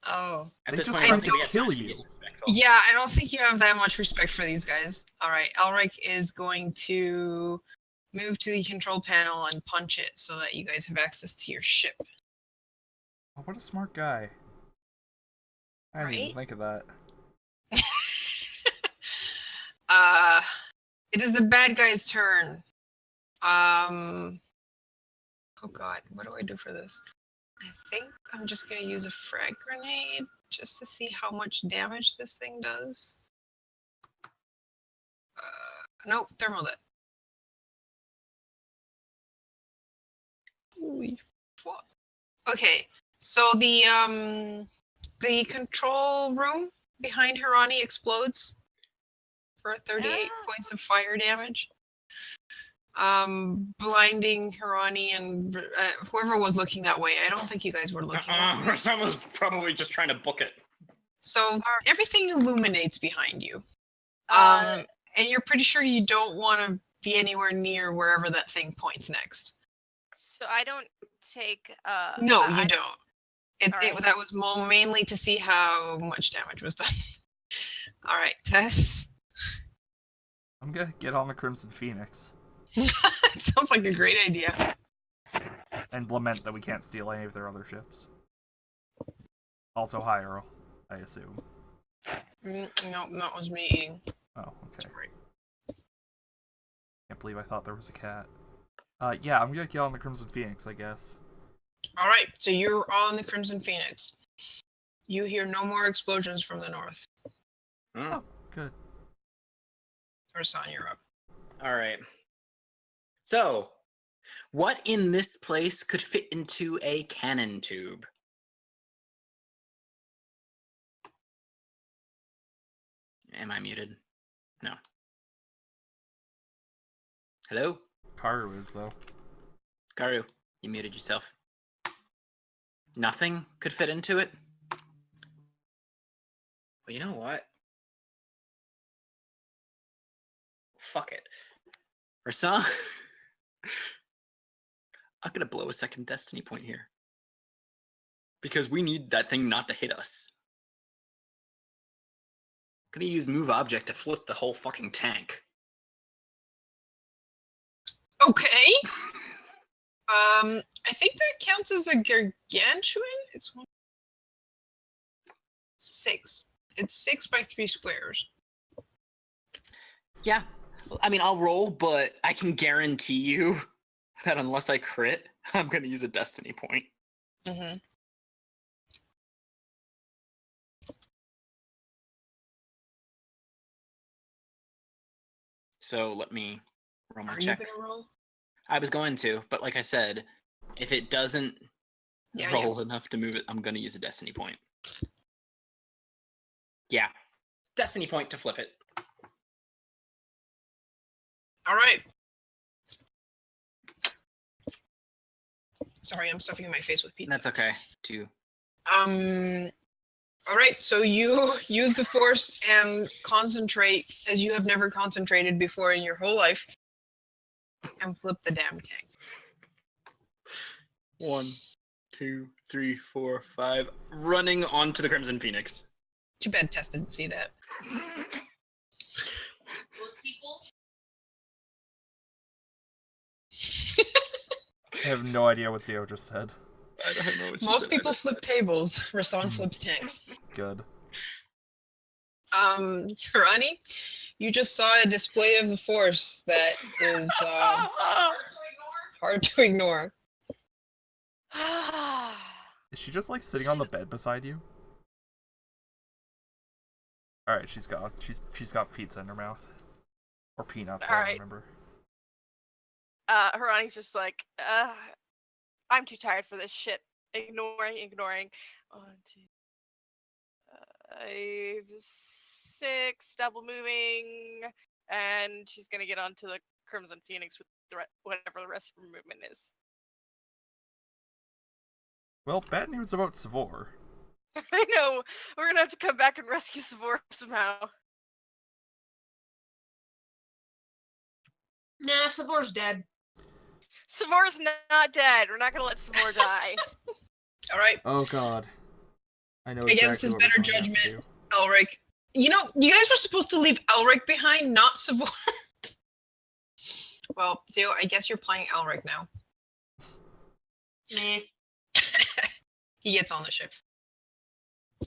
Oh. At They this just point, tried to we have kill time be you. disrespectful. Yeah, I don't think you have that much respect for these guys. Alright, Elric is going to move to the control panel and punch it so that you guys have access to your ship. Oh, what a smart guy. I didn't even think of that. It is the bad guy's turn. Oh god, what do I do for this? I think I'm just gonna use a frag grenade. just to see how much damage this thing does. Nope, thermal death. Holy fuck. Okay, so the control room behind Hirani explodes for 38 points of fire damage. Blinding Hirani and whoever was looking that way. I don't think you guys were looking. Someone's probably just trying to book it. So everything illuminates behind you. And you're pretty sure you don't want to be anywhere near wherever that thing points next. So I don't take. No, I you don't. Alright. That was mainly to see how much damage was done. All right, Tess. I'm gonna get on the Crimson Phoenix It sounds like a great idea. and lament that we can't steal any of their other ships. Also, hi, Earl, I assume. No, that was me eating. Oh, okay. Sorry. Can't believe I thought there was a cat. Yeah, I'm gonna get on the Crimson Phoenix, I guess. All right, so you're on the Crimson Phoenix. You hear no more explosions from the north. Oh, good. Ursan, you're up. All right. So, what in this place could fit into a cannon tube? Am I muted? No. Hello? Karu is, though. Garu, you muted yourself. Nothing could fit into it? Well, you know what? Fuck it. Rasan, I'm gonna blow a second destiny point here. Because we need that thing not to hit us. I'm gonna use move object to flip the whole fucking tank. Okay. I think that counts as a gargantuan. It's 6. It's 6 by 3 squares. Yeah, I mean, I'll roll, but I can guarantee you that unless I crit, I'm gonna use a destiny point. Mm-hmm. So let me roll my Are check. you gonna roll? I was going to, but like I said, if it doesn't roll enough to move it, I'm gonna use a destiny point. Yeah, destiny point to flip it. All right. Sorry, I'm stuffing my face with pizza. That's okay, too. All right, so you use the force and concentrate as you have never concentrated before in your whole life, and flip the damn tank. 1, 2, 3, 4, 5. Running onto the Crimson Phoenix. Too bad Tess didn't see that. Most people. I have no idea what Zio just said. I don't know what she Most said people either. flip tables. Rasan flips tanks. Good. Hirani, you just saw a display of the force that is hard to ignore. Is she just like sitting on the bed beside you? All right, she's got pizza in her mouth, or peanuts. I don't remember. Hirani's just like, I'm too tired for this shit. Ignoring. 1, 2, 5, 6, double moving, and she's gonna get onto the Crimson Phoenix with whatever the rest of her movement is. Well, bad news about Savor. I know, we're gonna have to come back and rescue Savor somehow. Nah, Savor's dead. Savor's not dead. We're not gonna let Savor die. All right. Oh God. I know. Against exactly his what better we're gonna have to judgment, do. Elric. You know, you guys were supposed to leave Elric behind, not Savor. Well, Zio, I guess you're playing Elric now. Meh. He gets on the ship.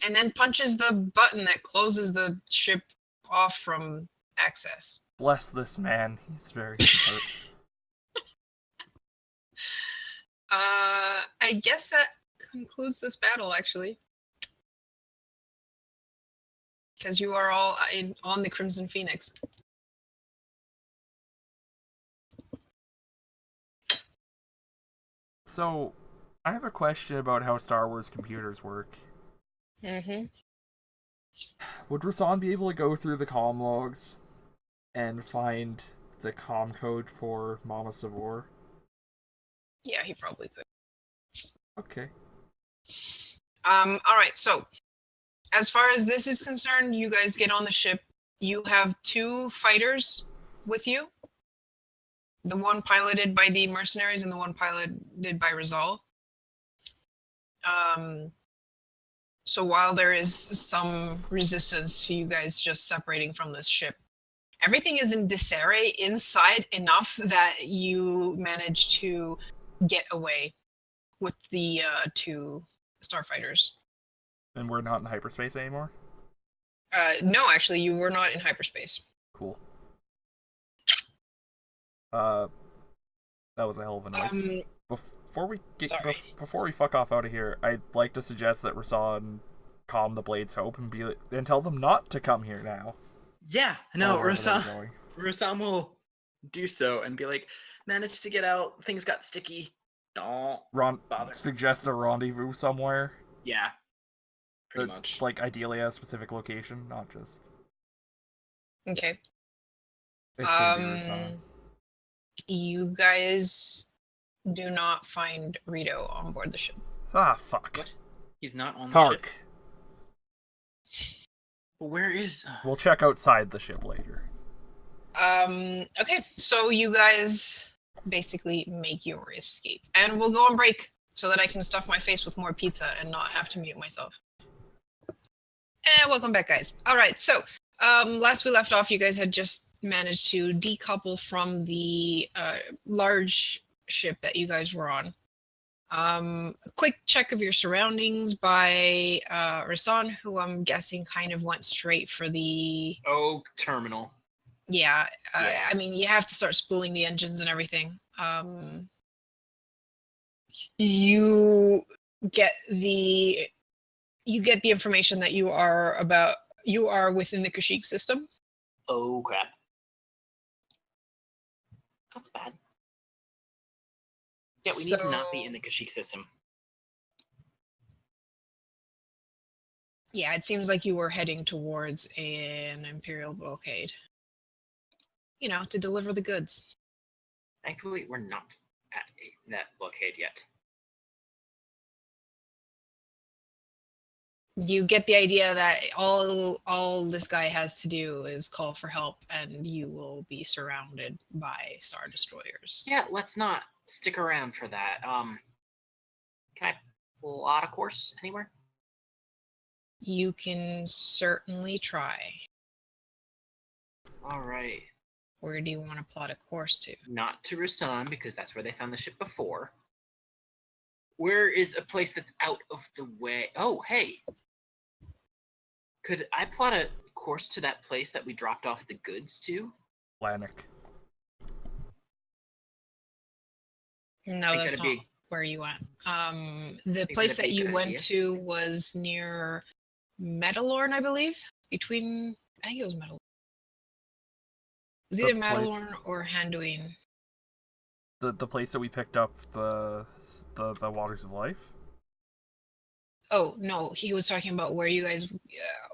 And then punches the button that closes the ship off from access. Bless this man. He's very smart. I guess that concludes this battle, actually. because you are all on the Crimson Phoenix. So, I have a question about how Star Wars computers work. Mm-hmm. Would Rasan be able to go through the comm logs and find the comm code for Mama Savor? Yeah, he probably could. Okay. All right, so as far as this is concerned, you guys get on the ship. You have 2 fighters with you. The one piloted by the mercenaries and the one piloted by Rizal. So while there is some resistance to you guys just separating from this ship, everything is in disarray inside enough that you manage to get away with the 2 starfighters. And we're not in hyperspace anymore? No, actually, you were not in hyperspace. Cool. That was a hell of a noise. Before we fuck off out of here, I'd like to suggest that Rasan calm the Blades Hope and tell them not to come here now. Yeah, no, Or wherever they're going. Rusam will do so and be like, managed to get out, things got sticky. Don't bother. Suggest a rendezvous somewhere. Yeah, pretty much. Like, ideally at a specific location, not just... Okay. It's gonna be Rasan. You guys do not find Rito on board the ship. Ah, fuck. What? He's not on the Kark. ship? Where is... We'll check outside the ship later. Okay, so you guys basically make your escape. And we'll go on break so that I can stuff my face with more pizza and not have to mute myself. And welcome back, guys. Alright, so, last we left off, you guys had just managed to decouple from the large ship that you guys were on. A quick check of your surroundings by Rasan, who I'm guessing kind of went straight for the... Oh, terminal. Yeah, Yeah. I mean, you have to start spooling the engines and everything. You get the information that you are within the Kashyyyk system. Oh, crap. That's bad. Yeah, we need to not be in the Kashyyyk system. Yeah, it seems like you were heading towards an Imperial blockade. You know, to deliver the goods. Thankfully, we're not at that blockade yet. You get the idea that all this guy has to do is call for help, and you will be surrounded by Star Destroyers. Yeah, let's not stick around for that. Can I plot a course anywhere? You can certainly try. All right. Where do you want to plot a course to? Not to Rasan, because that's where they found the ship before. Where is a place that's out of the way? Oh, hey! Could I plot a course to that place that we dropped off the goods to? Lanik. No, that's not where you went. The place that you went to was near Metalorn, I believe. I think it was Metalorn. It was either Metalorn or Handuin. The place that we picked up the Waters of Life? Oh, no, he was talking about where you guys...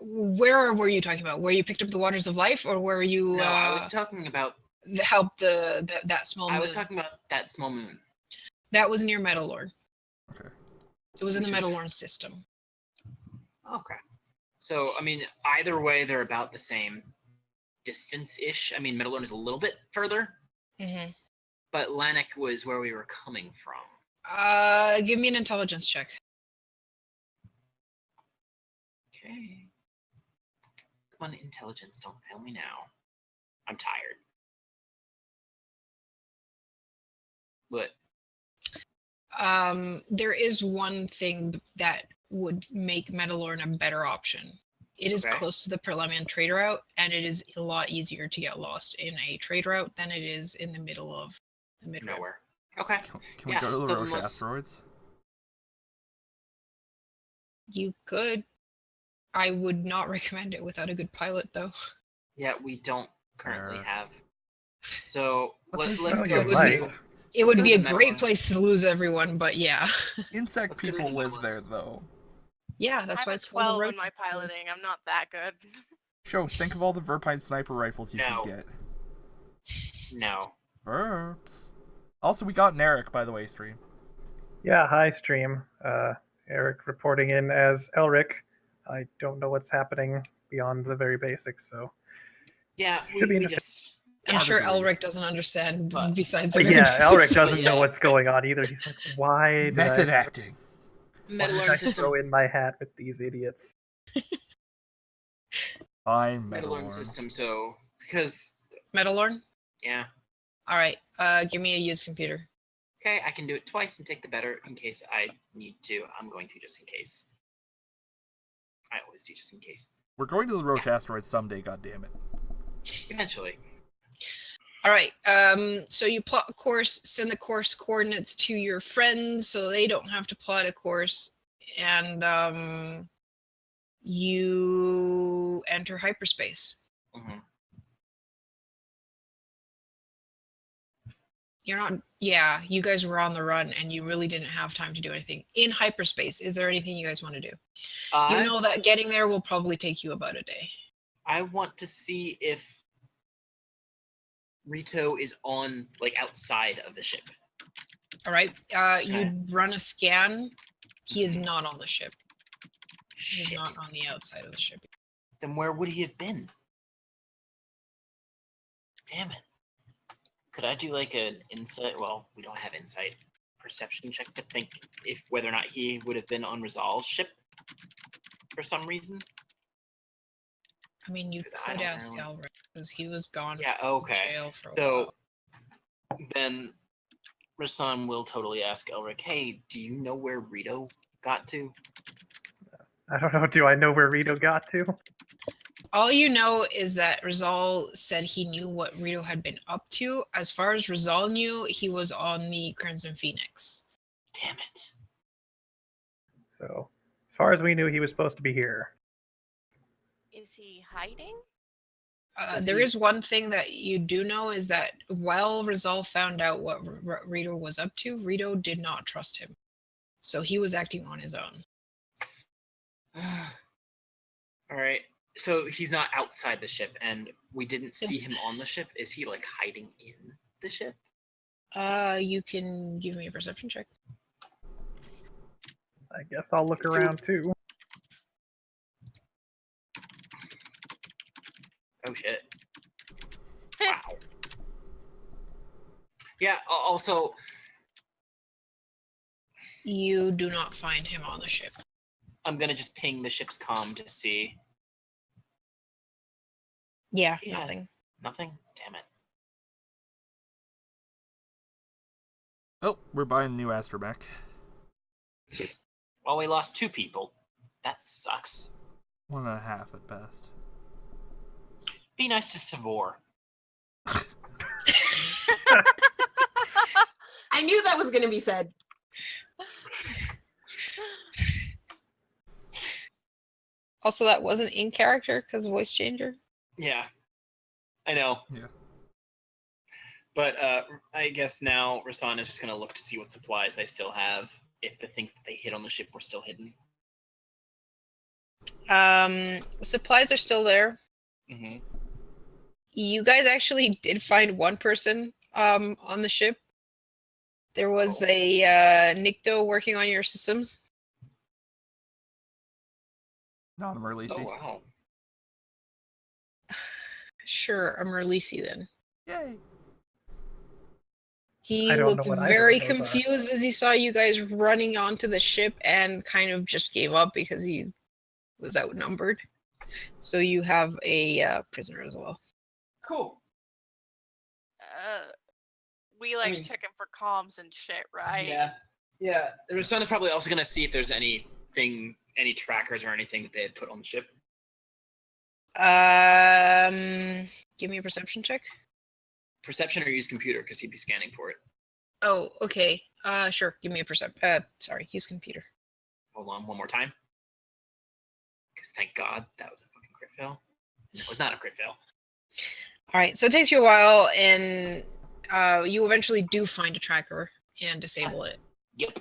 where were you talking about? Where you picked up the Waters of Life, or where you... No, I was talking about... helped that small moon. I was talking about that small moon. That was near Metalorn. Okay. It was in the Metalorn system. Okay. So, I mean, either way, they're about the same distance-ish. I mean, Metalorn is a little bit further. Mm-hmm. But Lanik was where we were coming from. Give me an intelligence check. Okay. Come on, intelligence, don't fail me now. I'm tired. What? There is one thing that would make Metalorn a better option. It is close to the Perlemian trade route, and it is a lot easier to get lost in a trade route than it is in the middle of the mid-road. Nowhere. Okay. Can we go to the Roche asteroids? You could. I would not recommend it without a good pilot, though. Yeah, we don't currently Fair. have. So But let's they go still you to might. It would go be to a the great Metalorn. place to lose everyone, but yeah. Insect Let's go to people the live Nautilus. there, though. Yeah, that's I'm why a it's called a 12 road. in my piloting. I'm not that good. Show, think of all the Verpine sniper rifles you No. could get. No. Verps. Also, we got an Eric, by the way, stream. Yeah, hi, stream. Eric reporting in as Elric. I don't know what's happening beyond the very basics, so. Yeah, Should be we interesting. just. I'm Hard to sure believe. Elric doesn't understand But- besides But the yeah, very Elric basics. doesn't Yeah. know what's going on either. He's like, why did Method I acting. Metalorn system. throw in my hat with these idiots? Fine, Metalorn Metalorn. system. So because Metalorn? yeah, Alright, give me a used computer. okay, I can do it twice and take the better in case I need to. I'm going to just in case. I always do just in case. We're going to the Roche asteroid someday, goddammit. Eventually. Alright, so you plot a course, send the course coordinates to your friends so they don't have to plot a course, and you enter hyperspace. hmm You're not, yeah, you guys were on the run and you really didn't have time to do anything. In hyperspace, is there anything you guys want to do? You know that getting there will probably take you about a day. I want to see if Rito is on, like, outside of the ship. Alright, you run a scan. He is not on the ship. He's Shit. not on the outside of the ship. Then where would he have been? Damn it. Could I do like an insight? Well, we don't have insight. Perception check to think if whether or not he would have been on Rizal's ship for some reason. I mean, you 'Cause I could don't ask really- Elric because he was gone Yeah, from okay. jail for a So while. then Rasan will totally ask Elric, hey, do you know where Rito got to? I don't know. Do I know where Rito got to? All you know is that Rizal said he knew what Rito had been up to. As far as Rizal knew, he was on the Crimson Phoenix. Damn it. So, as far as we knew, he was supposed to be here. Is he hiding? Does There he- is one thing that you do know is that while Rizal found out what Rito was up to, Rito did not trust him. So he was acting on his own. All right. So he's not outside the ship, and we didn't see him on the ship. Is he like hiding in the ship? You can give me a perception check. I guess I'll look around too. Oh shit! Wow. Yeah. Also, You do not find him on the ship. I'm gonna just ping the ship's comm to see. Yeah, Yeah. nothing. Nothing. Damn it. Oh, we're buying a new astromech. Well, we lost 2 people. That sucks. 1.5 at best. Be nice to Savor. I knew that was going to be said. Also, that wasn't in character because voice changer. Yeah. I know. Yeah. But I guess now Rasan is just gonna look to see what supplies they still have, if the things that they hid on the ship were still hidden. Supplies are still there. Mm-hmm. You guys actually did find one person on the ship. There was Oh. a Nikto working on your systems. Not a Merlisi. Oh wow. Sure, a Merlisi then. Yay. He I don't looked know what either very of those are. confused as he saw you guys running onto the ship and kind of just gave up because he was outnumbered. So you have a prisoner as well. Cool. We like mean- checking for comms and shit, right? Yeah. Yeah. Rasan is probably also gonna see if there's anything, any trackers or anything that they had put on the ship. Give me a perception check. Perception or use computer, because he'd be scanning for it. Oh, okay. Sure. Give me a sorry, use computer. Hold on, one more time. because thank God that was a fucking crit fail. It was not a crit fail. All right, so it takes you a while, and you eventually do find a tracker and disable it. Yep.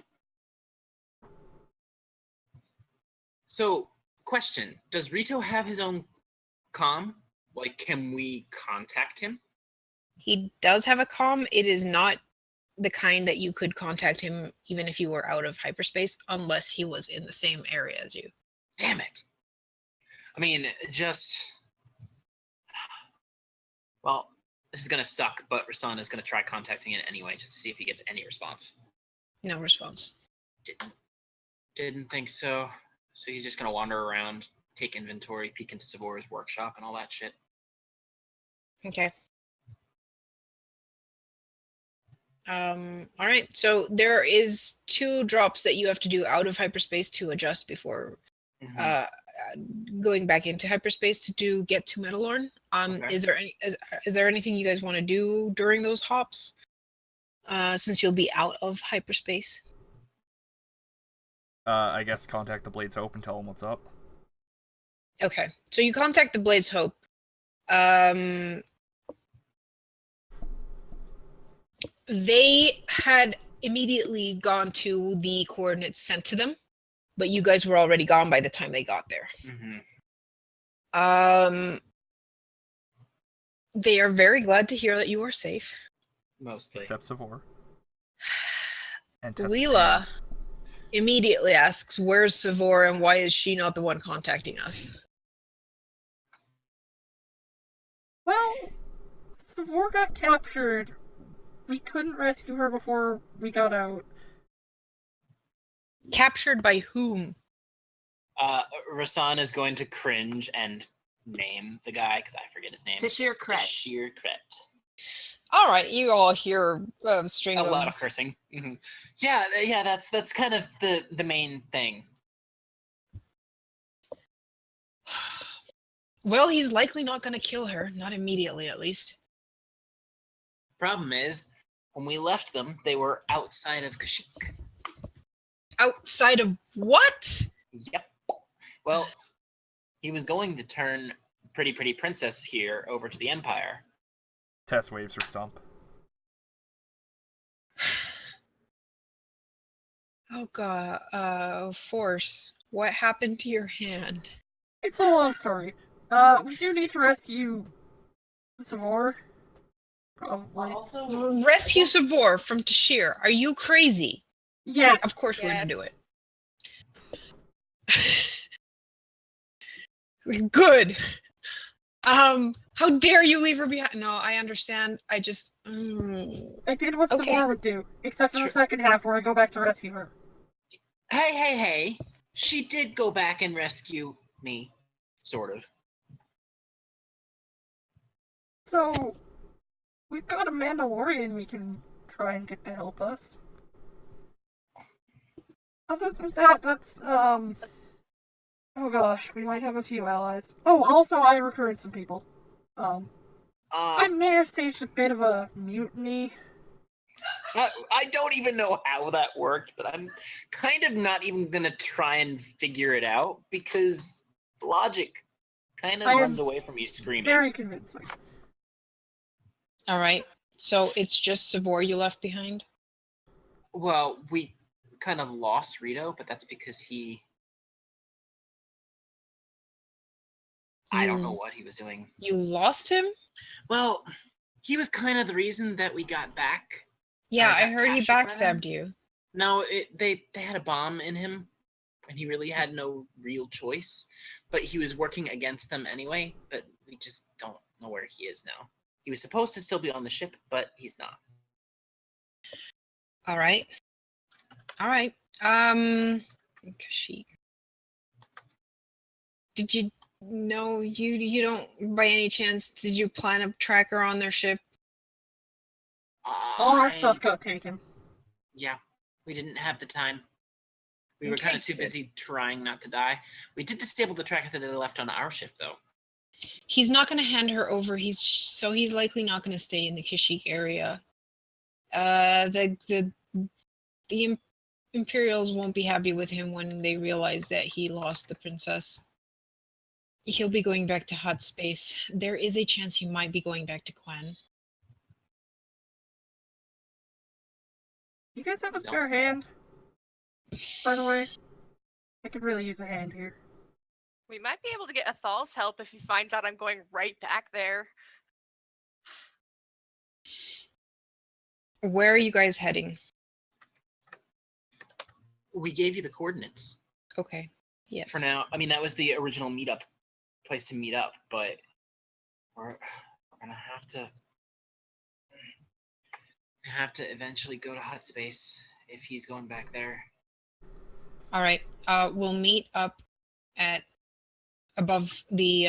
So, question: does Rito have his own comm? Like, can we contact him? He does have a comm. It is not the kind that you could contact him even if you were out of hyperspace, unless he was in the same area as you. Damn it. I mean, just... Well, this is gonna suck, but Rasan is gonna try contacting it anyway, just to see if he gets any response. No response. Didn't think so. So he's just gonna wander around, take inventory, peek into Savor's workshop and all that shit. Okay. All right, so there is 2 drops that you have to do out of hyperspace to adjust before going back into hyperspace to get to Metalorn. Okay. Is there anything you guys want to do during those hops? Since you'll be out of hyperspace. I guess contact the Blades Hope and tell them what's up. Okay, so you contact the Blades Hope. They had immediately gone to the coordinates sent to them, but you guys were already gone by the time they got there. They are very glad to hear that you are safe. Mostly. Except Savor. And Leela immediately asks, where's Savor and why is she not the one contacting us? Well, Savor got captured. We couldn't rescue her before we got out. Captured by whom? Rasan is going to cringe and name the guy, because I forget his name. Tashir Kret. Tashir Kret. All right, you all hear a string A of lot of cursing. Yeah, that's kind of the main thing. Well, he's likely not going to kill her, not immediately at least. Problem is, when we left them, they were outside of Kashyyyk. Outside of what? Yep. Well, he was going to turn Pretty Princess here over to the Empire. Tess waves her stump. Oh god, Force, what happened to your hand? It's a long story. We do need to rescue Savor. Probably. Also, Rescue Savor from Tashir. Are you crazy? Yes. Of course we're gonna do it. Good. How dare you leave her behind? No, I understand. I just. I did what Okay. Savor would do, except for the second half where I go back to rescue her. Hey. She did go back and rescue me. Sort of. So, we've got a Mandalorian we can try and get to help us. Other than that, that's, oh gosh, we might have a few allies. Oh, also I recruited some people. I may have staged a bit of a mutiny. I don't even know how that worked, but I'm kind of not even gonna try and figure it out, because logic kind of runs away from you screaming. Very convincing. Alright, so it's just Savor you left behind? Well, we kind of lost Rito, but that's because I don't know what he was doing. You lost him? Well, he was kind of the reason that we got back. Yeah, I I got heard he captured by them. backstabbed you. No, they had a bomb in him, and he really had no real choice. But he was working against them anyway, but we just don't know where he is now. He was supposed to still be on the ship, but he's not. Alright. Kashyyyk. Did you know you don't by any chance did you plan a tracker on their ship? All our stuff got taken. Yeah, we didn't have the time. We were kind of too busy trying not to die. We did disable the tracker that they left on our ship, though. He's not going to hand her over. He's likely not going to stay in the Kashyyyk area. The Imperials won't be happy with him when they realize that he lost the princess. He'll be going back to hot space. There is a chance he might be going back to Quen. You guys have a spare hand? By the way, I could really use a hand here. We might be able to get Athal's help if he finds out I'm going right back there. Where are you guys heading? We gave you the coordinates. Okay. Yes. For now, I mean, that was the original meetup place to meet up, but we're gonna have to eventually go to hot space if he's going back there. All right. We'll meet up at above the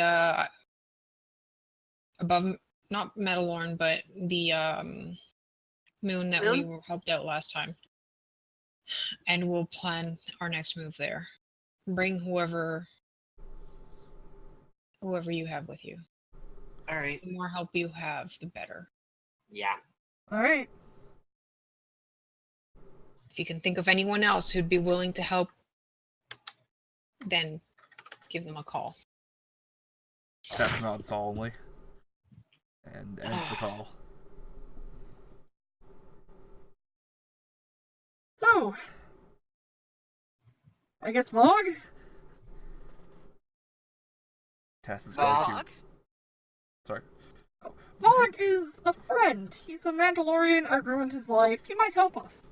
above, not Metalorn, but the moon that we were helped out last time, and we'll plan our next move there. Bring whoever you have with you. All right. The more help you have, the better. Yeah. All right. If you can think of anyone else who'd be willing to help, then give them a call. Tess nods solemnly and ends the call. So, I guess Mog? Tess is going to... Mog? Sorry. Mog is a friend. He's a Mandalorian. I ruined his life. He might help us.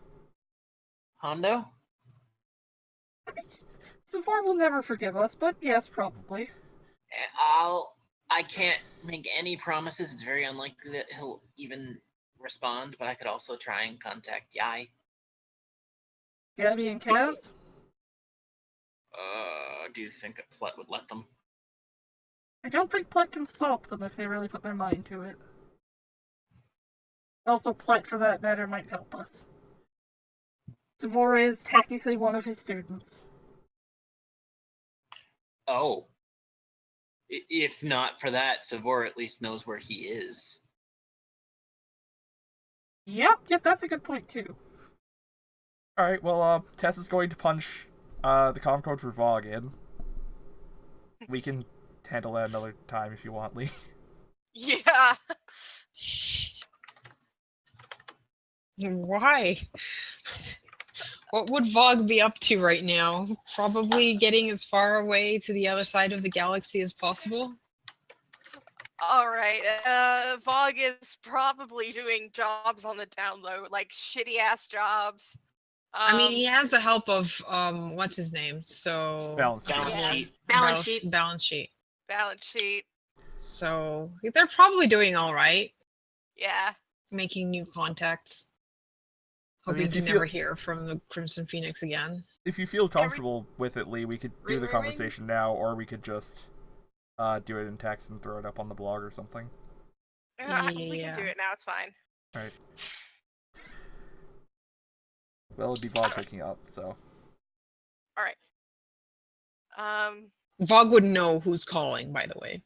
Hondo? Savor will never forgive us, but yes, probably. I can't make any promises. It's very unlikely that he'll even respond, but I could also try and contact Yai. Gabby and Kaz? Do you think that Flet would let them? I don't think Plet can stop them if they really put their mind to it. Also, Plet, for that matter, might help us. Savor is technically one of his students. Oh. If not for that, Savor at least knows where he is. Yep, that's a good point, too. Alright, well, Tess is going to punch the comm code for Vogue in. We can handle that another time if you want, Lee. Yeah. Why? What would Vogue be up to right now? Probably getting as far away to the other side of the galaxy as possible? All right. Vogue is probably doing jobs on the down low, like shitty ass jobs. I mean, he has the help of what's his name? So Balance sheet. Balance sheet. Balance sheet. Balance sheet. So they're probably doing all right. Yeah. Making new contacts. I mean, Hoping if to you never feel- hear from the Crimson Phoenix again. If you feel comfortable with it, Lee, we could do Ring, the ring, conversation now, or we could just do it in text and throw it up on the blog or something. We Yeah. can do it now. It's fine. Alright. Well, it'd be Vogue picking up, so... All right. Vogue would know who's calling, by the way.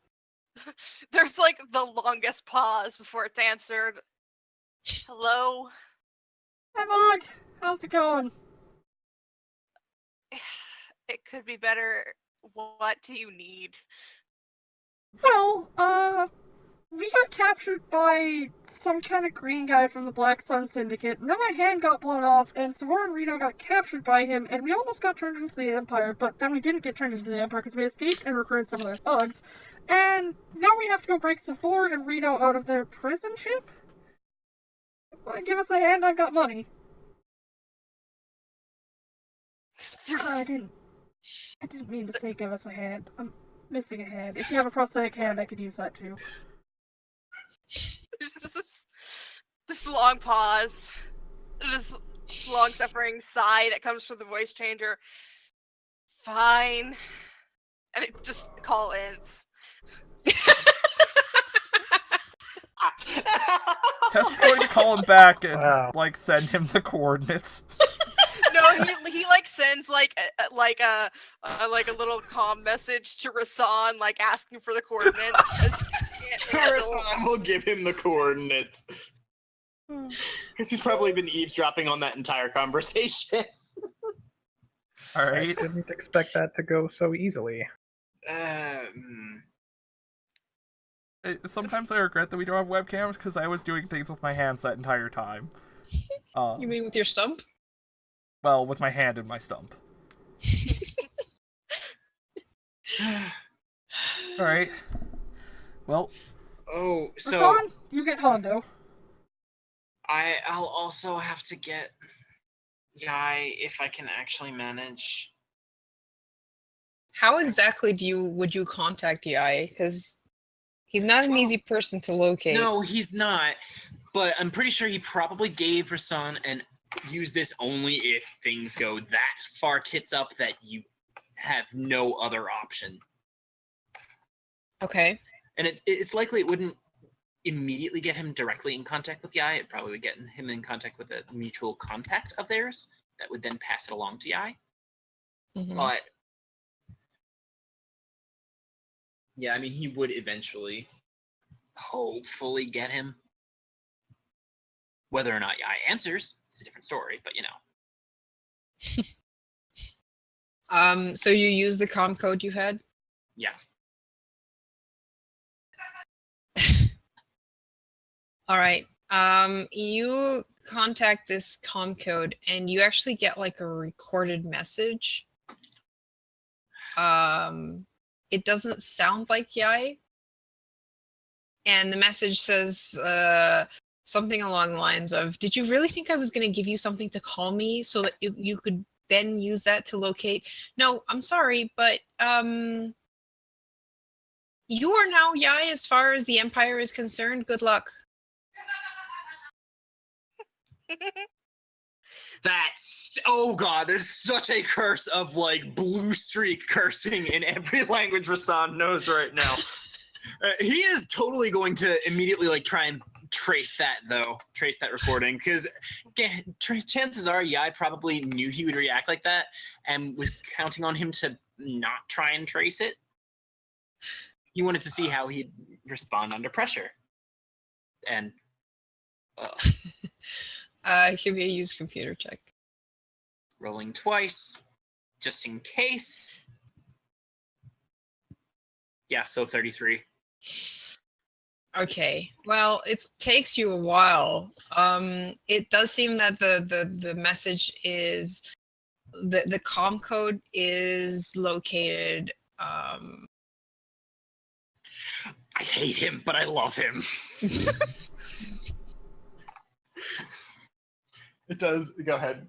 There's like the longest pause before it's answered. Hello. Hi, Mog! How's it going? It could be better. What do you need? Well, we got captured by some kind of green guy from the Black Sun Syndicate, and then my hand got blown off, and Savor and Rito got captured by him, and we almost got turned into the Empire, but then we didn't get turned into the Empire because we escaped and recruited some of their thugs, and now we have to go break Savor and Rito out of their prison ship? Well, give us a hand, I've got money. I didn't mean to say give us a hand. I'm missing a hand. If you have a prosthetic hand, I could use that too. There's this long pause. This long suffering sigh that comes from the voice changer. Fine. And it just call ends. Tess is going to call him back and, Wow. like, send him the coordinates. No, he like sends like a little comm message to Rasan, like asking for the coordinates. Rasan will give him the coordinates. Because he's probably been eavesdropping on that entire conversation. Alright. Didn't expect that to go so easily. Sometimes I regret that we don't have webcams because I was doing things with my hands that entire time. You mean with your stump? Well, with my hand and my stump. Alright. Well. Oh, so Rasan, you get Hondo. I'll also have to get Yai if I can actually manage. How exactly would you contact Yai? Because he's not an easy person to locate. No, he's not. But I'm pretty sure he probably gave Rasan and use this only if things go that far tits up that you have no other option. Okay. And it's likely it wouldn't immediately get him directly in contact with Yai. It probably would get him in contact with a mutual contact of theirs that would then pass it along to Yai. Mhm. But yeah, I mean, he would eventually, hopefully, get him. Whether or not Yai answers is a different story, but you know. So you use the comm code you had? Yeah. All right. You contact this comm code and you actually get like a recorded message. It doesn't sound like Yai. And the message says something along the lines of, did you really think I was going to give you something to call me so that you could then use that to locate? No, I'm sorry, but you are now Yai as far as the Empire is concerned. Good luck. That's, oh god, there's such a curse of like blue streak cursing in every language Rasan knows right now. He is totally going to immediately like try and trace that recording, because chances are Yai probably knew he would react like that and was counting on him to not try and trace it. He wanted to see how he'd respond under pressure. And Give me a use computer check. rolling twice, just in case. Yeah, so 33. Okay. Well, it takes you a while. It does seem that the message is the comm code is located. I hate him, but I love him. It does. Go ahead.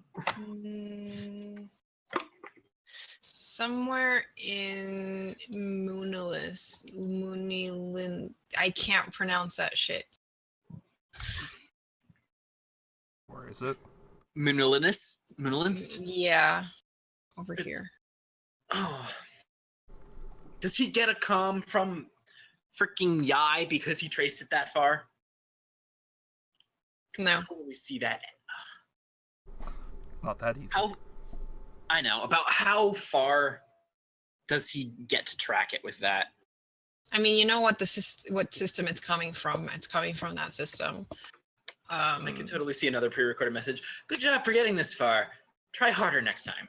Somewhere in Moonilin. I can't pronounce that shit. Where is it? Moonilins? Yeah. Over here. Oh. Does he get a comm from freaking Yai because he traced it that far? No. Totally see that. It's not that easy. I know. About how far does he get to track it with that? I mean, you know what what system it's coming from. It's coming from that system. I can totally see another pre-recorded message. Good job for getting this far. Try harder next time.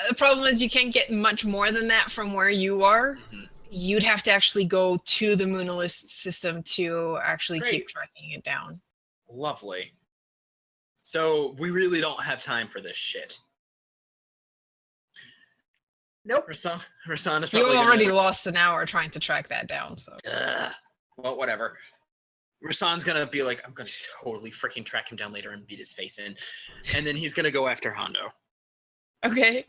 The problem is you can't get much more than that from where you are. Mm-hmm. You'd have to actually go to the Moonilist system to actually keep tracking it down. Lovely. So we really don't have time for this shit. Nope. Rasan is You probably already lost an hour trying to track that down, so. Well, whatever. Rasan's gonna be like, I'm gonna totally freaking track him down later and beat his face in. And then he's gonna go after Hondo. Okay.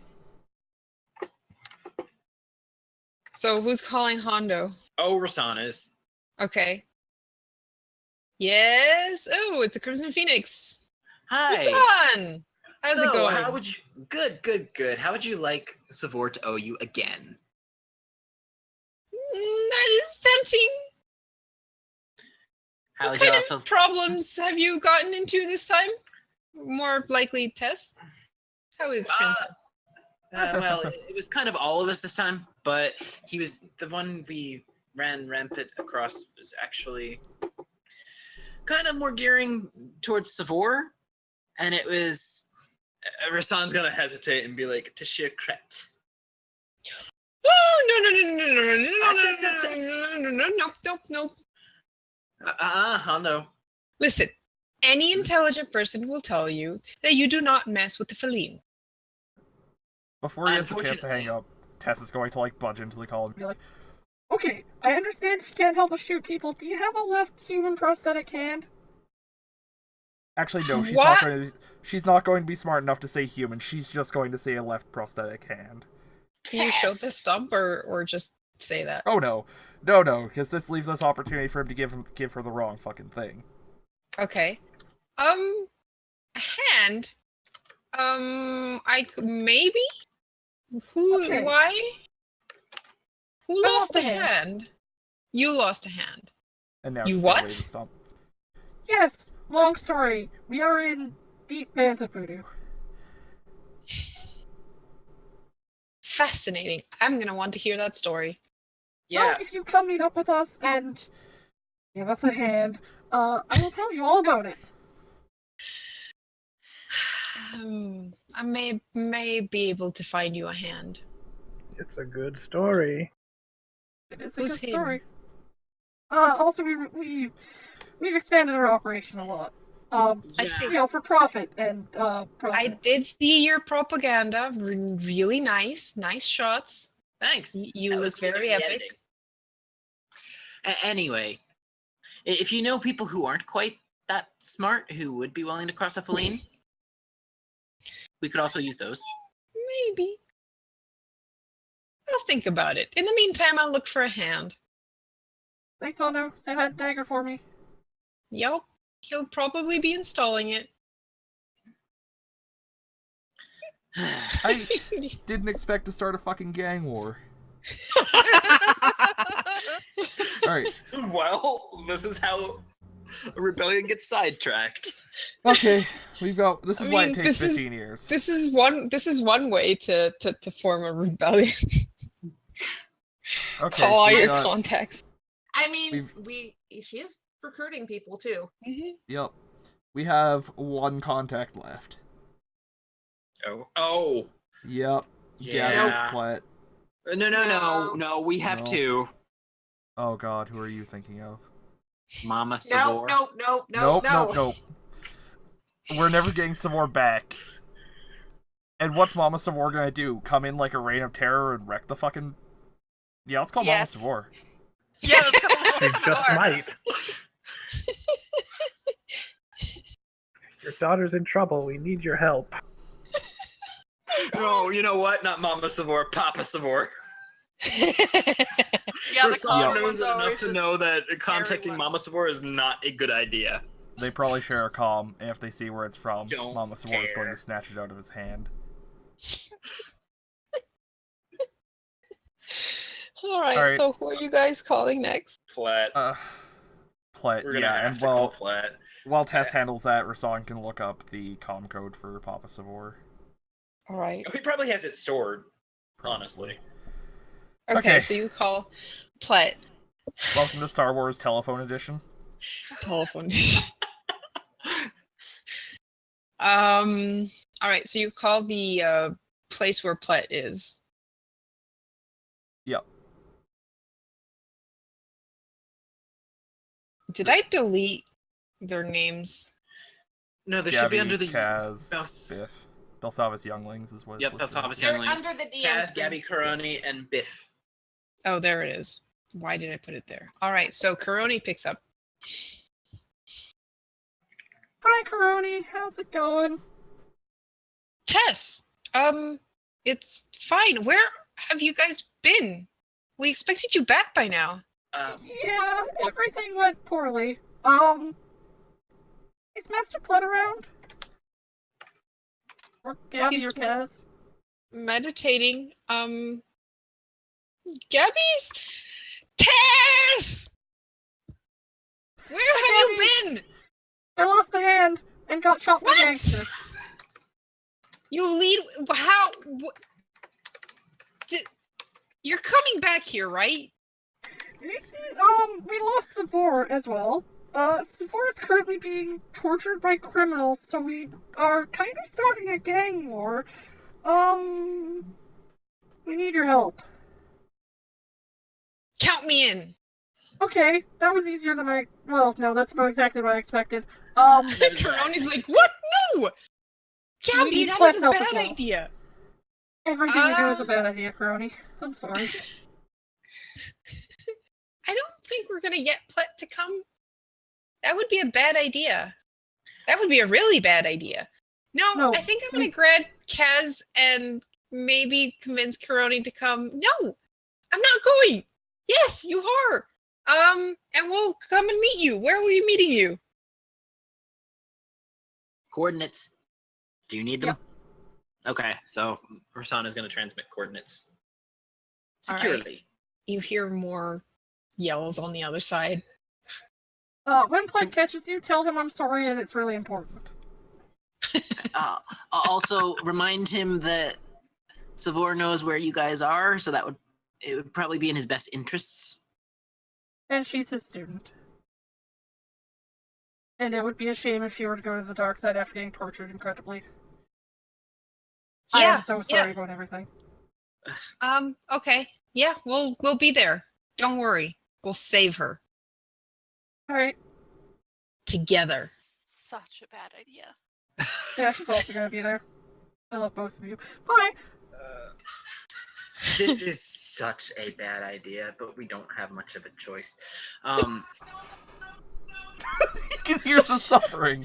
So who's calling Hondo? Oh, Rasan is. Okay. Yes. Oh, it's a Crimson Phoenix. Hi. Rasan! How's it going? How would you? Good. How would you like Savor to owe you again? That is tempting. How What would you kind also? of problems have you gotten into this time? More likely tests? How is Princess? Well, it was kind of all of us this time, but he was the one we ran rampant across was actually kind of more gearing towards Savor, and it was Rasan's gonna hesitate and be like, Tashir Kret. Nope. Oh no. Listen, any intelligent person will tell you that you do not mess with the feline. Before he has a chance to hang up, Tess is going to, like, budge into the call and Be like, okay, I understand you can't help but shoot people. Do you have a left human prosthetic hand? actually, no, What? she's not going to be smart enough to say human. She's just going to say a left prosthetic hand. Can you show the stump or just say that? Oh no, because this leaves us opportunity for him to give her the wrong fucking thing. Okay. Hand. Maybe. Who? Okay. Why? Who I lost lost a a hand. hand? You lost a hand. And now You she's what? gonna wave the stump. Yes, long story. We are in deep bantha voodoo. Fascinating. I'm gonna want to hear that story. Yeah. Well, if you come meet up with us and give us a hand, I will tell you all about it. I may be able to find you a hand. It's a good story. It is a Who's good him? story. Also, we've expanded our operation a lot. I Yeah. see. You know, for profit and profit. I did see your propaganda. Really nice. Nice shots. Thanks. You That was look cool very to be epic. editing. Anyway, if you know people who aren't quite that smart who would be willing to cross a feline, we could also use those. Maybe. I'll think about it. In the meantime, I'll look for a hand. Thanks, Hono. Say hi to Dagger for me. Yup. He'll probably be installing it. I didn't expect to start a fucking gang war. Alright, Well, this is how a rebellion gets sidetracked. okay, this is I why mean, it takes this is- 15 years. This is one way to form a rebellion. Okay, Call all we your got- contacts. I mean, she is recruiting people too. Yep. We have one contact left. Oh. Yep. Yeah. Plet. No. We have No. two. Oh god, who are you thinking of? Mama Savor. Nope. We're never getting Savor back. And what's Mama Savor gonna do? Come in like a reign of terror and wreck the fucking... Yeah, let's call Yes. Mama Savor. Yeah, that's kind She of just might. Your daughter's in trouble. We need your help. No, you know what? Not Mama Savor, Papa Savor. Yeah, the Son calm knows ones enough always to the know that scary contacting ones. Mama Savor is not a good idea. They probably share a comm, and if they see where it's from, Don't Mama Savor is going care. to snatch it out of his hand. Alright, Alright. so who are you guys calling next? Plat. Plet, We're gonna yeah, have and to call well, Plat. while Tess handles that, Rasan can look up the comm code for Papa Savor. Alright. He probably has it stored, honestly. Okay, Okay. so you call Plet. Welcome to Star Wars Telephone Edition. Telephone. Alright, so you call the place where Plet is. Yep. Did I delete their names? No, they should be under the... Kaz, Bels- Biff. Belsavis Younglings is what Yep, it's listed. Belsavis They're Younglings. under the DM Kaz, screen. Gabby Karani, and Biff. Oh, there it is. Why did I put it there? Alright, so Karoni picks up. Hi, Karoni. How's it going? Tess! It's fine. Where have you guys been? We expected you back by now. Yeah, everything went poorly. Is Master Plet around? Or Gabby or He's- Kaz? Meditating. Gabby's? Tess! Where have you been? I lost a hand and got shot by What? gangsters. You lead. How? You're coming back here, right? We lost Savor as well. Savor is currently being tortured by criminals, so we are kind of starting a gang war. We need your help. Count me in. Okay, that was easier than I. Well, no, that's about exactly what I expected. Karoni's like, what? No! Gabby, need that Flet's is a help as bad well. idea. Everything you do is a bad idea, Karoni. I'm sorry. I don't think we're gonna get Plet to come. That would be a bad idea. That would be a really bad idea. No, I think I'm gonna grab Kaz and maybe convince Karoni to come. No, I'm not going. Yes, you are. And we'll come and meet you. Where are we meeting you? Coordinates. Do you need them? Okay, so Rosanna's going to transmit coordinates securely. Right. You hear more yells on the other side. When Plet catches you, tell him I'm sorry and it's really important. Also, remind him that Savor knows where you guys are, so it would probably be in his best interests. And she's his student. And it would be a shame if she were to go to the dark side after getting tortured incredibly. I am so sorry about everything. Okay. Yeah, we'll be there. Don't worry. We'll save her. Alright. Together. Such a bad idea. Yeah, she's also gonna be there. I love both of you. Bye! This is such a bad idea, but we don't have much of a choice. You can hear the suffering.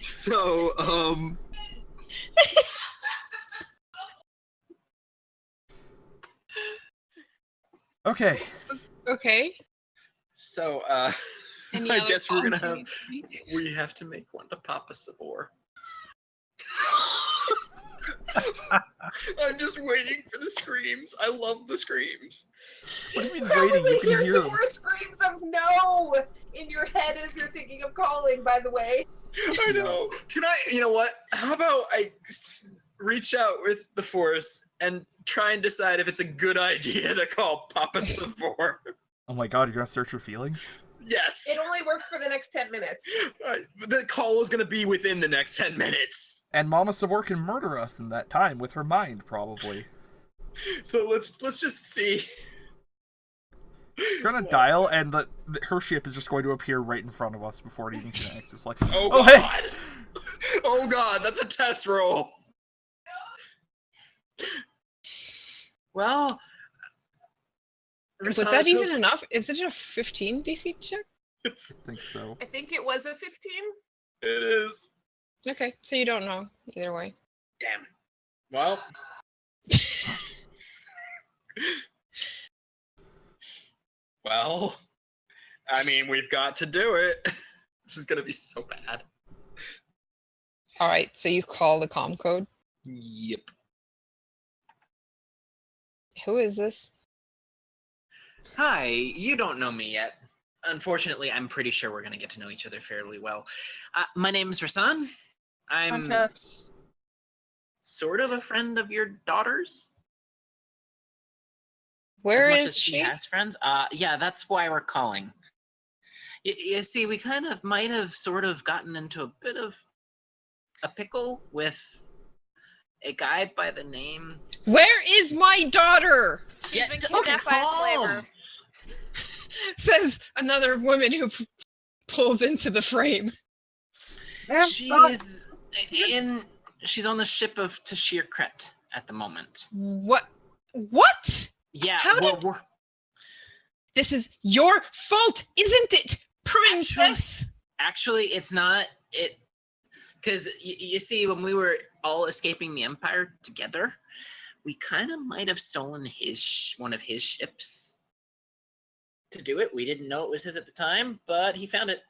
So, Okay. Okay. So, Any I other guess we're gonna calls have we need to make? we have to make one to Papa Sabor. I'm just waiting for the screams. I love the screams. What do you mean Probably waiting? You can hear hear some them. more screams of no in your head as you're thinking of calling, by the way. I know. Can I, you know what? How about I reach out with the Force and try and decide if it's a good idea to call Papa Sabor? Oh my god, you're gonna search your feelings? Yes. It only works for the next 10 minutes. The call is going to be within the next 10 minutes. And Mama Savor can murder us in that time with her mind, probably. So let's just see. You're gonna dial, and her ship is just going to appear right in front of us before it even connects. It's like, oh hey! god! Oh god, that's a test roll! Well... Was that even enough? Is it a 15 DC check? I think so. I think it was a 15. It is. Okay, so you don't know either way. Damn. Well... Well... I mean, we've got to do it. This is gonna be so bad. Alright, so you call the comm code. Yep. Who is this? Hi, you don't know me yet. Unfortunately, I'm pretty sure we're going to get to know each other fairly well. My name's Rasan. I'm sort of a friend of your daughter's. Where as much is as she? has friends. Yeah, that's why we're calling. You see, we kind of might have sort of gotten into a bit of a pickle with a guy by the name... Where is my daughter? She's been kidnapped by a slaver. Says another woman who pulls into the frame. She's on the ship of Tashir Kret at the moment. What? What? Yeah, we're... This is your fault, isn't it, princess? Actually, it's not. Because you see, when we were all escaping the Empire together, we kind of might have stolen one of his ships to do it. We didn't know it was his at the time, but he found it.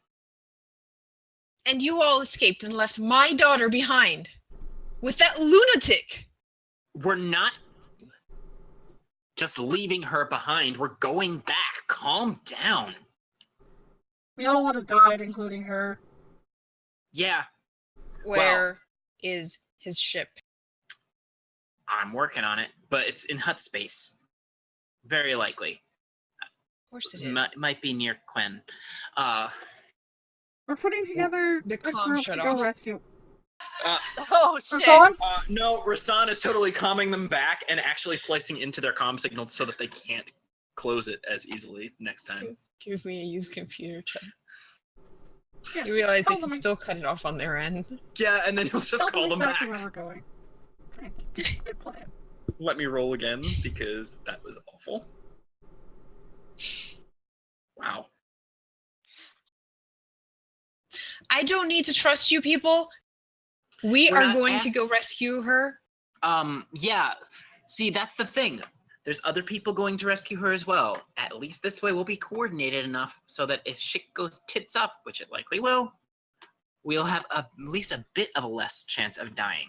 And you all escaped and left my daughter behind with that lunatic. We're not just leaving her behind. We're going back. Calm down. We all would have died, including her. Yeah. Where is his ship? I'm working on it, but it's in hut space. Very likely. Of course it is. Might be near Quen. We're putting together The a comm group shut to go off. rescue. Oh shit! Rasan? No, Rasan is totally calming them back and actually slicing into their comm signals so that they can't close it as easily next time. Give me a use computer check. Yeah, You realize they tell them can still cut it off on their end. Yeah, and then you'll just tell call them exactly back. where we're going. Thank you. Good plan. Let me roll again because that was awful. Wow. I don't need to trust you people. We We're are not going to go rescue her. Yeah. See, that's the thing. There's other people going to rescue her as well. At least this way we'll be coordinated enough so that if shit goes tits up, which it likely will, we'll have at least a bit of a less chance of dying.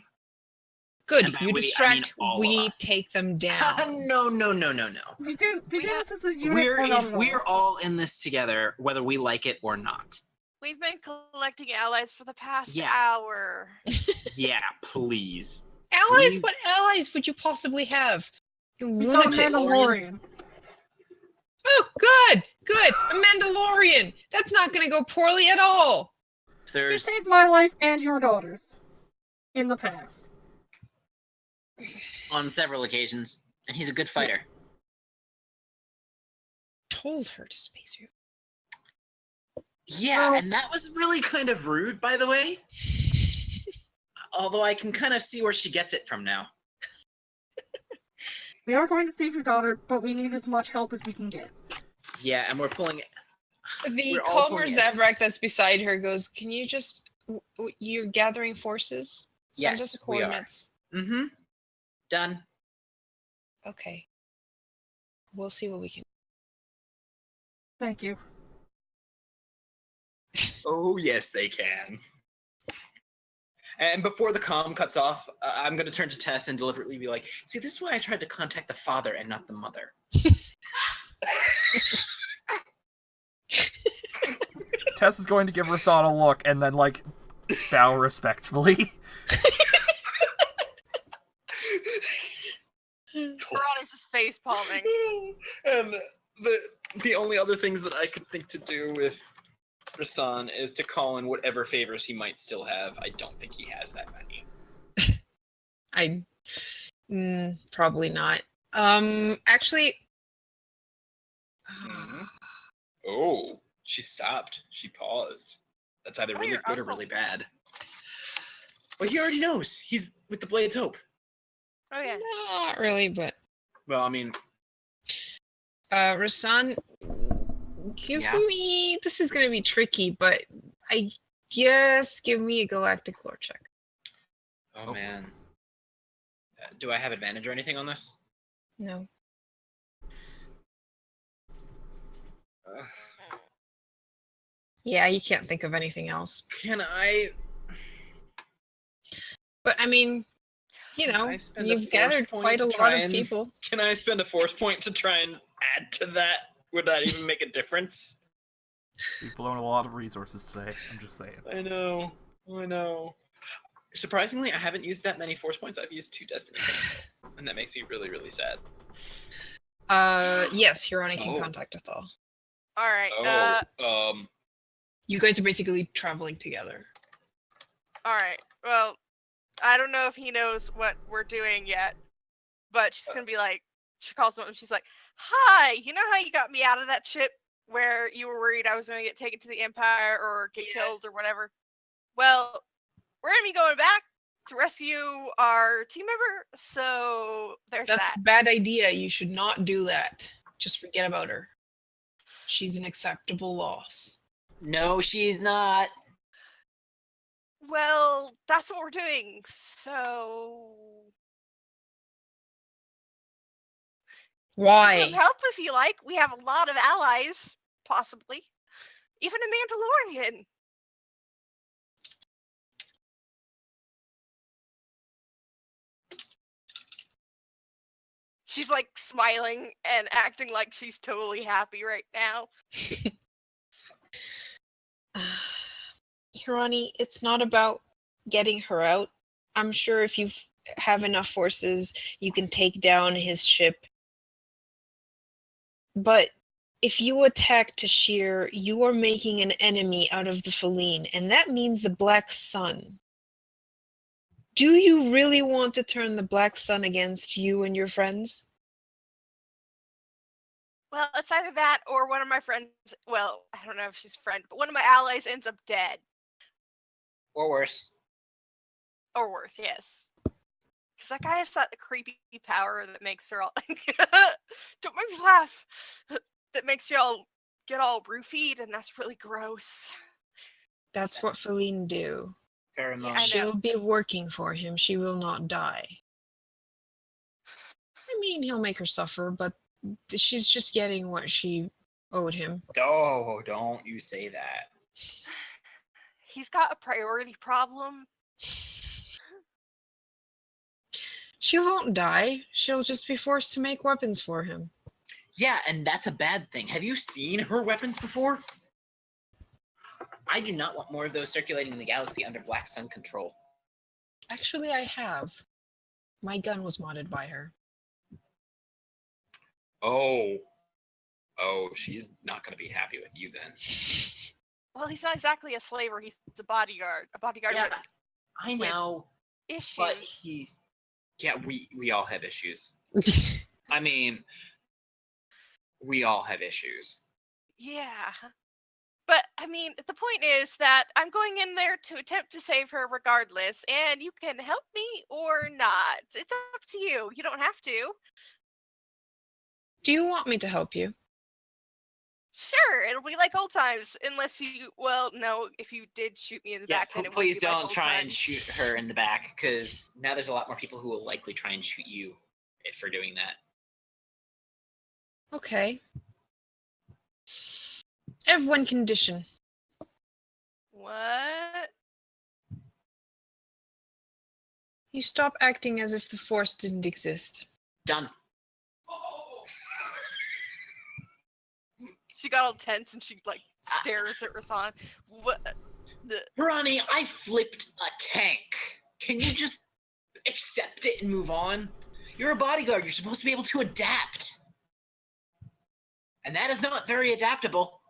Good. And by You we, I mean distract. all of We us. take them down. No. We do this as a unit We're or not at all? we're all in this together, whether we like it or not. We've been collecting allies for the past Yeah. hour. Yeah, please. Allies? We- What allies would you possibly have? You We found lunatics. Mandalorian. Oh, good. A Mandalorian. That's not going to go poorly at all. He There's saved my life and your daughter's. In the past. on several occasions, and he's a good fighter. Told her to space you. Yeah, Well- and that was really kind of rude, by the way. Although I can kind of see where she gets it from now. We are going to save your daughter, but we need as much help as we can get. Yeah, and we're pulling. The We're all Calmer pulling it. Zabrak that's beside her goes, can you just... You're gathering forces? Send Yes, us we are. coordinates. Mm-hmm. Done. Okay. We'll see what we can... Thank you. Oh, yes, they can. And before the comm cuts off, I'm going to turn to Tess and deliberately be like, see, this is why I tried to contact the father and not the mother. Tess is going to give Rasan a look and then, like, bow respectfully. Veronica's just face palming. And the only other things that I could think to do with Rasan is to call in whatever favors he might still have. I don't think he has that many. Probably not. Actually... Oh, she stopped. She paused. That's either Oh, really your good or uncle. really bad. Well, he already knows. He's with the Blade's Hope. Oh yeah. Not really, but... Well, I mean, Rasan, give Yeah? me... This is going to be tricky, but I guess give me a galactic lore check. oh man. Do I have advantage or anything on this? No. Yeah, you can't think of anything else. Can I? But I mean, you know, I spend a you've force gathered point quite a to try lot of and- people. Can I spend a force point to try and add to that? Would that even make a difference? We've blown a lot of resources today. I'm just saying. I know. Surprisingly, I haven't used that many force points. I've used 2 destiny points, and that makes me really, really sad. Yes, Hurani can Oh. contact Athal. All right. You guys are basically traveling together. All right. Well, I don't know if he knows what we're doing yet, but she's gonna be like, she calls him up and she's like, "Hi, you know how you got me out of that ship where you were worried I was gonna get taken to the Empire or get killed or whatever? Well, we're gonna be going back to rescue our team member, so there's That's that." a bad idea. You should not do that. Just forget about her. She's an acceptable loss. No, she's not. Well, that's what we're doing. So Why? some help if you like. We have a lot of allies, possibly. Even a Mandalorian. She's like smiling and acting like she's totally happy right now. Hirani, it's not about getting her out. I'm sure if you have enough forces, you can take down his ship. But if you attack Tashir, you are making an enemy out of the Feline, and that means the Black Sun. Do you really want to turn the Black Sun against you and your friends? Well, it's either that or one of my friends. Well, I don't know if she's a friend, but one of my allies ends up dead. Or worse. Or worse, yes. Because that guy has that creepy power that makes her all. Don't make me laugh! That makes you all get all roofied, and that's really gross. That's what Feline do. Pheromone. I know. She'll be working for him. She will not die. I mean, he'll make her suffer, but she's just getting what she owed him. Oh, don't you say that. He's got a priority problem. She won't die. She'll just be forced to make weapons for him. Yeah, and that's a bad thing. Have you seen her weapons before? I do not want more of those circulating in the galaxy under Black Sun control. Actually, I have. My gun was modded by her. Oh. Oh, she's not going to be happy with you then. Well, he's not exactly a slaver. He's a bodyguard. A bodyguard Yeah, with I know, issues. but he's... Yeah, we all have issues. I mean, we all have issues. Yeah. But, I mean, the point is that I'm going in there to attempt to save her regardless, and you can help me or not. It's up to you. You don't have to. Do you want me to help you? Sure, it'll be like old times, unless you, well, no, if you did shoot me in the Yeah, back, then it would please be like don't old try and times. shoot her in the back, because now there's a lot more people who will likely try and shoot you for doing that. Okay. I have one condition. What? You stop acting as if the Force didn't exist. Done. She got all tense and she, like, stares at Rasan. What? Ronnie, I flipped a tank. Can you just accept it and move on? You're a bodyguard. You're supposed to be able to adapt. And that is not very adaptable.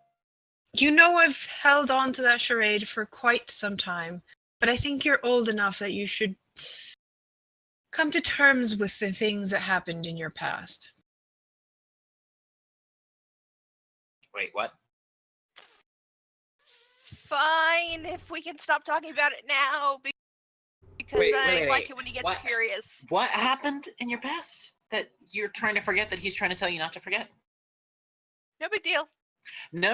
You know I've held on to that charade for quite some time, but I think you're old enough that you should come to terms with the things that happened in your past. Wait, what? Fine, if we can stop talking about it now, because I like it when he gets What? curious. What happened in your past that you're trying to forget that he's trying to tell you not to forget? No big deal. No.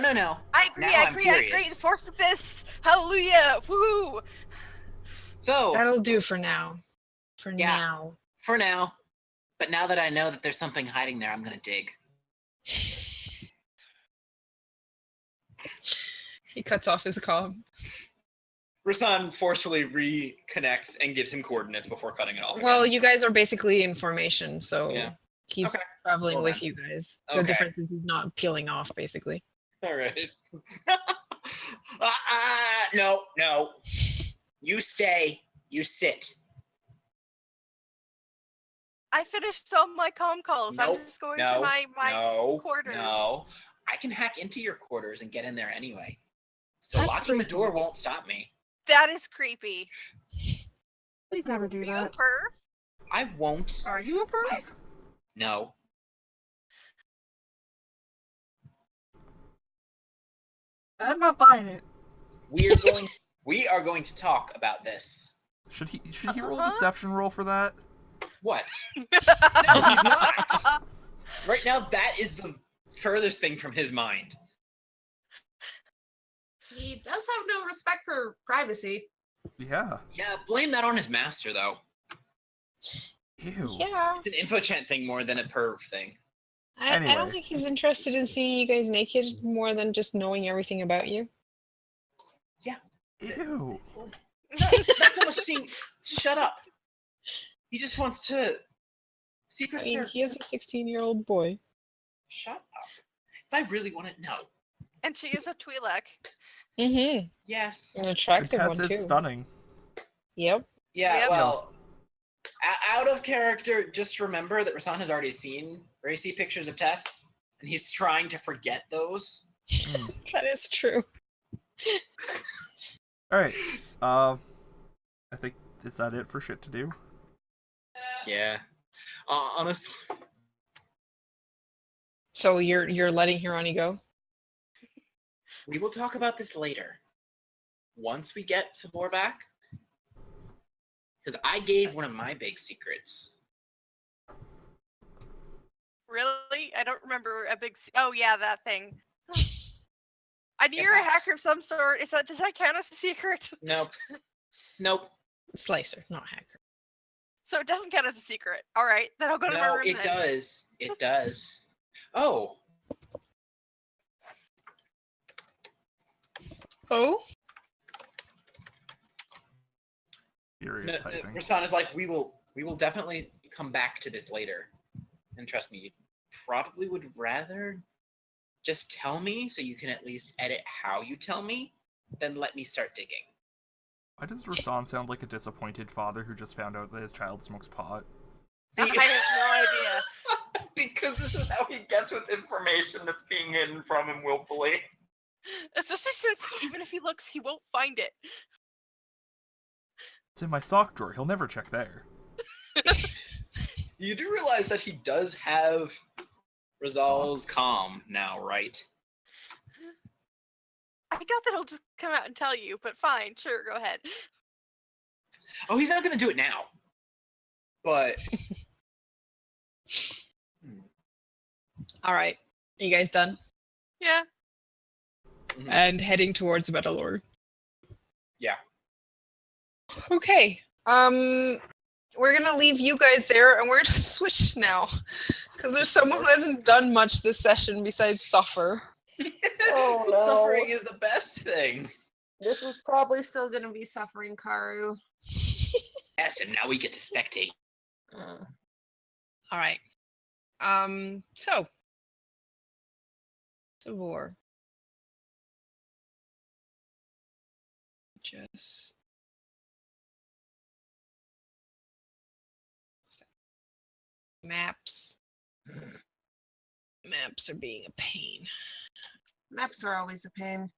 I agree, Now I I'm agree, I agree. curious. The Force exists. Hallelujah. Woohoo. So, That'll do for now. For Yeah. now. for now, but now that I know that there's something hiding there, I'm going to dig. He cuts off his comm. Rasan forcefully reconnects and gives him coordinates before cutting it off. Well, again. you guys are basically in formation, so Yeah. he's Okay. traveling Well with then. you guys. The Okay. difference is he's not peeling off, basically. All right. No. You stay. You sit. I finished all my comm calls. I'm Nope, just going to my quarters. No. I can hack into your quarters and get in there anyway. So That's locking the creepy. door won't stop me. That is creepy. Please never do Are you a that. perv? I won't. Are you a perv? No. I'm not buying it. We are going to talk about this. Should he roll a deception roll for that? What? No, he's not. Right now, that is the furthest thing from his mind. He does have no respect for privacy. Yeah. Yeah, blame that on his master, though. Ew. Yeah. It's an info chant thing more than a perv thing. I Anyway. don't think he's interested in seeing you guys naked more than just knowing everything about you. Ew. That's almost seeing. Shut up. He just wants to. I Secrets mean, are. he is a 16-year-old boy. Shut up. If I really want to know. And she is a Twi'lek. Mm-hmm. Yes. An The attractive test one, is too. stunning. Yep. Yeah, Yep. well. Out of character, just remember that Rasan has already seen racy pictures of Tess, and he's trying to forget those. That is true. Alright. I think, is that it for shit to do? Yeah. Honestly. So you're letting Hirani go? We will talk about this later. Once we get Sabor back. Because I gave one of my big secrets. Really? I don't remember a big. Oh yeah, that thing. I knew you're a hacker of some sort. Does that count as a secret? Nope. Nope. Slicer, not hacker. So it doesn't count as a secret. All right, then I'll go to my No, room. it then. does. It does. Oh. Oh? Furious typing. Rasan is like, we will definitely come back to this later. And trust me, you probably would rather just tell me so you can at least edit how you tell me than let me start digging. Why does Rasan sound like a disappointed father who just found out that his child smokes pot? I have no idea. Because this is how he gets with information that's being hidden from him willfully. Especially since even if he looks, he won't find it. It's in my sock drawer. He'll never check there. You do realize that he does have Rizal's Socks. comm now, right? I doubt that he'll just come out and tell you, but fine, sure, go ahead. Oh, he's not going to do it now. But... All right. Are you guys done? Yeah. And heading towards Metalord. Yeah. Okay. We're gonna leave you guys there, and we're gonna switch now, because there's someone who hasn't done much this session besides suffer. Oh no. Suffering is the best thing. This is probably still going to be suffering Karu. Yes, and now we get to spectate. All right. So war. Just maps. Maps are being a pain. Maps are always a pain.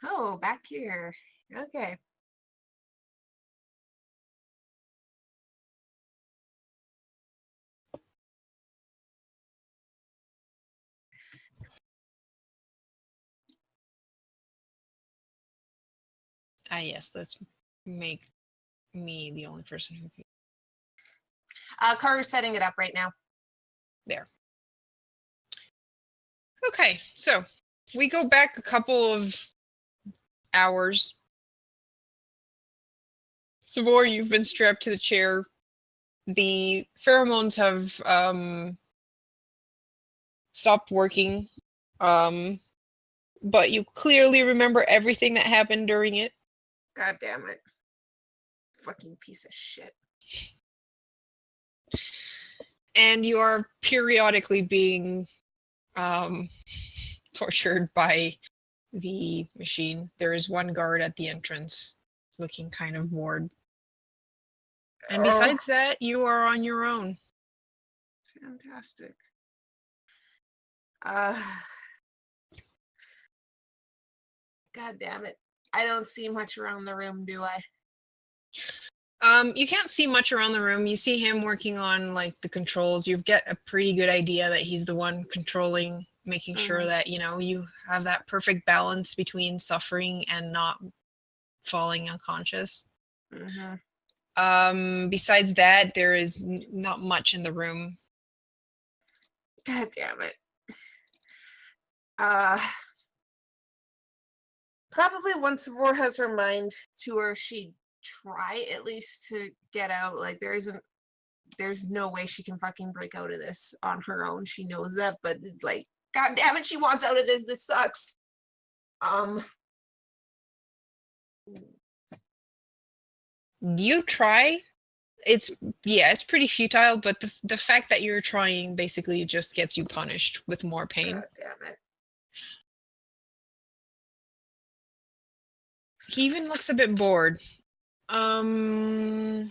Oh, back here. Okay. Ah, yes, let's make me the only person who can. Karu's setting it up right now. There. Okay, so we go back a couple of hours. Savor, you've been strapped to the chair. The pheromones have stopped working, but you clearly remember everything that happened during it. God damn it. Fucking piece of shit. And you are periodically being tortured by the machine. There is one guard at the entrance looking kind of bored. And besides that, you are on your own. Fantastic. God damn it. I don't see much around the room, do I? You can't see much around the room. You see him working on like the controls. You get a pretty good idea that he's the one controlling, making sure that, you know, you have that perfect balance between suffering and not falling unconscious. Besides that, there is not much in the room. God damn it. Probably once Savor has her mind to her, she'd try at least to get out. Like there's no way she can fucking break out of this on her own. She knows that, but like, god damn it, she wants out of this. This sucks. You try. It's pretty futile, but the fact that you're trying basically just gets you punished with more pain. God damn it. He even looks a bit bored. 2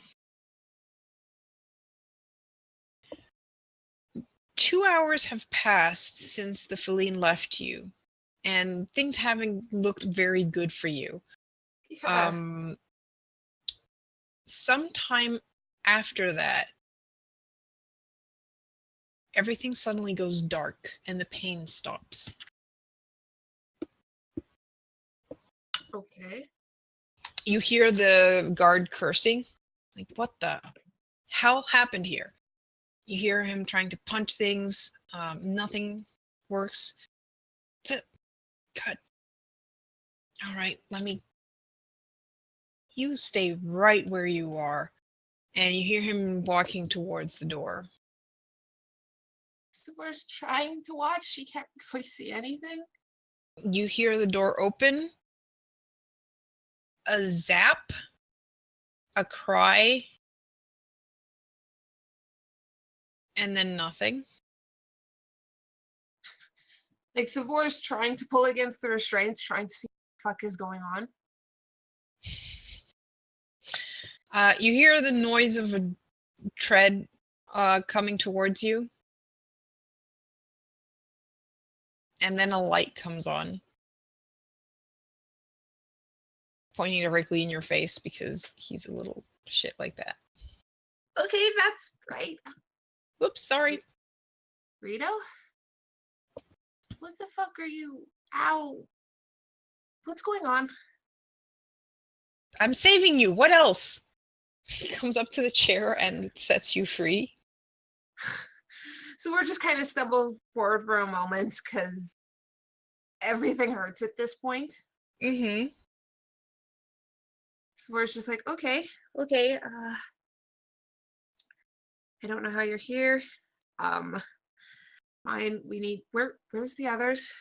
hours have passed since the Feline left you, and things haven't looked very good for you. Yeah. Sometime after that, everything suddenly goes dark and the pain stops. Okay. You hear the guard cursing. Like, what the? How happened here? You hear him trying to punch things. Nothing works. Cut. All right, you stay right where you are. And you hear him walking towards the door. Savar's trying to watch. She can't really see anything. You hear the door open. A zap. A cry. And then nothing. Like, Savor's trying to pull against the restraints, trying to see what the fuck is going on. You hear the noise of a tread coming towards you. And then a light comes on. Pointing directly in your face because he's a little shit like that. Okay, that's right. Whoops, sorry. Rito? What the fuck are you? Ow. What's going on? I'm saving you. What else? He comes up to the chair and sets you free. So we're just kind of stumbled forward for a moment because everything hurts at this point. Mm-hmm. So we're just like, okay. I don't know how you're here. Fine. We need. Where's the others?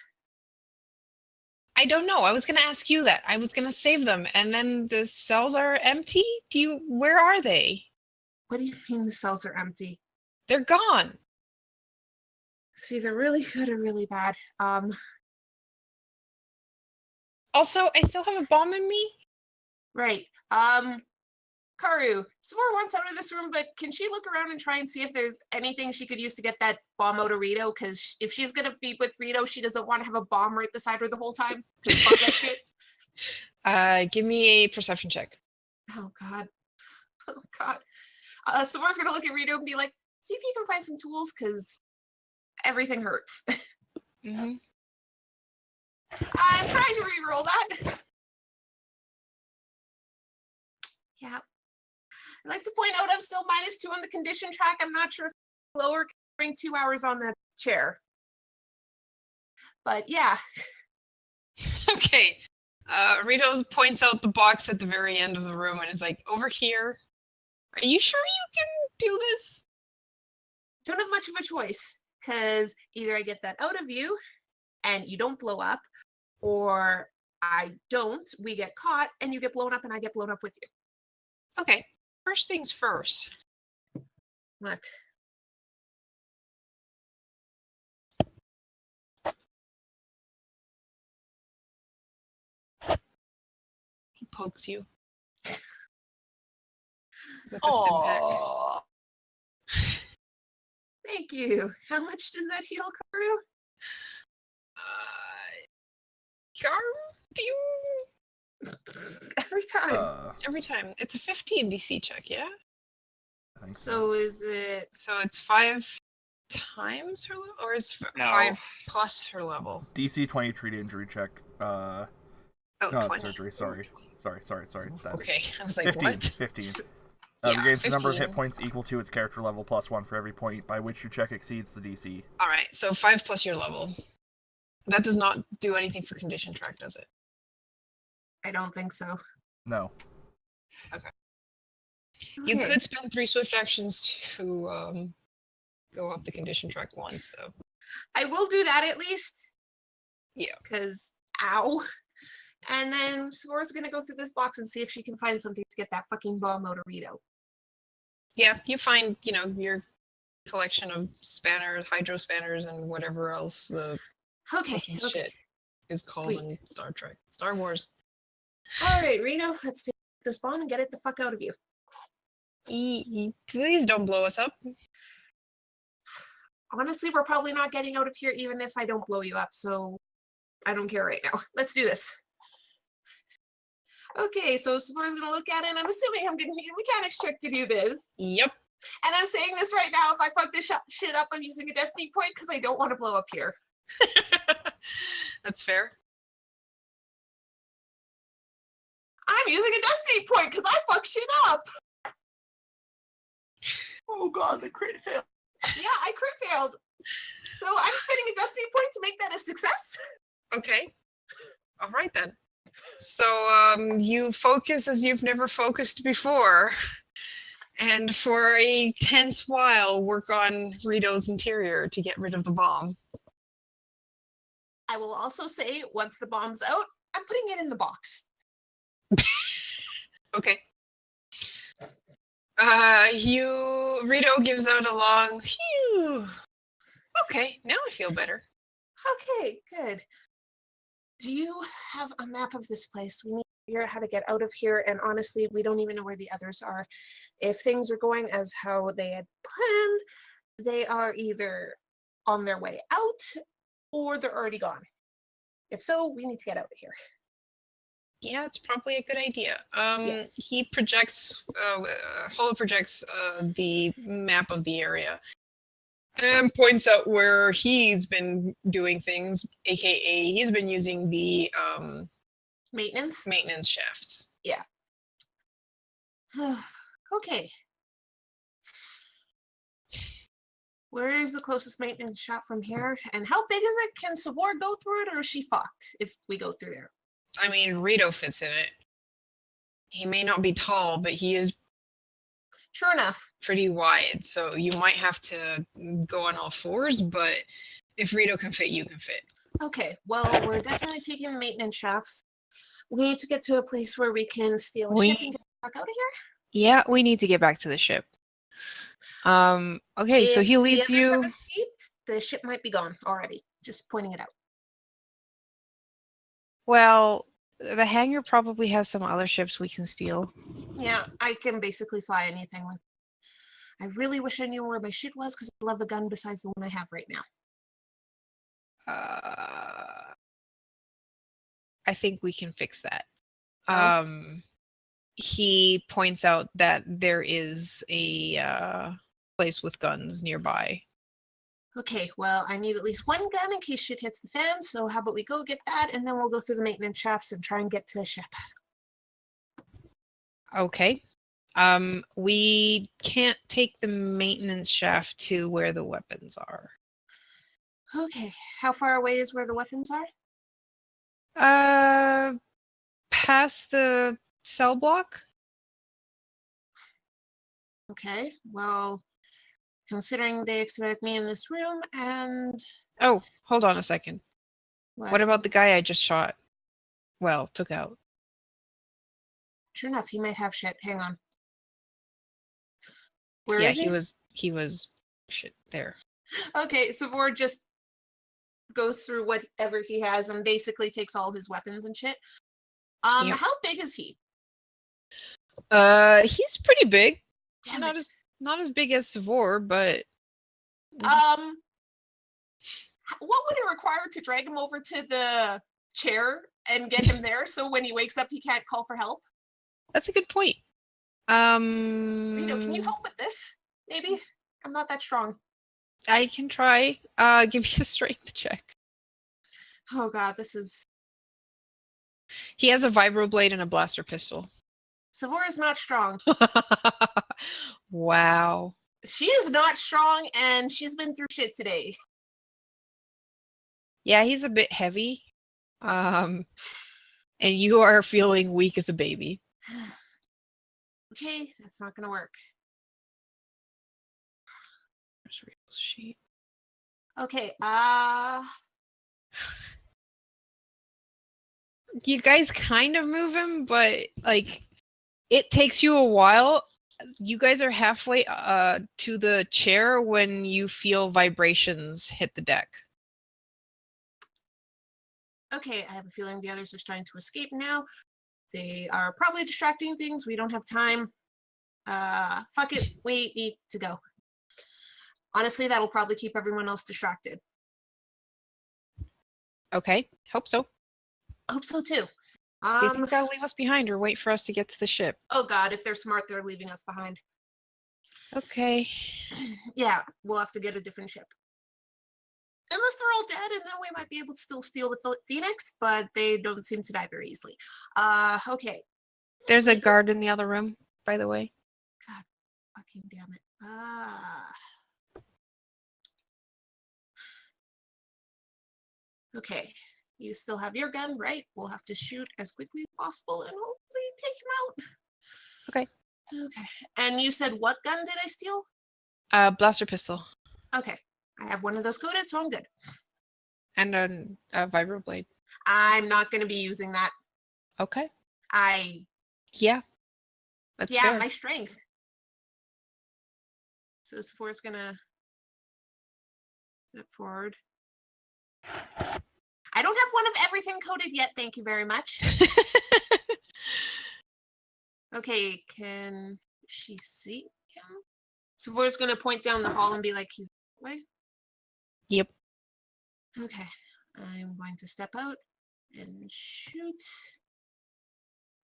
I don't know. I was gonna ask you that. I was gonna save them, and then the cells are empty. Where are they? What do you mean the cells are empty? They're gone. It's either really good or really bad. Also, I still have a bomb in me. Right. Karu, Savor wants out of this room, but can she look around and try and see if there's anything she could use to get that bomb out of Rito? Because if she's gonna be with Rito, she doesn't want to have a bomb right beside her the whole time. Because fuck that shit. Give me a perception check. Oh god. Oh god. Savor's gonna look at Rito and be like, see if you can find some tools, because everything hurts. Mm-hmm. I'm trying to re-roll that. Yeah. I'd like to point out I'm still -2 on the condition track. I'm not sure if lower can bring 2 hours on the chair. But yeah. Okay. Rito points out the box at the very end of the room and is like, over here. Are you sure you can do this? Don't have much of a choice, because either I get that out of you and you don't blow up, or I don't, we get caught and you get blown up and I get blown up with you. Okay. First things first. What? He pokes you. With a stim pack. Oh. Thank you. How much does that heal, Karu? Every time. Every time. It's a 15 DC check, yeah? I think So is it? So it's 5 times her level? Or it's 5 plus her level? DC 20 treat injury check. Oh, No, 20. surgery. Sorry. That's Okay, I was like, 15. what? 15. Yeah, Regains the number of 15. hit points equal to its character level +1 for every point by which your check exceeds the DC. Alright, so 5 plus your level. That does not do anything for condition track, does it? I don't think so. No. You Okay. could spend 3 swift actions to go up the condition track once, though. I will do that at least. Yeah. Because, ow. And then Savor's gonna go through this box and see if she can find something to get that fucking bomb out of Rito. Yeah, you find, your collection of spanners, hydro spanners, and whatever else the Okay. fucking Okay. shit is called in Sweet. Star Trek. Star Wars. All right, Rito, let's take this bomb and get it the fuck out of you. Please don't blow us up. Honestly, we're probably not getting out of here even if I don't blow you up, so I don't care right now. Let's do this. Okay, so Savor's gonna look at it, and I'm assuming I'm gonna need a mechanics check to do this. Yep. And I'm saying this right now. If I fuck this shit up, I'm using a destiny point because I don't want to blow up here. That's fair. I'm using a destiny point because I fuck shit up. Oh god, the crit fail. Yeah, I crit failed. So I'm spending a destiny point to make that a success. Okay. All right then. So you focus as you've never focused before, and for a tense while work on Rito's interior to get rid of the bomb. I will also say, once the bomb's out, I'm putting it in the box. Okay. Rito gives out a long phew. Okay, now I feel better. Okay, good. Do you have a map of this place? We need to figure out how to get out of here, and honestly, we don't even know where the others are. If things are going as how they had planned, they are either on their way out or they're already gone. If so, we need to get out of here. Yeah, it's probably a good idea. Yeah. He projects, holo projects the map of the area and points out where he's been doing things, aka he's been using the Maintenance? maintenance shafts. Yeah. Okay. Where is the closest maintenance shop from here? And how big is it? Can Savor go through it, or is she fucked if we go through there? I mean, Rito fits in it. He may not be tall, but he is Sure enough. pretty wide, so you might have to go on all fours, but if Rito can fit, you can fit. Okay, well, we're definitely taking maintenance shafts. We need to get to a place where we can steal a ship and get back out of here. Yeah, we need to get back to the ship. Okay, so If he the leads others you. have escaped, the ship might be gone already. Just pointing it out. Well, the hangar probably has some other ships we can steal. Yeah, I can basically fly anything with. I really wish I knew where my shit was because I love a gun besides the one I have right now. I think we can fix that. Oh. He points out that there is a place with guns nearby. Okay, well, I need at least one gun in case shit hits the fan, so how about we go get that, and then we'll go through the maintenance shafts and try and get to the ship. Okay. We can't take the maintenance shaft to where the weapons are. Okay, how far away is where the weapons are? Past the cell block? Okay, well, considering they expect me in this room, and... Oh, hold on a second. What about the guy I just shot? Well, took out. Sure enough, he might have shit. Hang on. Where Yeah, is he? he was shit there. Okay, Savor just goes through whatever he has and basically takes all his weapons and shit. Yep. How big is he? He's pretty big. Damn not it. not as big as Savor, but What would it require to drag him over to the chair and get him there so when he wakes up he can't call for help? that's a good point. Rito, can you help with this? Maybe? I'm not that strong. I can try. Give you a strength check. Oh god, this is... He has a vibroblade and a blaster pistol. Savor is not strong. Wow. She is not strong and she's been through shit today. Yeah, he's a bit heavy. And you are feeling weak as a baby. Okay, that's not gonna work. Where's Rito's sheet? Okay, You guys kind of move him, but like it takes you a while. You guys are halfway to the chair when you feel vibrations hit the deck. okay, I have a feeling the others are starting to escape now. They are probably distracting things. We don't have time. Fuck it. We need to go. Honestly, that'll probably keep everyone else distracted. Okay, hope so. I hope so too. Do you think they'll leave us behind or wait for us to get to the ship? Oh god, if they're smart, they're leaving us behind. Okay. Yeah, we'll have to get a different ship. Unless they're all dead, and then we might be able to still steal the Phoenix, but they don't seem to die very easily. Okay. There's a guard in the other room, by the way. God fucking damn it. Okay. You still have your gun, right? We'll have to shoot as quickly as possible and hopefully take him out. Okay. Okay. And you said what gun did I steal? Blaster pistol. Okay. I have one of those coded, so I'm good. And a vibroblade. I'm not going to be using that. Okay. Yeah, That's fair. my strength. So Sephora's going to step forward. I don't have one of everything coded yet, thank you very much. Okay, can she see him? Sephora's going to point down the hall and be like, he's that way? Yep. Okay, I'm going to step out and shoot.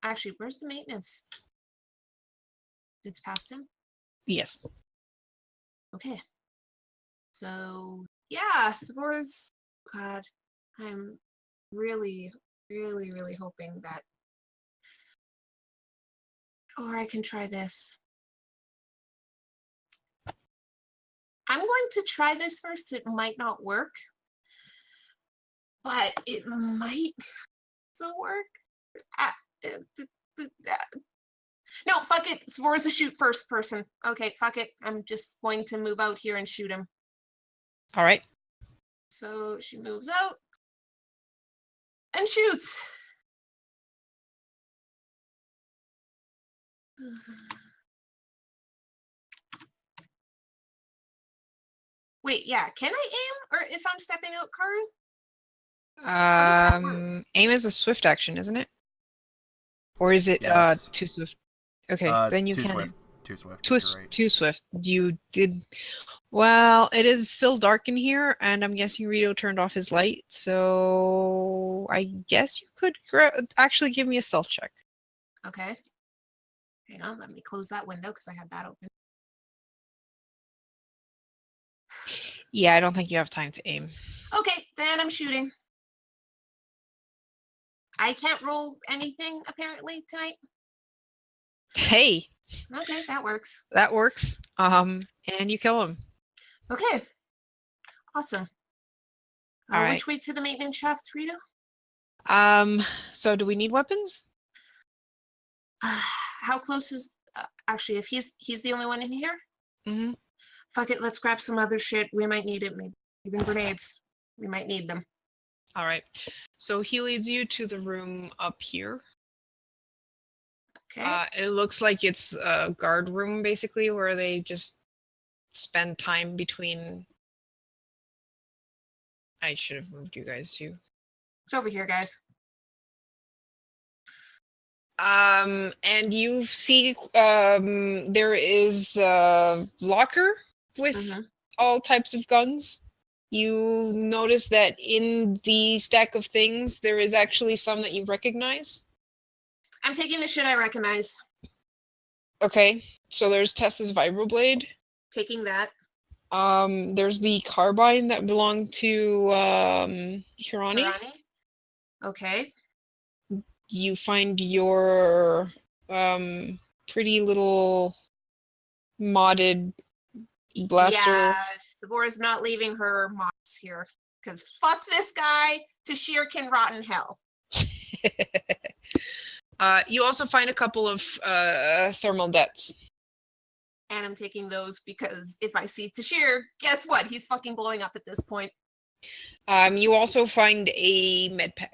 Actually, where's the maintenance? It's past him? Yes. Okay. So, yeah, Sephora's... God, I'm really, really, really hoping that... Or I can try this. I'm going to try this first. It might not work. But it might still work. No, fuck it. Sephora's a shoot first person. Okay, fuck it. I'm just going to move out here and shoot him. All right. So she moves out and shoots. Wait, yeah. Can I aim, or if I'm stepping out, Karu? How does that work? Aim is a swift action, isn't it? Or is it Yes. too swift? Okay, then you too can. swift. Too swift. Too, You're right. too swift. You did. Well, it is still dark in here, and I'm guessing Rito turned off his light, so I guess you could actually give me a stealth check. Okay. Hang on, let me close that window because I had that open. Yeah, I don't think you have time to aim. Okay, then I'm shooting. I can't roll anything apparently tonight. Hey, Okay, that works. that works. And you kill him. Okay. Awesome. All right. Which way to the maintenance shaft, Rito? So do we need weapons? How close is actually if he's the only one in here? Mm-hmm. Fuck it, let's grab some other shit. We might need it, maybe even grenades. We might need them. All right. So he leads you to the room up here. Okay. It looks like it's a guard room, basically, where they just spend time between... I should have moved you guys to. It's over here, guys. And you see there is a locker with all types of guns. You notice that in the stack of things, there is actually some that you recognize. I'm taking the shit I recognize. Okay, so there's Tessa's vibroblade. Taking that. There's the carbine that belonged to Hirani. Okay. You find your pretty little modded blaster. Yeah, Sephora's not leaving her mods here. Because fuck this guy, Tashir can rot in hell. You also find a couple of thermal dets. And I'm taking those because if I see Tashir, guess what? He's fucking blowing up at this point. You also find a med pack.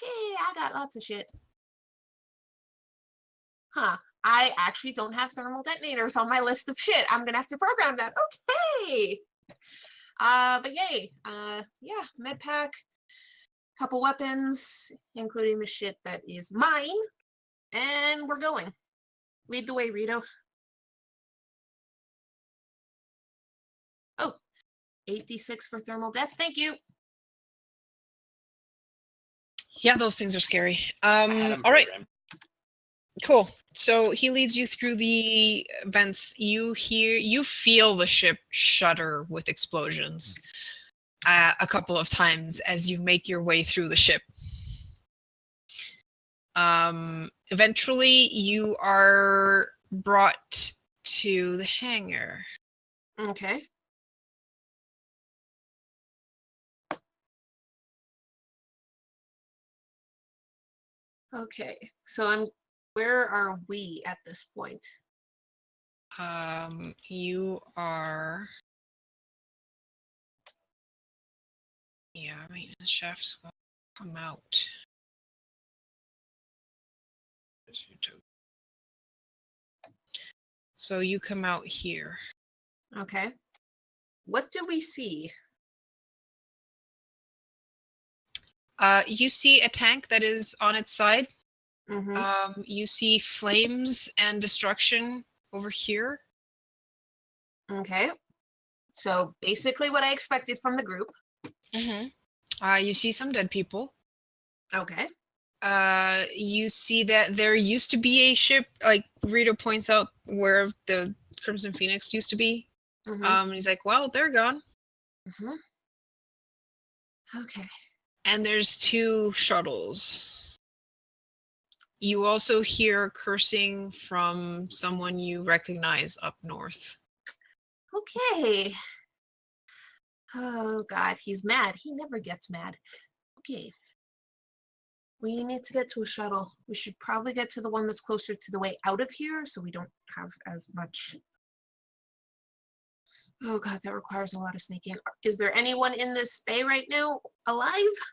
Okay, I got lots of shit. Huh. I actually don't have thermal detonators on my list of shit. I'm gonna have to program that. Okay. But yay. Yeah, med pack, couple weapons, including the shit that is mine. And we're going. Lead the way, Rito. Oh, 8d6 for thermal deaths. Thank you. Yeah, those things are scary. I had 'em All right. programmed. Cool. So he leads you through the vents. You feel the ship shudder with explosions a couple of times as you make your way through the ship. Eventually, you are brought to the hangar. Okay. Okay. So where are we at this point? You are. Yeah, maintenance shafts will come out. So you come out here. Okay. What do we see? You see a tank that is on its side. Mm-hmm. You see flames and destruction over here. Okay. So basically what I expected from the group. Mm-hmm. You see some dead people. Okay. You see that there used to be a ship, like Rito points out where the Crimson Phoenix used to be. Mm-hmm. And he's like, well, they're gone. Mm-hmm. Okay. And there's 2 shuttles. You also hear cursing from someone you recognize up north. Okay. Oh God, he's mad. He never gets mad. Okay. We need to get to a shuttle. We should probably get to the one that's closer to the way out of here so we don't have as much. Oh God, that requires a lot of sneaking. Is there anyone in this bay right now alive?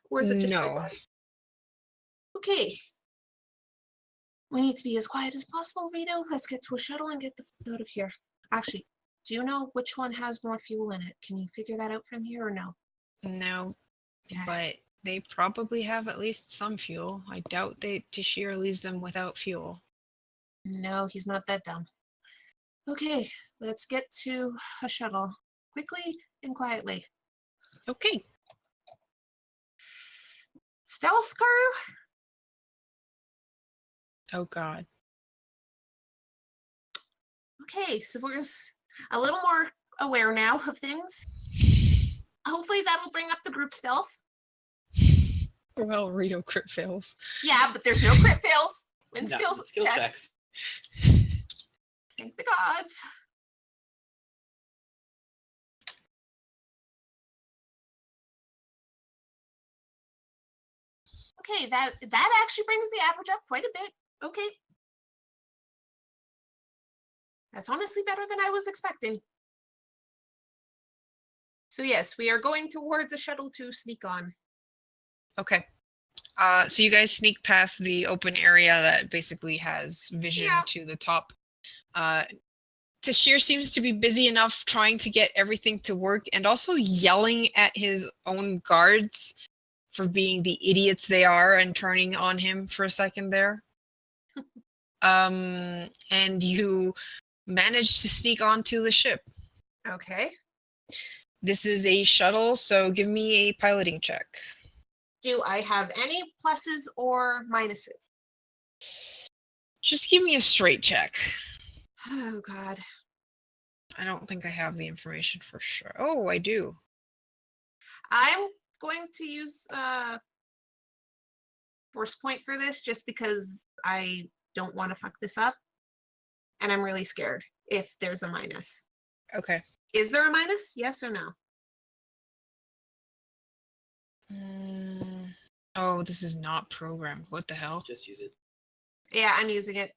Or is it just No. Okay. We need to be as quiet as possible, Rito. Let's get to a shuttle and get the f out of here. Actually, do you know which one has more fuel in it? Can you figure that out from here or no? No. Okay. But they probably have at least some fuel. I doubt Tashir leaves them without fuel. No, he's not that dumb. Okay, let's get to a shuttle. Quickly and quietly. Okay. Stealth crew? Oh God. Okay, so we're a little more aware now of things. Hopefully that'll bring up the group stealth. Well, Rito crit fails. Yeah, but there's no crit fails in No, skill checks. Thank the gods. Okay, that actually brings the average up quite a bit. Okay. That's honestly better than I was expecting. So yes, we are going towards a shuttle to sneak on. Okay. So you guys sneak past the open area that basically has vision to the top. Tashir seems to be busy enough trying to get everything to work and also yelling at his own guards for being the idiots they are and turning on him for a second there. And you manage to sneak onto the ship. Okay. This is a shuttle, so give me a piloting check. Do I have any pluses or minuses? Just give me a straight check. Oh God. I don't think I have the information for sure. Oh, I do. I'm going to use force point for this just because I don't want to fuck this up. And I'm really scared if there's a minus. Okay. Is there a minus? Yes or no? Oh, this is not programmed. What the hell? Just use it. Yeah, I'm using it.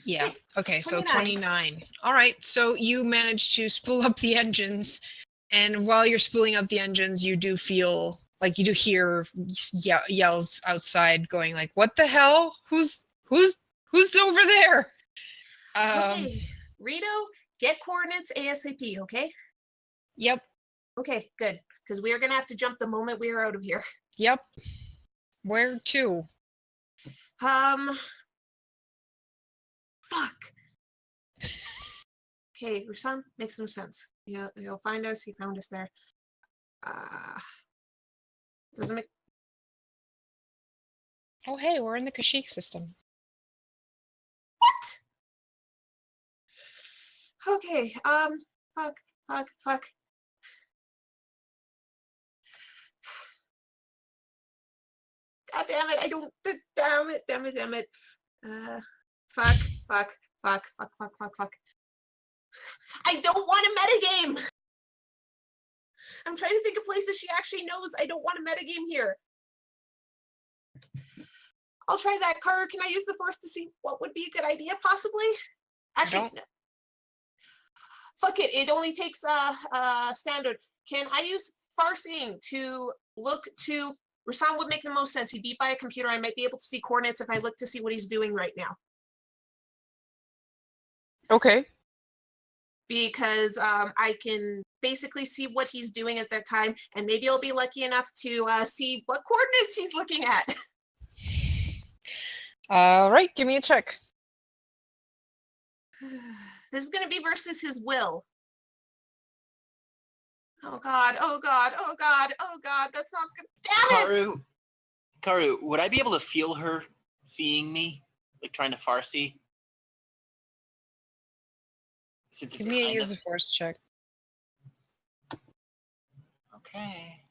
Yeah. Okay, so 29. 29. All right, so you manage to spool up the engines, and while you're spooling up the engines, you do feel like you do hear yells outside going like, "What the hell? Who's over there?" Okay, Rito, get coordinates ASAP, okay? Yep. Okay, good. Because we are going to have to jump the moment we are out of here. Yep. Where to? Fuck. Okay, Rusan, makes some sense. He'll find us. He found us there. Doesn't make... Oh, hey, we're in the Kashyyyk system. What? Okay, fuck. God damn it, I don't, damn it. Fuck. I don't want a metagame! I'm trying to think of places she actually knows I don't want a metagame here. I'll try that card. Can I use the force to see what would be a good idea, possibly? Actually, no. Fuck it. It only takes standard. Can I use farseeing to look to Rasan would make the most sense. He beat by a computer. I might be able to see coordinates if I look to see what he's doing right now. Okay. Because I can basically see what he's doing at that time, and maybe I'll be lucky enough to see what coordinates he's looking at. All right, give me a check. This is going to be versus his will. Oh god, that's not good. Damn it! Karu, would I be able to feel her seeing me? Like trying to Farsi? Since Give me a use of force check. Okay.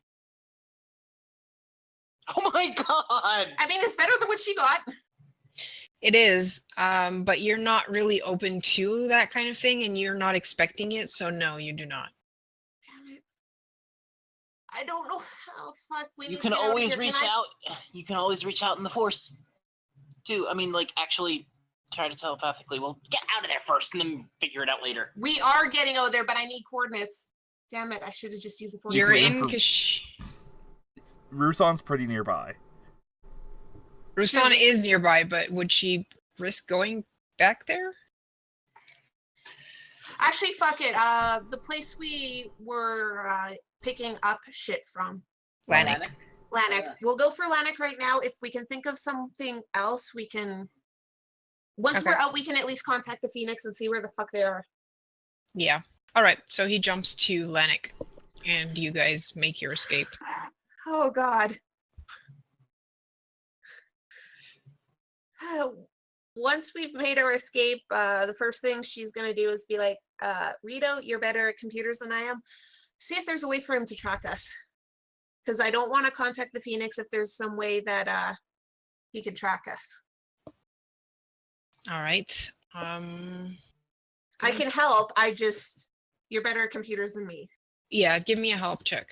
Oh my god! I mean, it's better than what she got. It is, but you're not really open to that kind of thing, and you're not expecting it, so no, you do not. Damn it. I don't know how. Fuck, we You need can to get out of always here. reach out. You can always reach out in the Force, too. I mean, like, actually try to telepathically. Well, get out of there first, and then figure it out later. We are getting out there, but I need coordinates. Damn it, I should have just used the force. You're aim in for- Kish. Rusan's pretty nearby. Rusan is nearby, but would she risk going back there? Actually, fuck it. The place we were picking up shit from. Lanik. Lanik. We'll go for Lanik right now. If we can think of something else, we can... Once Okay. we're out, we can at least contact the Phoenix and see where the fuck they are. Yeah. All right. So he jumps to Lanik, and you guys make your escape. Oh, God. Once we've made our escape, the first thing she's going to do is be like, Rito, you're better at computers than I am. See if there's a way for him to track us. Because I don't want to contact the Phoenix if there's some way that he can track us. All right. I can help. You're better at computers than me. Yeah. Give me a help check.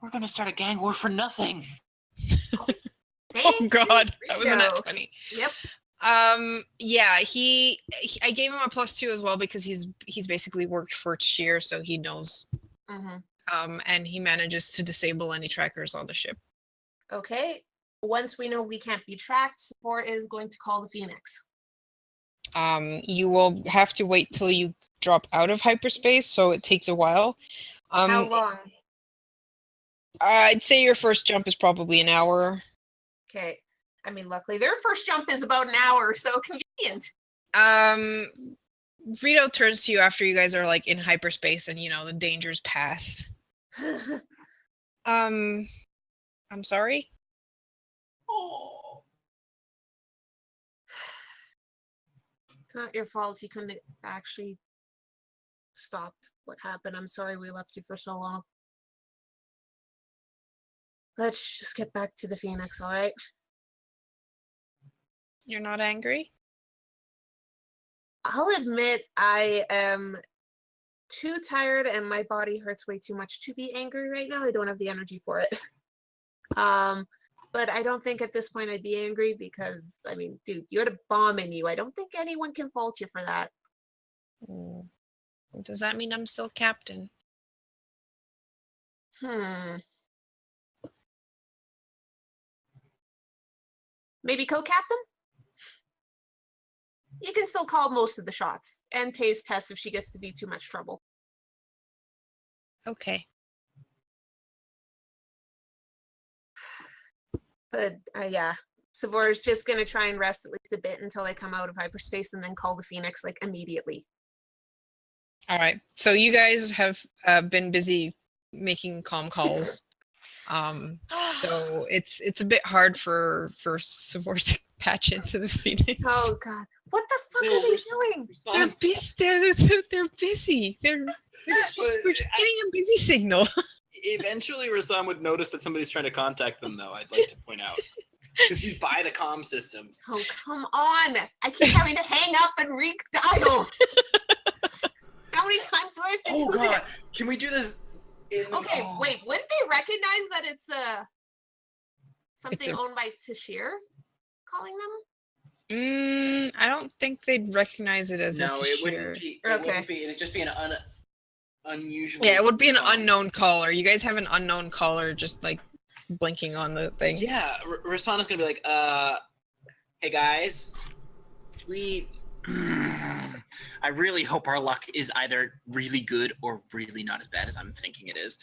We're gonna start a gang war for nothing. Oh God, that was a nat Rito. 20. Yep. Yeah, I gave him a +2 as well because he's basically worked for Tashir, so he knows. Mm-hmm. And he manages to disable any trackers on the ship. Okay. Once we know we can't be tracked, support is going to call the Phoenix. You will have to wait till you drop out of hyperspace, so it takes a while. How long? I'd say your first jump is probably an hour. Okay. I mean, luckily their first jump is about an hour, so convenient. Rito turns to you after you guys are like in hyperspace and the danger's past. I'm sorry. Oh. It's not your fault. You couldn't have actually stopped what happened. I'm sorry we left you for so long. Let's just get back to the Phoenix, all right? You're not angry? I'll admit I am too tired and my body hurts way too much to be angry right now. I don't have the energy for it. But I don't think at this point I'd be angry because, I mean, dude, you had a bomb in you. I don't think anyone can fault you for that. Does that mean I'm still captain? Maybe co-captain? You can still call most of the shots and Tay's test if she gets to be too much trouble. Okay. But yeah, Savor is just going to try and rest at least a bit until they come out of hyperspace and then call the Phoenix like immediately. All right. So you guys have been busy making comm calls. So it's a bit hard for Savor to patch into the Phoenix. Oh god. What the fuck are they doing? They're busy. They're busy. We're just getting a busy signal. Eventually, Rasan would notice that somebody's trying to contact them, though, I'd like to point out. Because he's by the comm systems. Oh, come on. I keep having to hang up and re-dial. How many times do I have to do this? Can we do this? Okay, wait. Wouldn't they recognize that it's something owned by Tashir calling them? I don't think they'd recognize it as a No, it wouldn't be. It Okay. wouldn't be. It'd just be an unusual. Yeah, it would be an unknown caller. You guys have an unknown caller just like blinking on the thing. Yeah, Rasana's gonna be like, hey guys, I really hope our luck is either really good or really not as bad as I'm thinking it is.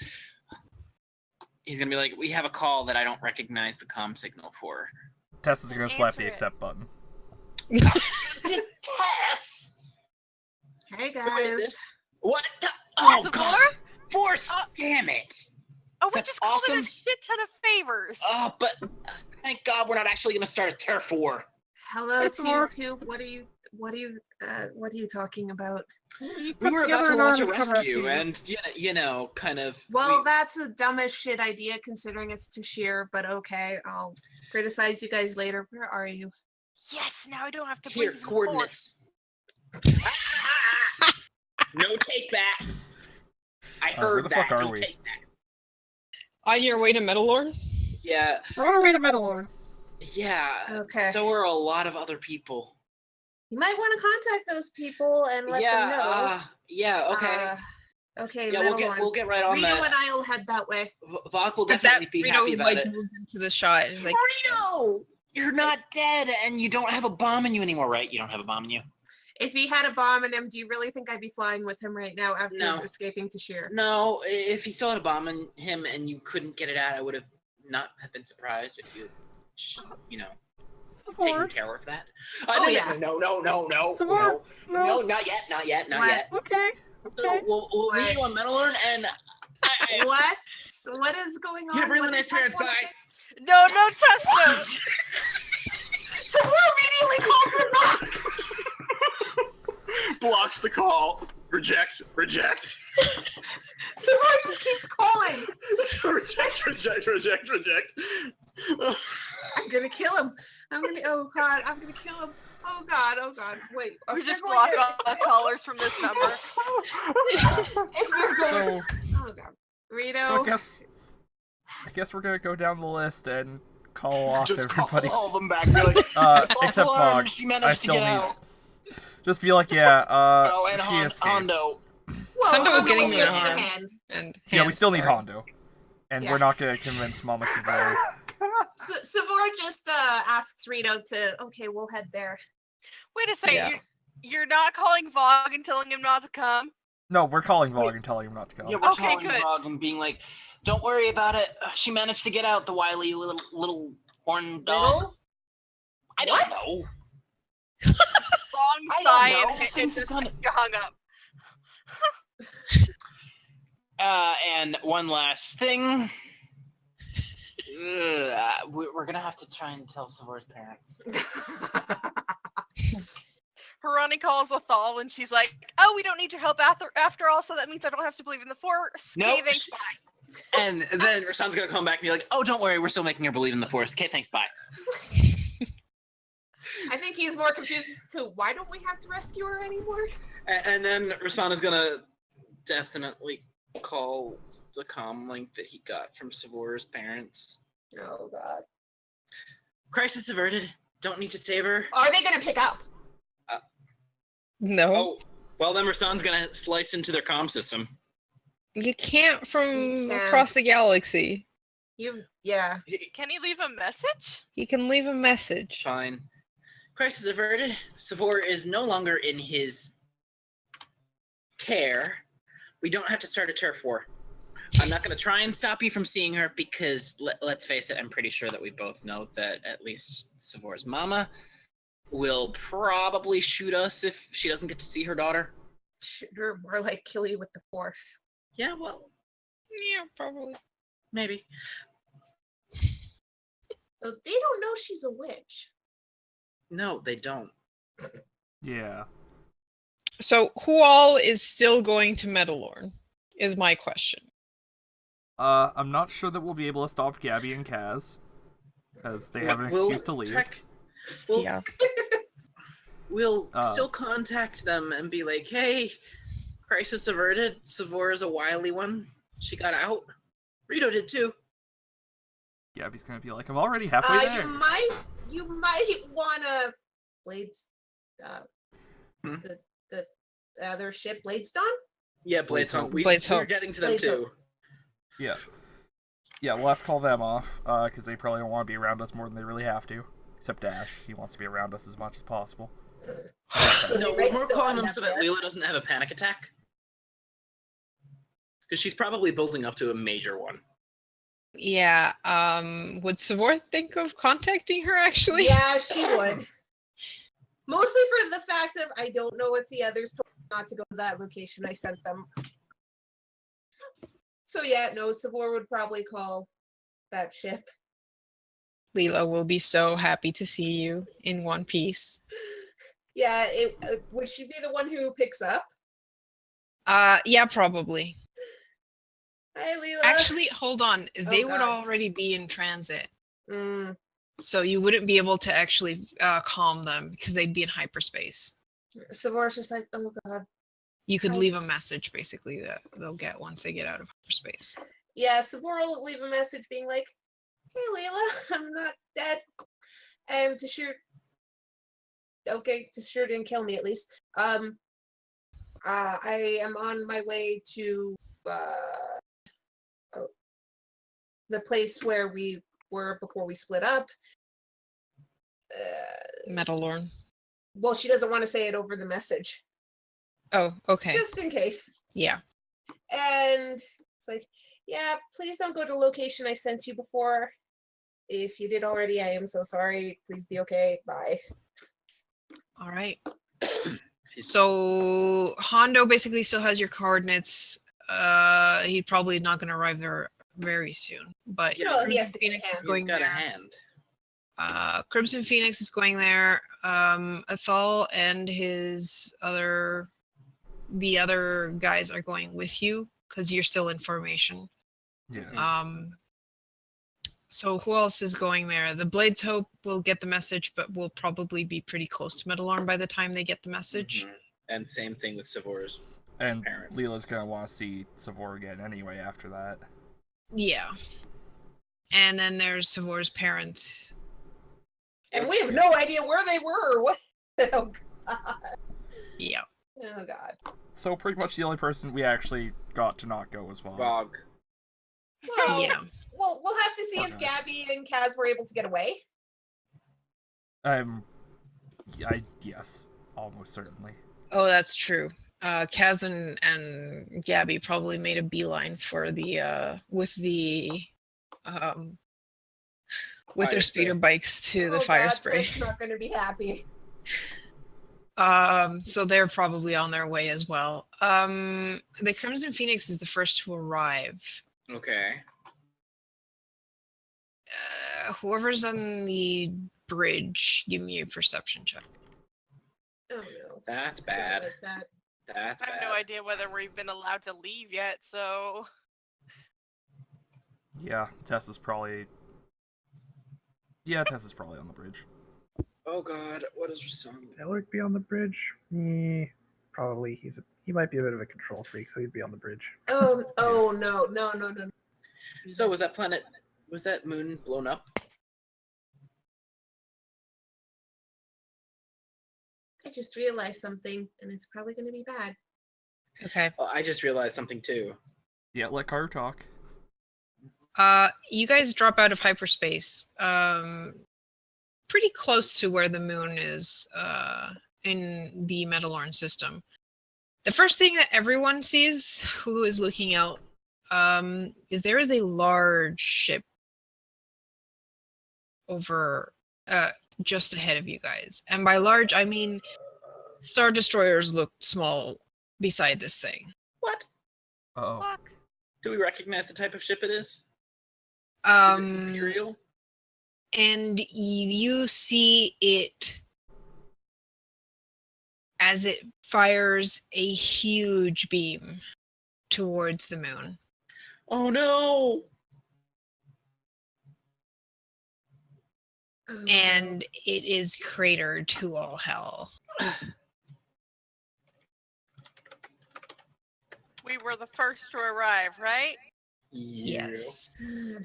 He's gonna be like, we have a call that I don't recognize the comm signal for. Tess is gonna slap the Answer it. accept button. Tess! Hey Who is guys. this? What? Oh Savor? god! Force! Damn it! Oh, we That's just called it awesome. a shit ton of favors. Oh, but thank God we're not actually gonna start a turf war. Hello, It's Team more- 2. What are you talking about? You We put were about together to an launch a army to come rescue, you. and you know, kind of. Well, that's a dumbest shit idea considering it's Tashir, but okay, I'll criticize you guys later. Where are you? Yes, now I don't have to Here, believe in the Force. coordinates. No takebacks. I where heard the that. fuck are No we? takebacks. On your way to Metalorn? Yeah, We're on our way to Metalorn. yeah. Okay. So are a lot of other people. You might want to contact those people and let them know. Yeah. Okay. Okay, yeah, Metalorn. we'll get right on Rito that. and I'll head that way. Vok will But definitely that be Rito happy about like it. moves into the shot and is like, Rito, you're not dead, and you don't have a bomb in you anymore, right? You don't have a bomb in you. If he had a bomb in him, do you really think I'd be flying with him right now after No. escaping Tashir? No, if he still had a bomb in him and you couldn't get it out, I would have not have been surprised if you, taken Savor. care of that. Oh, no, yeah. no, Savor. no, not yet, not What? Okay. So we'll meet you on Metalorn, and What? What is going on? you have really What nice did Tess parents. want to Bye. say? No, no test notes. Savor immediately calls them back! Blocks the call. Reject. Savor just keeps calling. reject. I'm gonna kill him. Oh god, I'm gonna kill him. Oh god. Wait. We just going block to- all callers from this number. If you're going. So, Oh god. Rito. so I guess we're gonna go down the list and call off Just everybody. call all of them back. Be like, Except Alarm, Fog. she I managed to still get need. out. Just be like, yeah. Oh, and She escaped. Well, Hondo was getting was me just in a harm. hand. and Yeah, we still need sorry. Hondo, and Yeah. we're not gonna convince Mama Savor. Savor just asks Rito to. Okay, we'll head there. Wait a second, Yeah. you're not calling Vogue and telling him not to come? No, we're calling Vog and telling him not to go. Yeah, we're Okay, calling good. Frog and being like, "Don't worry about it. She managed to get out, the wily little horn dog." Little? I don't What? know. Long I don't sigh know. and Things just have gone- hung up. And one last thing. We're gonna have to try and tell Savor's parents. Harani calls Athal and she's like, "Oh, we don't need your help after all, so that means I don't have to believe in the Force. Nope. Okay, thanks, bye." And then Rasan's gonna come back and be like, "Oh, don't worry, we're still making her believe in the Force. Okay, thanks, bye." I think he's more confused as to why don't we have to rescue her anymore? And then Rasan is gonna definitely call the comm link that he got from Savor's parents. Oh god. Crisis averted. Don't need to save her. Are they gonna pick up? No, Oh, well then Rasan's gonna slice into their comm system. you can't from You can't. across the galaxy. Yeah. Can he leave a message? He can leave a message. Fine. Crisis averted. Savor is no longer in his care. We don't have to start a turf war. I'm not going to try and stop you from seeing her because, let's face it, I'm pretty sure that we both know that at least Savor's mama will probably shoot us if she doesn't get to see her daughter. Sure, more like kill you with the Force. Yeah, well, Yeah, probably. maybe. So they don't know she's a witch. No, they don't. Yeah. So who all is still going to Metalorn is my question. I'm not sure that we'll be able to stop Gabby and Kaz, as they have an excuse to leave. We'll, Yeah. we'll still contact them and be like, hey, crisis averted. Savor is a wily one. She got out. Rito did too. Gabby's gonna be like, I'm already halfway there. You might wanna Blades the other ship, Bladestone? Yeah, Blades Hope. We're getting to them Blades too. Hope. Yeah. Yeah, we'll have to call them off, because they probably don't want to be around us more than they really have to. Except Dash. He wants to be around us as much as possible. No, we're calling them so that Leela doesn't have a panic attack. Because she's probably building up to a major one. Yeah, would Savor think of contacting her, actually? Yeah, she would. Mostly for the fact that I don't know if the others told me not to go to that location I sent them. So yeah, no, Savor would probably call that ship. Leela will be so happy to see you in one piece. Yeah, would she be the one who picks up? Yeah, probably. Hi, Leela. Actually, hold on. They would God. already be in transit. Mm. So you wouldn't be able to actually calm them because they'd be in hyperspace. Savor's just like, oh god. You could leave a message, basically, that they'll get once they get out of hyperspace. Yeah, Savor will leave a message being like, hey, Leela, I'm not dead. And Tashir didn't kill me at least. I am on my way to the place where we were before we split up. Metalorn. Well, she doesn't want to say it over the message. Oh, okay. Just in case. Yeah. And it's like, yeah, please don't go to the location I sent you before. If you did already, I am so sorry. Please be okay. Bye. All right. So Hondo basically still has your coordinates. He probably is not going to arrive there very soon. But No, he Crimson has to get a Phoenix is hand. going Got a there. hand. Crimson Phoenix is going there. Athal and the other guys are going with you because you're still in formation. Yeah. So who else is going there? The Blades Hope will get the message, but will probably be pretty close to Metalorn by the time they get the message. Mhm. And same thing with Savor's. And Parents. Leela's gonna want to see Savor again anyway after that. Yeah. And then there's Savor's parents. And we have no idea where they were. What? Oh, God. Yeah. Oh, God. So pretty much the only person we actually got to not go was Vog. Well, Yeah. well, we'll have to see if Okay. Gabby and Kaz were able to get away. Yes, almost certainly. Oh, that's true. Kaz and Gabby probably made a beeline for the with Fire their speeder spray. bikes to the Oh, fire God, spray. Clint's not going to be happy. So they're probably on their way as well. The Crimson Phoenix is the first to arrive. Okay. Whoever's on the bridge, give me a perception check. Oh, no. That's I don't bad. like that. That's I have bad. no idea whether we've been allowed to leave yet, so Yeah, Tessa's probably on the bridge. Oh god, what is Rasan? Elric be on the bridge? Probably. He might be a bit of a control freak, so he'd be on the bridge. Oh, no. So was that moon blown up? I just realized something, and it's probably going to be bad. Okay. Oh, I just realized something too. Yeah, let Carter talk. You guys drop out of hyperspace. Pretty close to where the moon is in the Metalorn system. The first thing that everyone sees who is looking out is there is a large ship over just ahead of you guys. And by large, I mean Star Destroyers look small beside this thing. What? Uh-oh. fuck. Do we recognize the type of ship it is? Is it Imperial? and you see it as it fires a huge beam towards the moon. Oh no! And it is cratered to all hell. We were the first to arrive, right? Yes.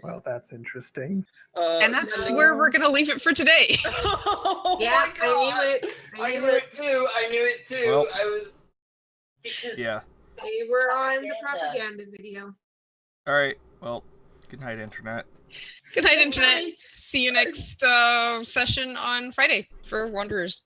Well, that's interesting. And that's No. where we're going to leave it for today. Oh Yeah, my God. I knew it. I knew it too. I knew it too. Well, I was because Yeah. They were on the propaganda video. All right. Well, good night, internet. Good night, Good Internet. night. See you next session on Friday for Wanderers.